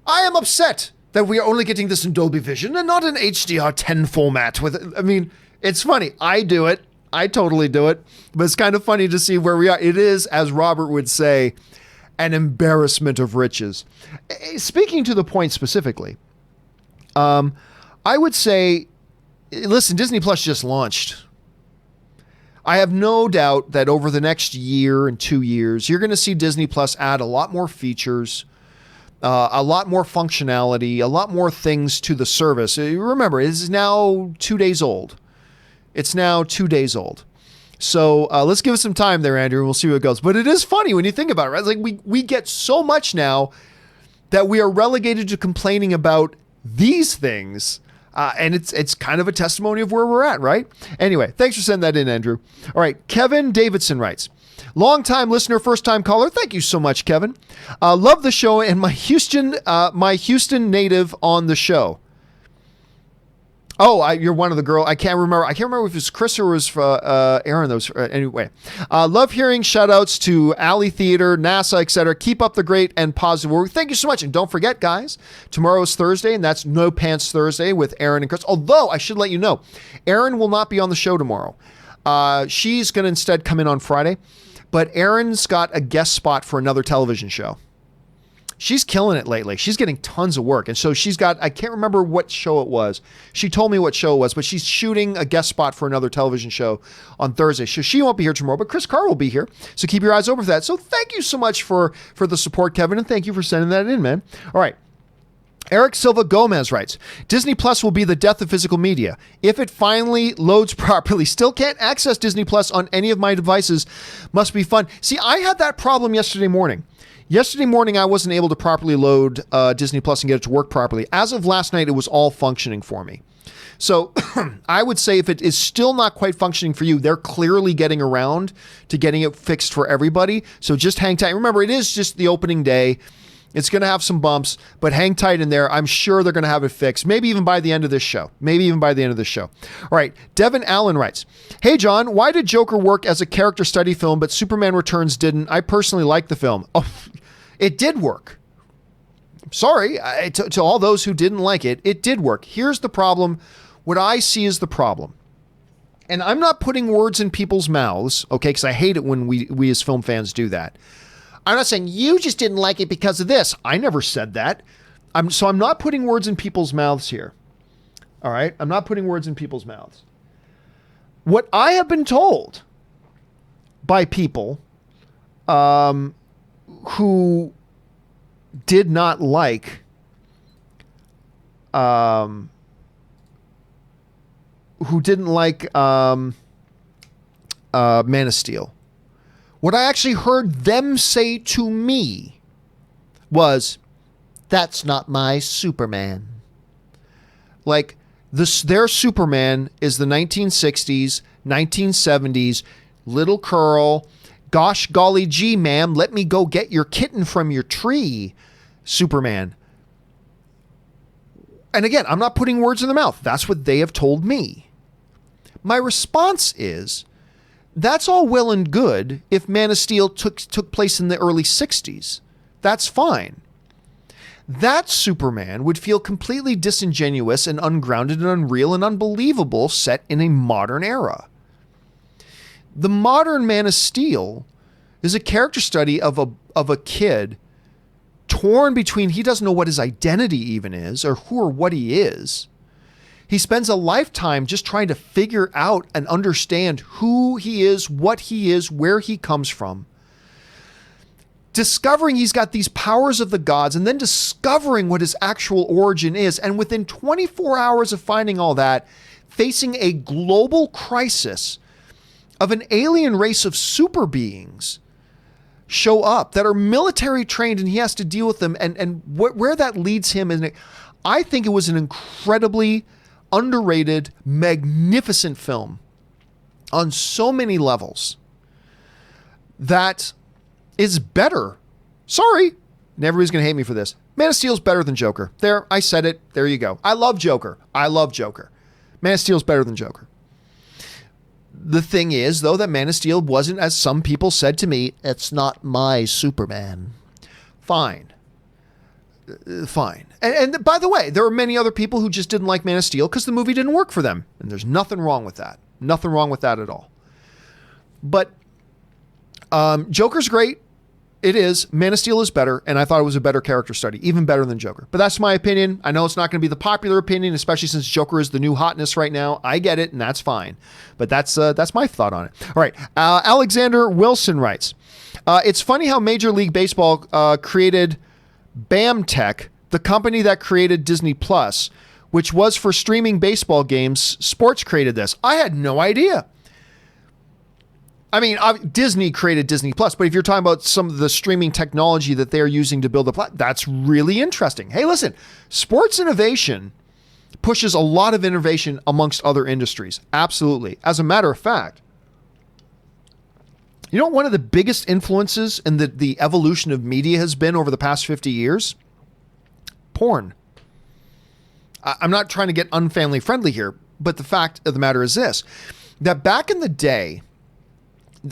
am upset that we are only getting this in Dolby Vision and not in HDR10 format. It's funny. I do it. I totally do it. But it's kind of funny to see where we are. It is, as Robert would say, an embarrassment of riches. Speaking to the point specifically, I would say, listen, Disney Plus just launched. I have no doubt that over the next year and 2 years, you're going to see Disney Plus add a lot more features, a lot more functionality, a lot more things to the service. Remember, it is now 2 days old. It's now 2 days old. So let's give it some time there, Andrew, and we'll see where it goes. But it is funny when you think about it, right? It's like we get so much now that we are relegated to complaining about these things. And it's kind of a testimony of where we're at, right? Anyway, thanks for sending that in, Andrew. All right, Kevin Davidson writes, long-time listener, first-time caller. Thank you so much, Kevin. Love the show and my Houston native on the show. Oh, you're one of the girl. I can't remember if it was Chris or was Aaron. Anyway. Love hearing shout-outs to Alley Theater, NASA, etc. Keep up the great and positive work. Thank you so much. And don't forget, guys, tomorrow is Thursday, and that's No Pants Thursday with Aaron and Chris. Although, I should let you know, Aaron will not be on the show tomorrow. She's going to instead come in on Friday. But Aaron's got a guest spot for another television show. She's killing it lately. She's getting tons of work. And so she's got, I can't remember what show it was. She told me what show it was, but she's shooting a guest spot for another television show on Thursday. So she won't be here tomorrow, but Chris Carr will be here. So keep your eyes open for that. So thank you so much for the support, Kevin. And thank you for sending that in, man. All right. Eric Silva Gomez writes, Disney Plus will be the death of physical media. If it finally loads properly, still can't access Disney Plus on any of my devices. Must be fun. See, I had that problem yesterday morning. Yesterday morning, I wasn't able to properly load Disney Plus and get it to work properly. As of last night, it was all functioning for me. So I would say if it is still not quite functioning for you, they're clearly getting around to getting it fixed for everybody. So just hang tight. Remember, it is just the opening day. It's going to have some bumps, but hang tight in there. I'm sure they're going to have it fixed, maybe even by the end of this show. All right. Devin Allen writes, hey, John, why did Joker work as a character study film, but Superman Returns didn't? I personally like the film. Oh, it did work. Sorry to all those who didn't like it. It did work. Here's the problem. What I see is the problem. And I'm not putting words in people's mouths, okay, because I hate it when we as film fans do that. I'm not saying you just didn't like it because of this. I never said that. I'm not putting words in people's mouths here. All right? I'm not putting words in people's mouths. What I have been told by people who did not like Man of Steel. What I actually heard them say to me was, that's not my Superman. Like, their Superman is the 1960s, 1970s, little curl, gosh golly gee, ma'am, let me go get your kitten from your tree, Superman. And again, I'm not putting words in their mouth. That's what they have told me. My response is, that's all well and good if Man of Steel took place in the early 60s. That's fine. That Superman would feel completely disingenuous and ungrounded and unreal and unbelievable set in a modern era. The modern Man of Steel is a character study of a kid torn between, he doesn't know what his identity even is or who or what he is. He spends a lifetime just trying to figure out and understand who he is, what he is, where he comes from. Discovering he's got these powers of the gods and then discovering what his actual origin is. And within 24 hours of finding all that, facing a global crisis of an alien race of super beings show up that are military trained, and he has to deal with them and where that leads him. And I think it was an incredibly underrated, magnificent film on so many levels that is better. Sorry, and everybody's going to hate me for this. Man of Steel's better than Joker. There, I said it. There you go. I love Joker. Man of Steel's better than Joker. The thing is, though, that Man of Steel wasn't, as some people said to me, it's not my Superman. Fine. And by the way, there are many other people who just didn't like Man of Steel because the movie didn't work for them. And there's nothing wrong with that. Nothing wrong with that at all. But Joker's great. It is. Man of Steel is better, and I thought it was a better character study, even better than Joker. But that's my opinion. I know it's not going to be the popular opinion, especially since Joker is the new hotness right now. I get it, and that's fine. But that's my thought on it. All right. Alexander Wilson writes, it's funny how Major League Baseball created BAMTech, the company that created Disney Plus, which was for streaming baseball games. Sports created this. I had no idea. I mean, Disney created Disney Plus, but if you're talking about some of the streaming technology that they're using to build the platform, that's really interesting. Hey, listen, sports innovation pushes a lot of innovation amongst other industries. Absolutely. As a matter of fact, you know what one of the biggest influences in the evolution of media has been over the past 50 years? Porn. I'm not trying to get unfamily friendly here, but the fact of the matter is this, that back in the day,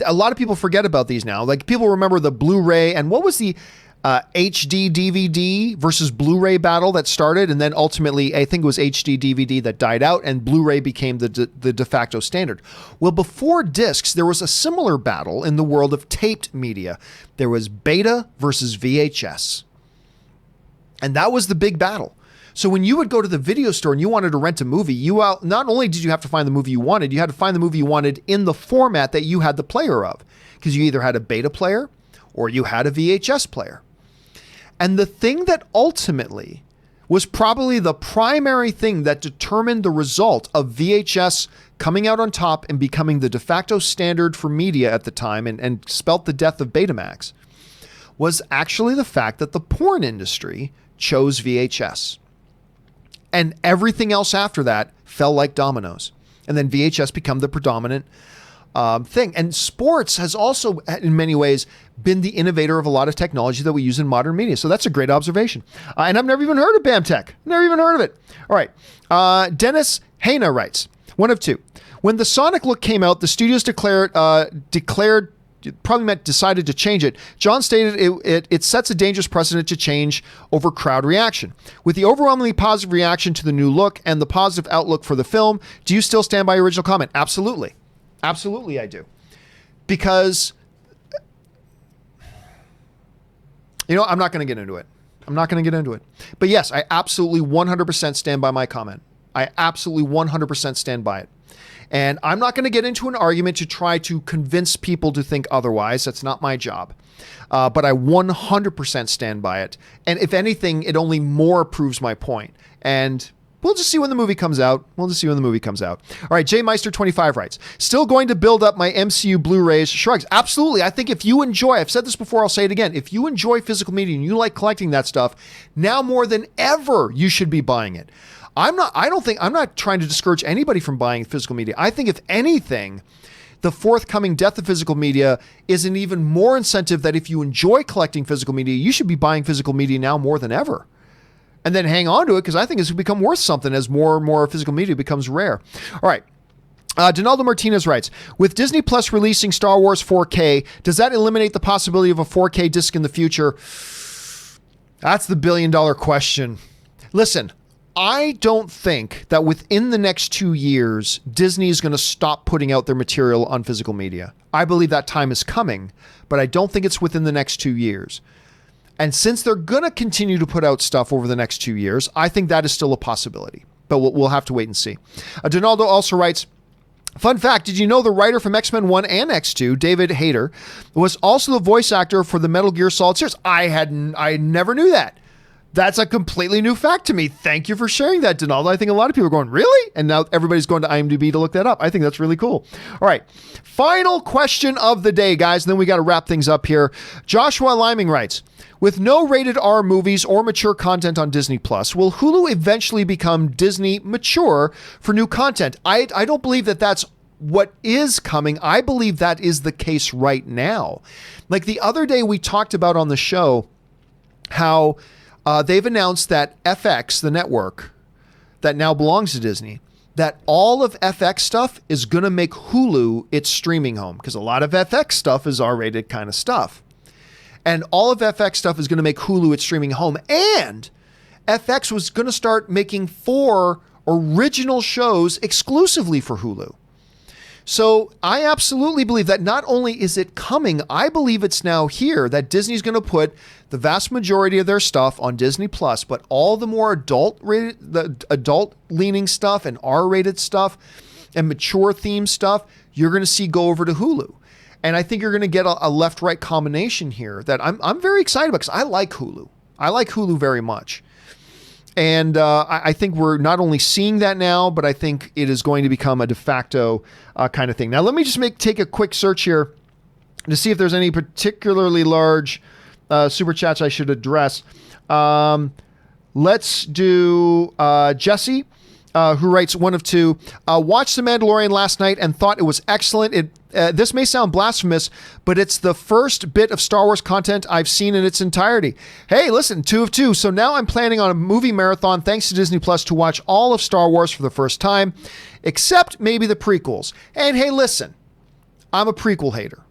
a lot of people forget about these now. Like, people remember the Blu-ray and what was the HD DVD versus Blu-ray battle that started, and then ultimately I think it was HD DVD that died out, and Blu-ray became the de facto standard. Well, before discs, there was a similar battle in the world of taped media. There was Beta versus VHS, and that was the big battle. So when you would go to the video store and you wanted to rent a movie, not only did you have to find the movie you wanted, you had to find the movie you wanted in the format that you had the player of, because you either had a beta player or you had a VHS player. And the thing that ultimately was probably the primary thing that determined the result of VHS coming out on top and becoming the de facto standard for media at the time and spelt the death of Betamax was actually the fact that the porn industry chose VHS. And everything else after that fell like dominoes. And then VHS became the predominant thing. And sports has also, in many ways, been the innovator of a lot of technology that we use in modern media. So that's a great observation. And I've never even heard of BAMTech. Never even heard of it. All right. Dennis Haina writes, one of two. When the Sonic look came out, the studios decided to change it. John stated it sets a dangerous precedent to change over crowd reaction. With the overwhelmingly positive reaction to the new look and the positive outlook for the film, do you still stand by your original comment? Absolutely. Absolutely, I do. Because, I'm not going to get into it. But yes, I absolutely 100% stand by my comment. I absolutely 100% stand by it. And I'm not going to get into an argument to try to convince people to think otherwise. That's not my job. But I 100% stand by it. And if anything, it only more proves my point. And we'll just see when the movie comes out. All right, J Meister 25 writes, still going to build up my MCU Blu-rays. Shrugs. Absolutely. I think if you enjoy, I've said this before, I'll say it again. If you enjoy physical media and you like collecting that stuff, now more than ever, you should be buying it. I'm not trying to discourage anybody from buying physical media. I think if anything, the forthcoming death of physical media is an even more incentive that if you enjoy collecting physical media, you should be buying physical media now more than ever. And then hang on to it, because I think it's going to become worth something as more and more physical media becomes rare. All right. Donaldo Martinez writes, with Disney Plus releasing Star Wars 4K, does that eliminate the possibility of a 4K disc in the future? That's the billion-dollar question. Listen, I don't think that within the next 2 years, Disney is going to stop putting out their material on physical media. I believe that time is coming, but I don't think it's within the next 2 years. And since they're going to continue to put out stuff over the next 2 years, I think that is still a possibility. But we'll have to wait and see. Donaldo also writes, fun fact, did you know the writer from X-Men 1 and X2, David Hayter, was also the voice actor for the Metal Gear Solid series? I never knew that. That's a completely new fact to me. Thank you for sharing that, Donaldo. I think a lot of people are going, really? And now everybody's going to IMDb to look that up. I think that's really cool. All right. Final question of the day, guys. And then we got to wrap things up here. Joshua Liming writes, with no rated R movies or mature content on Disney Plus, will Hulu eventually become Disney mature for new content? I don't believe that that's what is coming. I believe that is the case right now. Like the other day we talked about on the show how they've announced that FX, the network that now belongs to Disney, that all of FX stuff is going to make Hulu its streaming home, because a lot of FX stuff is R-rated kind of stuff. And all of FX stuff is going to make Hulu its streaming home. And FX was going to start making 4 original shows exclusively for Hulu. So I absolutely believe that not only is it coming, I believe it's now here, that Disney's going to put the vast majority of their stuff on Disney Plus, but all the more adult leaning stuff and R-rated stuff and mature theme stuff, you're going to see go over to Hulu. And I think you're going to get a left-right combination here that I'm very excited about, because I like Hulu. I like Hulu very much. And I think we're not only seeing that now, but I think it is going to become a de facto kind of thing. Now, let me just take a quick search here to see if there's any particularly large super chats I should address. Let's do Jesse, who writes one of two. Watched The Mandalorian last night and thought it was excellent. This may sound blasphemous, but it's the first bit of Star Wars content I've seen in its entirety. Hey, listen, 2 of 2. So now I'm planning on a movie marathon thanks to Disney Plus to watch all of Star Wars for the first time, except maybe the prequels. And hey, listen, I'm a prequel hater.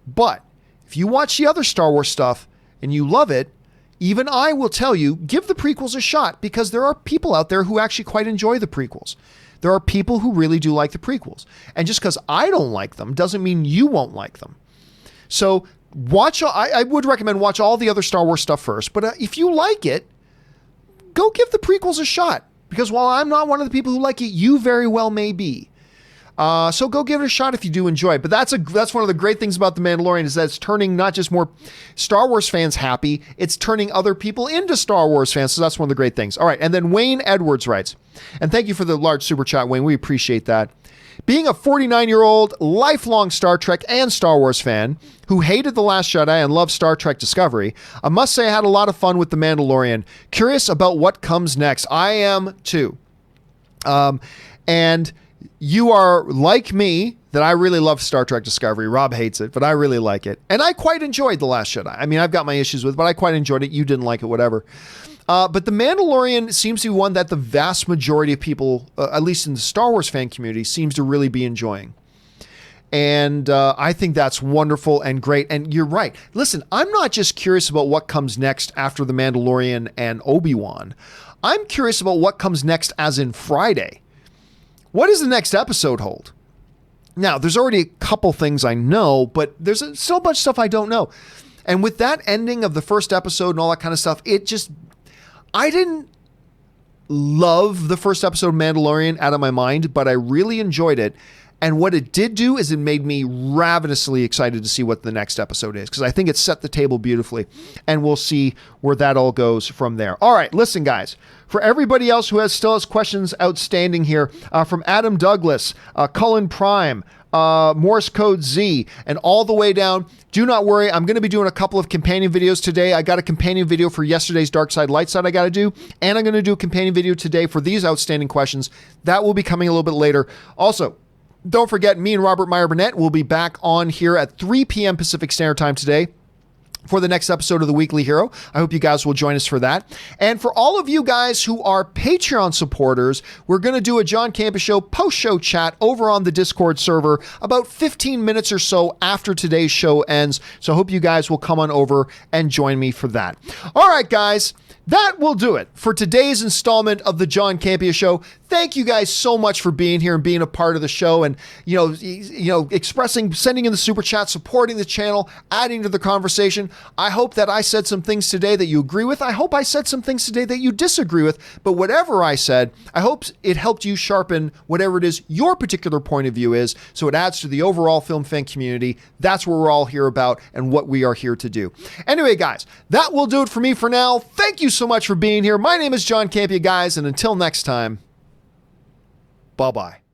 But if you watch the other Star Wars stuff and you love it, even I will tell you, give the prequels a shot, because there are people out there who actually quite enjoy the prequels. There are people who really do like the prequels. And just because I don't like them doesn't mean you won't like them. So I would recommend watch all the other Star Wars stuff first. But if you like it, go give the prequels a shot. Because while I'm not one of the people who like it, you very well may be. So go give it a shot if you do enjoy it. But that's one of the great things about The Mandalorian, is that it's turning not just more Star Wars fans happy, it's turning other people into Star Wars fans. So that's one of the great things. All right. And then Wayne Edwards writes, and thank you for the large super chat, Wayne. We appreciate that. Being a 49-year-old lifelong Star Trek and Star Wars fan who hated The Last Jedi and loved Star Trek Discovery, I must say I had a lot of fun with The Mandalorian. Curious about what comes next. I am too. And you are like me, that I really love Star Trek Discovery. Rob hates it, but I really like it. And I quite enjoyed The Last Jedi. I mean, I've got my issues with it, but I quite enjoyed it. You didn't like it, whatever. But The Mandalorian seems to be one that the vast majority of people, at least in the Star Wars fan community, seems to really be enjoying. And I think that's wonderful and great. And you're right. Listen, I'm not just curious about what comes next after The Mandalorian and Obi-Wan. I'm curious about what comes next, as in Friday. What does the next episode hold? Now, there's already a couple things I know, but there's still a bunch of stuff I don't know. And with that ending of the first episode and all that kind of stuff, I didn't love the first episode of Mandalorian out of my mind, but I really enjoyed it. And what it did do is it made me ravenously excited to see what the next episode is, because I think it set the table beautifully, and we'll see where that all goes from there. All right, listen, guys. For everybody else who still has questions outstanding here, from Adam Douglas, Cullen Prime, Morse Code Z, and all the way down, do not worry. I'm going to be doing a couple of companion videos today. I got a companion video for yesterday's Dark Side, Light Side I got to do, and I'm going to do a companion video today for these outstanding questions. That will be coming a little bit later. Also, don't forget, me and Robert Meyer Burnett will be back on here at 3 p.m. Pacific Standard Time today for the next episode of The Weekly Hero. I hope you guys will join us for that. And for all of you guys who are Patreon supporters, we're going to do a John Campea Show post-show chat over on the Discord server about 15 minutes or so after today's show ends. So I hope you guys will come on over and join me for that. All right, guys. That will do it for today's installment of the John Campea Show. Thank you guys so much for being here and being a part of the show, and expressing, sending in the super chat, supporting the channel, adding to the conversation. I hope that I said some things today that you agree with. I hope I said some things today that you disagree with. But whatever I said, I hope it helped you sharpen whatever it is your particular point of view is, so it adds to the overall film fan community. That's what we're all here about and what we are here to do. Anyway, guys, that will do it for me for now. Thank you so much for being here. My name is John Campea, guys, and until next time, bye-bye.